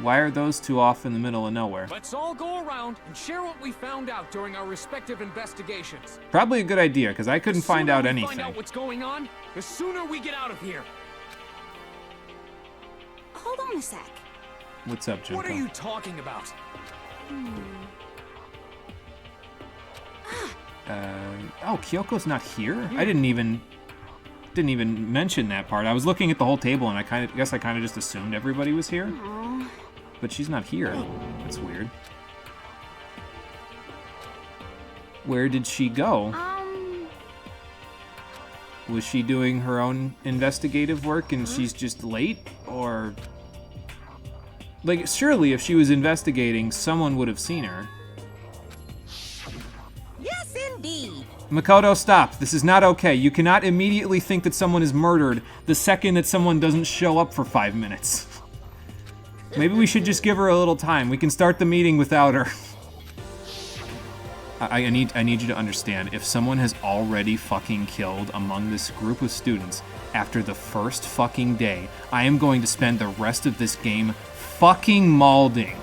Why are those two off in the middle of nowhere? Let's all go around and share what we found out during our respective investigations. Probably a good idea, because I couldn't find out anything. Find out what's going on, the sooner we get out of here. Hold on a sec. What's up, Junko? What are you talking about? Oh, Kyoko's not here? I didn't even mention that part. I was looking at the whole table, and I guess I kind of just assumed everybody was here. Aww. But she's not here. That's weird. Where did she go? Was she doing her own investigative work and she's just late? Or... like, surely if she was investigating, someone would have seen her. Yes, indeed. Makoto, stop. This is not okay. You cannot immediately think that someone is murdered the second that someone doesn't show up for 5 minutes. Maybe we should just give her a little time. We can start the meeting without her. I need you to understand, if someone has already fucking killed among this group of students after the first fucking day, I am going to spend the rest of this game fucking mauling.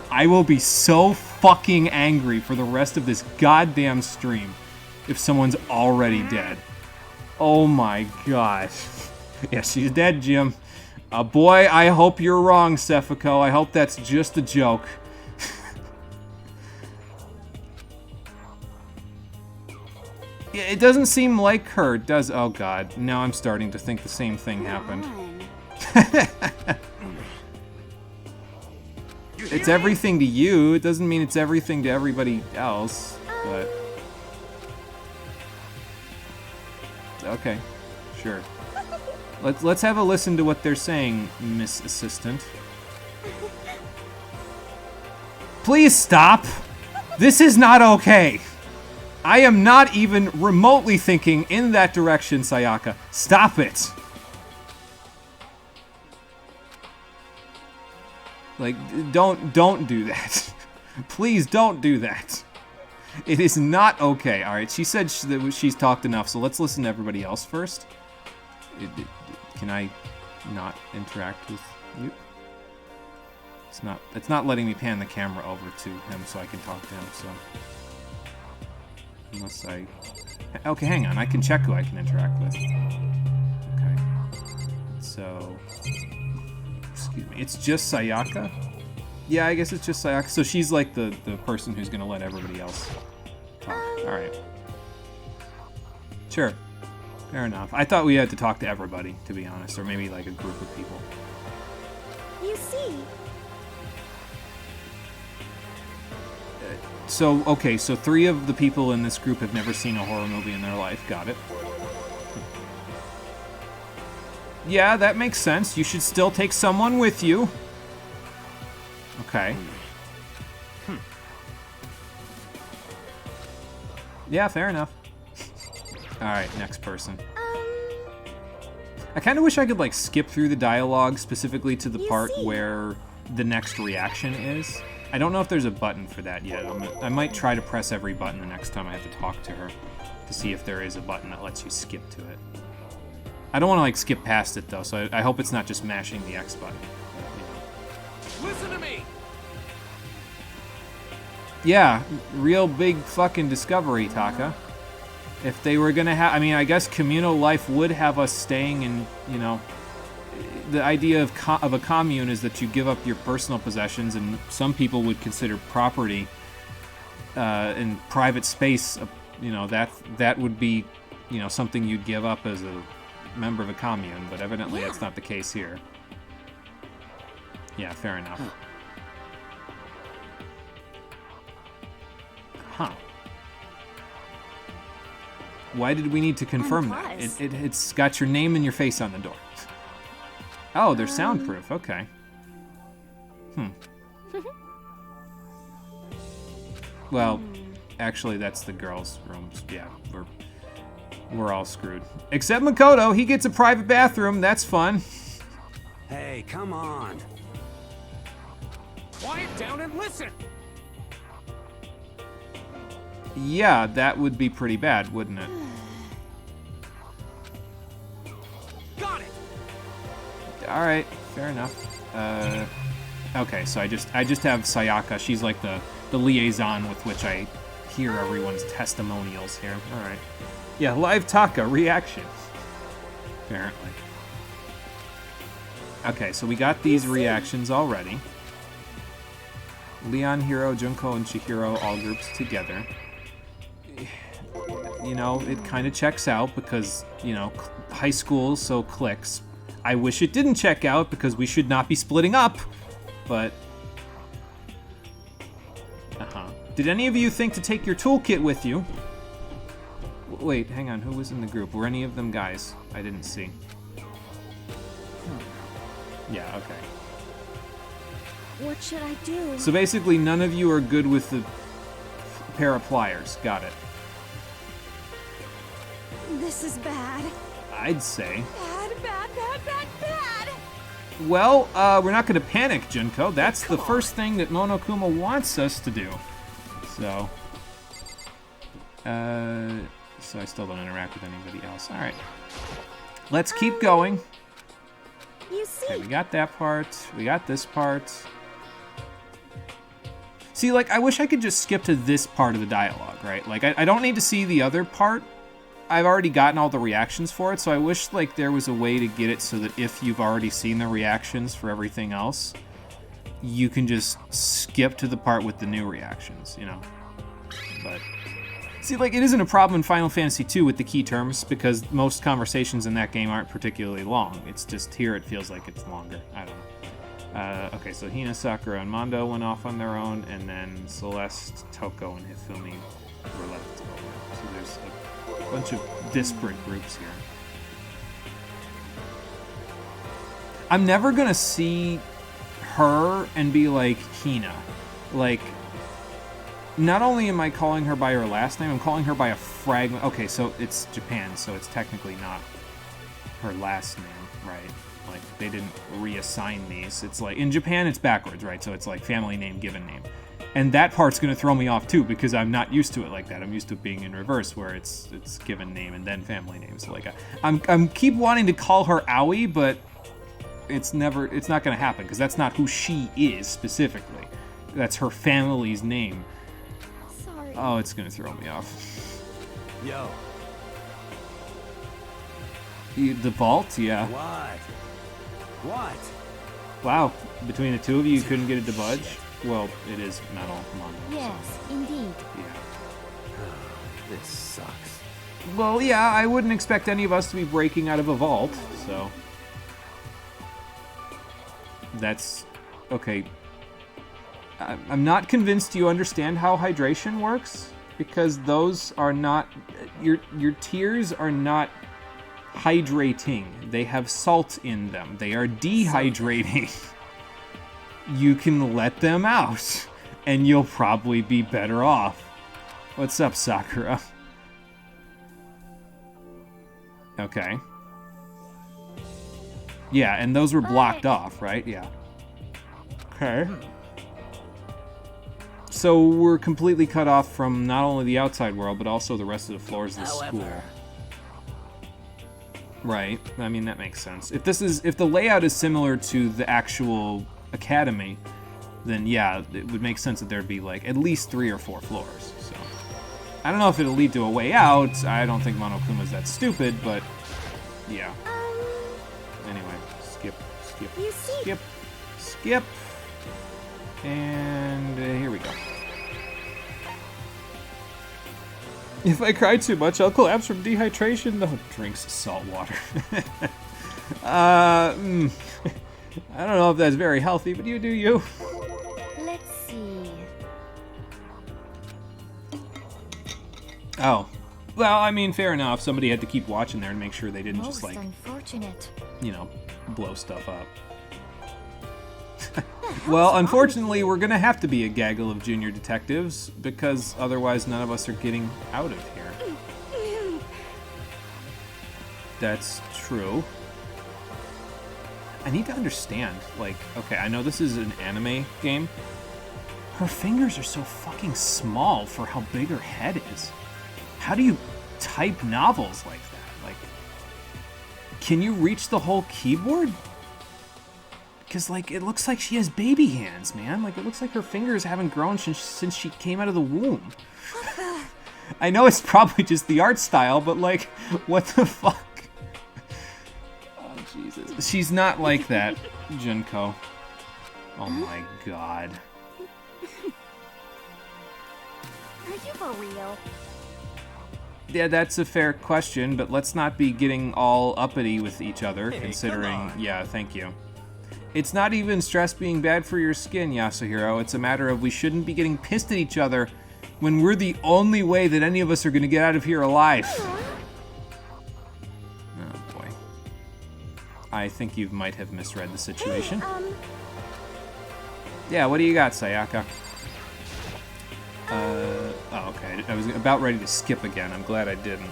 I will be so fucking angry for the rest of this goddamn stream if someone's already dead. Oh my gosh. Yeah, she's dead, Jim. Boy, I hope you're wrong, Sefiko. I hope that's just a joke. Yeah, it doesn't seem like her, does... oh god, now I'm starting to think the same thing happened. It's everything to you. It doesn't mean it's everything to everybody else, but... okay, sure. Let's have a listen to what they're saying, Miss Assistant. Please stop! This is not okay! I am not even remotely thinking in that direction, Sayaka. Stop it! Like, don't do that. Please don't do that. It is not okay. Alright, she said that she's talked enough, so let's listen to everybody else first. Can I not interact with you? It's not letting me pan the camera over to him so I can talk to him, so... unless I... okay, hang on. I can check who I can interact with. Okay. So... excuse me. It's just Sayaka? Yeah, I guess it's just Sayaka. So she's like the person who's gonna let everybody else talk. Alright. Sure. Fair enough. I thought we had to talk to everybody, to be honest. Or maybe like a group of people. You see... so, okay, so 3 of the people in this group have never seen a horror movie in their life. Got it. Yeah, that makes sense. You should still take someone with you. Okay. Yeah, fair enough. Alright, next person. I kind of wish I could, like, skip through the dialogue specifically to the part where the next reaction is. I don't know if there's a button for that yet. I might try to press every button the next time I have to talk to her to see if there is a button that lets you skip to it. I don't want to, like, skip past it, though, so I hope it's not just mashing the X button. But, listen to me! Yeah, real big fucking discovery, Taka. If they were gonna have... I mean, I guess communal life would have us staying in, you know... the idea of a commune is that you give up your personal possessions, and some people would consider property in private space, you know, that would be, you know, something you'd give up as a member of a commune, but evidently that's not the case here. Yeah, fair enough. Huh. Why did we need to confirm that? It's got your name and your face on the door. Oh, they're soundproof. Okay. Well, Actually, that's the girls' rooms. Yeah, we're all screwed. Except Makoto, he gets a private bathroom. That's fun. Hey, come on. Quiet down and listen. Yeah, that would be pretty bad, wouldn't it? Got it. All right, fair enough. Okay, so I just have Sayaka. She's like the liaison with which I hear everyone's testimonials here. All right. Yeah, live Taka reaction. Apparently. Okay, so we got these reactions already. Leon, Hiro, Junko, and Chihiro all groups together. You know, it kind of checks out because, you know, high school, so cliques. I wish it didn't check out because we should not be splitting up, but... Did any of you think to take your toolkit with you? Wait, hang on, who was in the group? Were any of them guys? I didn't see. Yeah, okay. What should I do? So basically, none of you are good with the pair of pliers. Got it. This is bad. I'd say. Bad. Well, we're not going to panic, Junko. That's the first thing that Monokuma wants us to do. So I still don't interact with anybody else. All right. Let's keep going. You see. Okay, we got that part. We got this part. See, like, I wish I could just skip to this part of the dialogue, right? Like, I don't need to see the other part. I've already gotten all the reactions for it, so I wish, like, there was a way to get it so that if you've already seen the reactions for everything else, you can just skip to the part with the new reactions, you know? But, see, like, it isn't a problem in Final Fantasy II with the key terms, because most conversations in that game aren't particularly long. It's just here it feels like it's longer. I don't know. Okay, so Hina, Sakura, and Mondo went off on their own, and then Celeste, Toko, and Hifumi were left over. So there's a bunch of disparate groups here. I'm never gonna see her and be like Hina. Like, not only am I calling her by her last name, I'm calling her by a fragment. Okay, so it's Japan, so it's technically not her last name, right? Like, they didn't reassign these. It's like, in Japan, it's backwards, right? So it's like family name, given name. And that part's going to throw me off, too, because I'm not used to it like that. I'm used to it being in reverse, where it's given name and then family name. So, like, I'm keep wanting to call her Aoi, but it's not going to happen, because that's not who she is, specifically. That's her family's name. Sorry. Oh, it's going to throw me off. Yo. The vault? Yeah. What? Wow, between the two of you couldn't get it to budge? Well, it is metal, Mondo. Yes, indeed. Yeah. This sucks. Well, yeah, I wouldn't expect any of us to be breaking out of a vault, so... That's... okay. I'm not convinced you understand how hydration works, because those are not... Your tears are not hydrating. They have salt in them. They are dehydrating. You can let them out, and you'll probably be better off. What's up, Sakura? Okay. Yeah, and those were blocked off, right? Yeah. Okay. So we're completely cut off from not only the outside world, but also the rest of the floors of the school. Right. I mean, that makes sense. If the layout is similar to the actual academy, then yeah, it would make sense that there'd be like at least 3 or 4 floors. So I don't know if it'll lead to a way out. I don't think Monokuma's that stupid, but yeah. Anyway, skip. And here we go. If I cry too much, I'll collapse from dehydration. No, drinks salt water. I don't know if that's very healthy, but you do you. Let's see. Oh. Well, I mean, fair enough. Somebody had to keep watching there and make sure they didn't just, like, unfortunate. you know, blow stuff up. Well, unfortunately, we're gonna have to be a gaggle of junior detectives, because otherwise none of us are getting out of here. That's true. I need to understand, like, okay, I know this is an anime game. Her fingers are so fucking small for how big her head is. How do you type novels like that? Like, can you reach the whole keyboard? Because, like, it looks like she has baby hands, man. Like, it looks like her fingers haven't grown since she came out of the womb. I know it's probably just the art style, but, like, what the fuck? Oh, Jesus. She's not like that, Junko. Oh, my God. Are you for real? Yeah, that's a fair question, but let's not be getting all uppity with each other, considering... Yeah, thank you. It's not even stress being bad for your skin, Yasuhiro. It's a matter of we shouldn't be getting pissed at each other when we're the only way that any of us are going to get out of here alive. Oh, boy. I think you might have misread the situation. Yeah, what do you got, Sayaka? Oh, okay. I was about ready to skip again. I'm glad I didn't.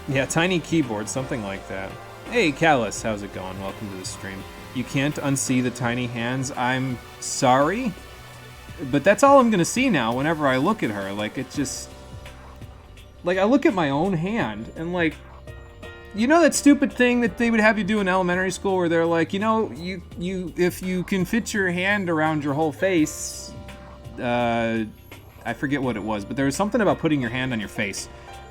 Yeah, tiny keyboard, something like that. Hey, Callus, how's it going? Welcome to the stream. You can't unsee the tiny hands. I'm sorry, but that's all I'm gonna see now whenever I look at her. Like, it just... Like, I look at my own hand, and like... You know that stupid thing that they would have you do in elementary school where they're like, you know, if you can fit your hand around your whole face... I forget what it was, but there was something about putting your hand on your face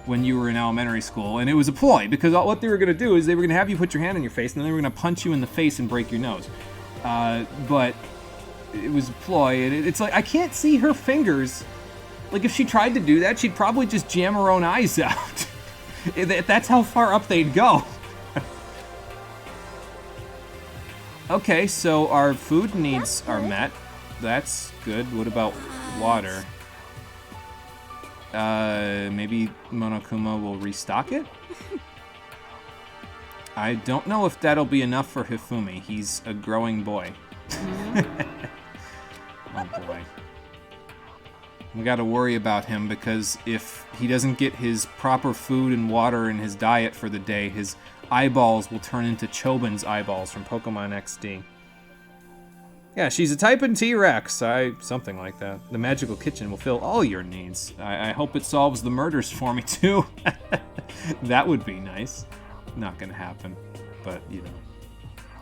when you were in elementary school, and it was a ploy, because what they were going to do is they were going to have you put your hand on your face, and then they were going to punch you in the face and break your nose. But it was a ploy, and it's like, I can't see her fingers. Like, if she tried to do that, she'd probably just jam her own eyes out. That's how far up they'd go. Okay, so our food needs are met. That's good. What about water? Maybe Monokuma will restock it? I don't know if that'll be enough for Hifumi. He's a growing boy. Oh boy. We gotta worry about him because if he doesn't get his proper food and water in his diet for the day, his eyeballs will turn into Chobin's eyeballs from Pokemon XD. Yeah, she's a typing T-Rex. Something like that. The magical kitchen will fill all your needs. I hope it solves the murders for me, too. That would be nice. Not gonna happen, but, you know.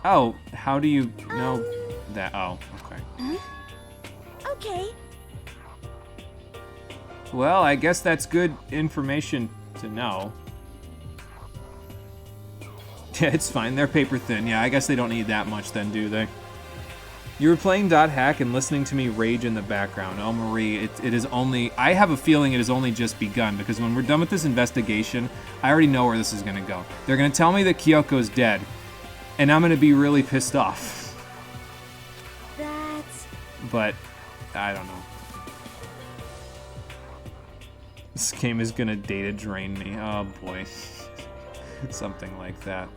Oh, how do you know that? Oh, okay. Okay. Well, I guess that's good information to know. Yeah, it's fine. They're paper thin. Yeah, I guess they don't need that much then, do they? You were playing Dot Hack and listening to me rage in the background. Oh, Marie, it is only... I have a feeling it has only just begun, because when we're done with this investigation, I already know where this is going to go. They're going to tell me that Kyoko's dead, and I'm going to be really pissed off. But, I don't know. This game is going to data drain me. Oh, boy. Something like that.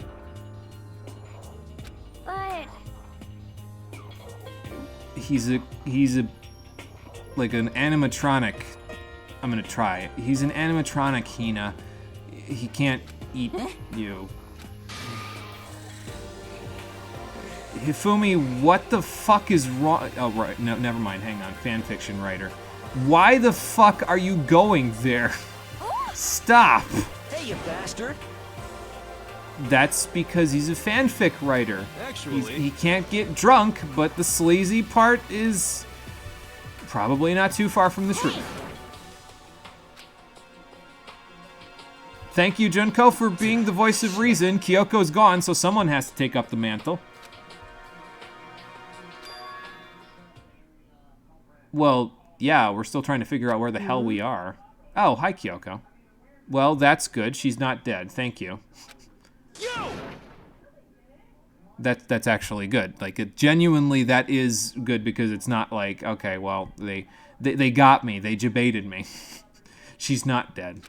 But... He's a like an animatronic. I'm gonna try it. He's an animatronic, Hina. He can't eat you. Hifumi, what the fuck is wrong? Oh, right. No, never mind. Hang on. Fanfiction writer. Why the fuck are you going there? Stop. Hey, you bastard. That's because he's a fanfic writer. Actually, he can't get drunk, but the sleazy part is probably not too far from the truth. Thank you, Junko, for being the voice of reason. Kyoko's gone, so someone has to take up the mantle. Well, yeah, we're still trying to figure out where the hell we are. Oh, hi, Kyoko. Well, that's good. She's not dead. Thank you. That's actually good. Like, genuinely, that is good because it's not like, okay, well, they got me. They jebaited me. She's not dead.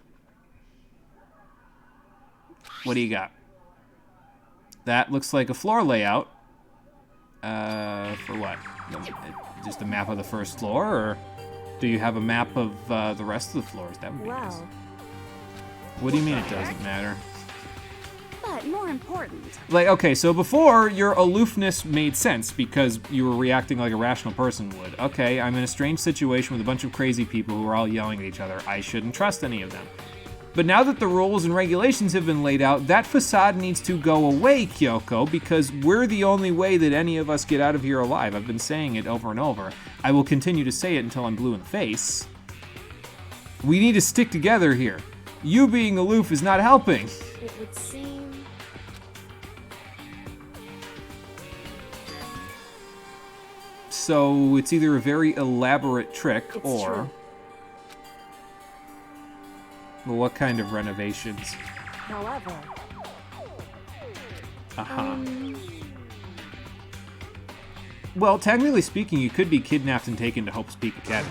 What do you got? That looks like a floor layout. For what? Just a map of the first floor, or do you have a map of the rest of the floors? That would be nice. What do you mean it doesn't matter? But more important. Like, okay, so before, your aloofness made sense because you were reacting like a rational person would. Okay, I'm in a strange situation with a bunch of crazy people who are all yelling at each other. I shouldn't trust any of them. But now that the rules and regulations have been laid out, that facade needs to go away, Kyoko, because we're the only way that any of us get out of here alive. I've been saying it over and over. I will continue to say it until I'm blue in the face. We need to stick together here. You being aloof is not helping. It would seem... So it's either a very elaborate trick or... True. Well, what kind of renovations? However... Well, technically speaking, you could be kidnapped and taken to Hope's Peak Academy.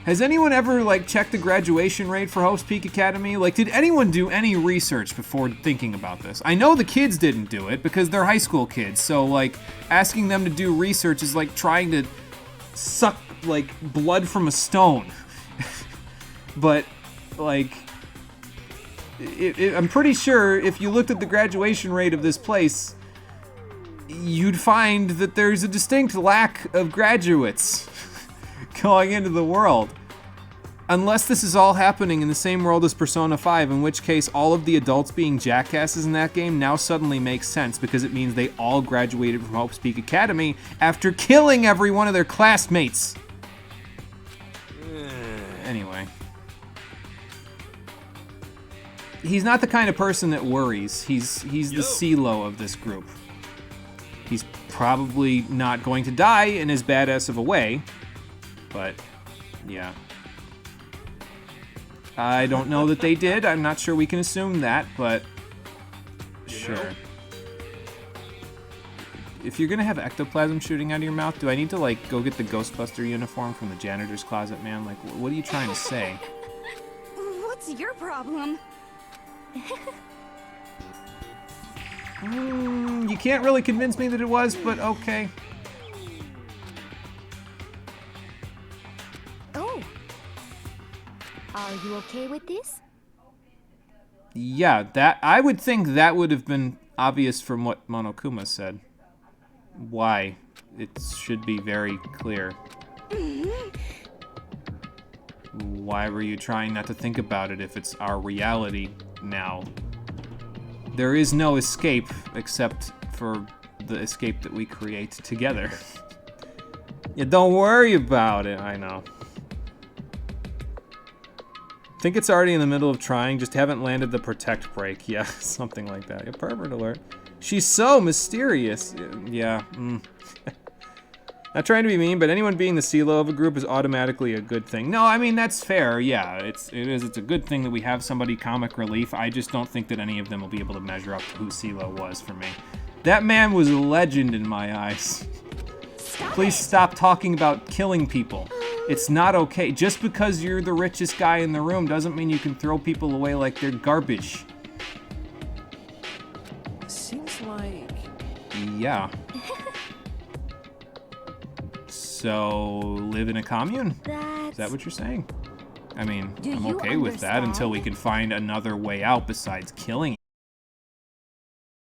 Has anyone ever, like, checked the graduation rate for Hope's Peak Academy? Like, did anyone do any research before thinking about this? I know the kids didn't do it because they're high school kids, so, like, asking them to do research is like trying to suck, like, blood from a stone. But, like, I'm pretty sure if you looked at the graduation rate of this place, you'd find that there's a distinct lack of graduates going into the world. Unless this is all happening in the same world as Persona 5, in which case all of the adults being jackasses in that game now suddenly makes sense because it means they all graduated from Hope's Peak Academy after killing every one of their classmates. Anyway. He's not the kind of person that worries. He's the CeeLo of this group. He's probably not going to die in as badass of a way, but yeah. I don't know that they did. I'm not sure we can assume that, but sure. If you're gonna have ectoplasm shooting out of your mouth, do I need to, like, go get the Ghostbuster uniform from the janitor's closet, man? Like, what are you trying to say? What's your problem? You can't really convince me that it was, but okay. Oh. Are you okay with this? Yeah, I would think that would have been obvious from what Monokuma said. Why? It should be very clear. Why were you trying not to think about it if it's our reality now? There is no escape except for the escape that we create together. Yeah, don't worry about it, I know. Think it's already in the middle of trying, just haven't landed the protect break. Yeah, something like that. Yeah, pervert alert. She's so mysterious. Yeah. Not trying to be mean, but anyone being the CeeLo of a group is automatically a good thing. No, I mean, that's fair. Yeah, it's a good thing that we have somebody comic relief. I just don't think that any of them will be able to measure up to who CeeLo was for me. That man was a legend in my eyes. Please stop talking about killing people. It's not okay. Just because you're the richest guy in the room doesn't mean you can throw people away like they're garbage. Seems like... Yeah. So, live in a commune? Is that what you're saying? I mean, I'm okay with that until we can find another way out besides killing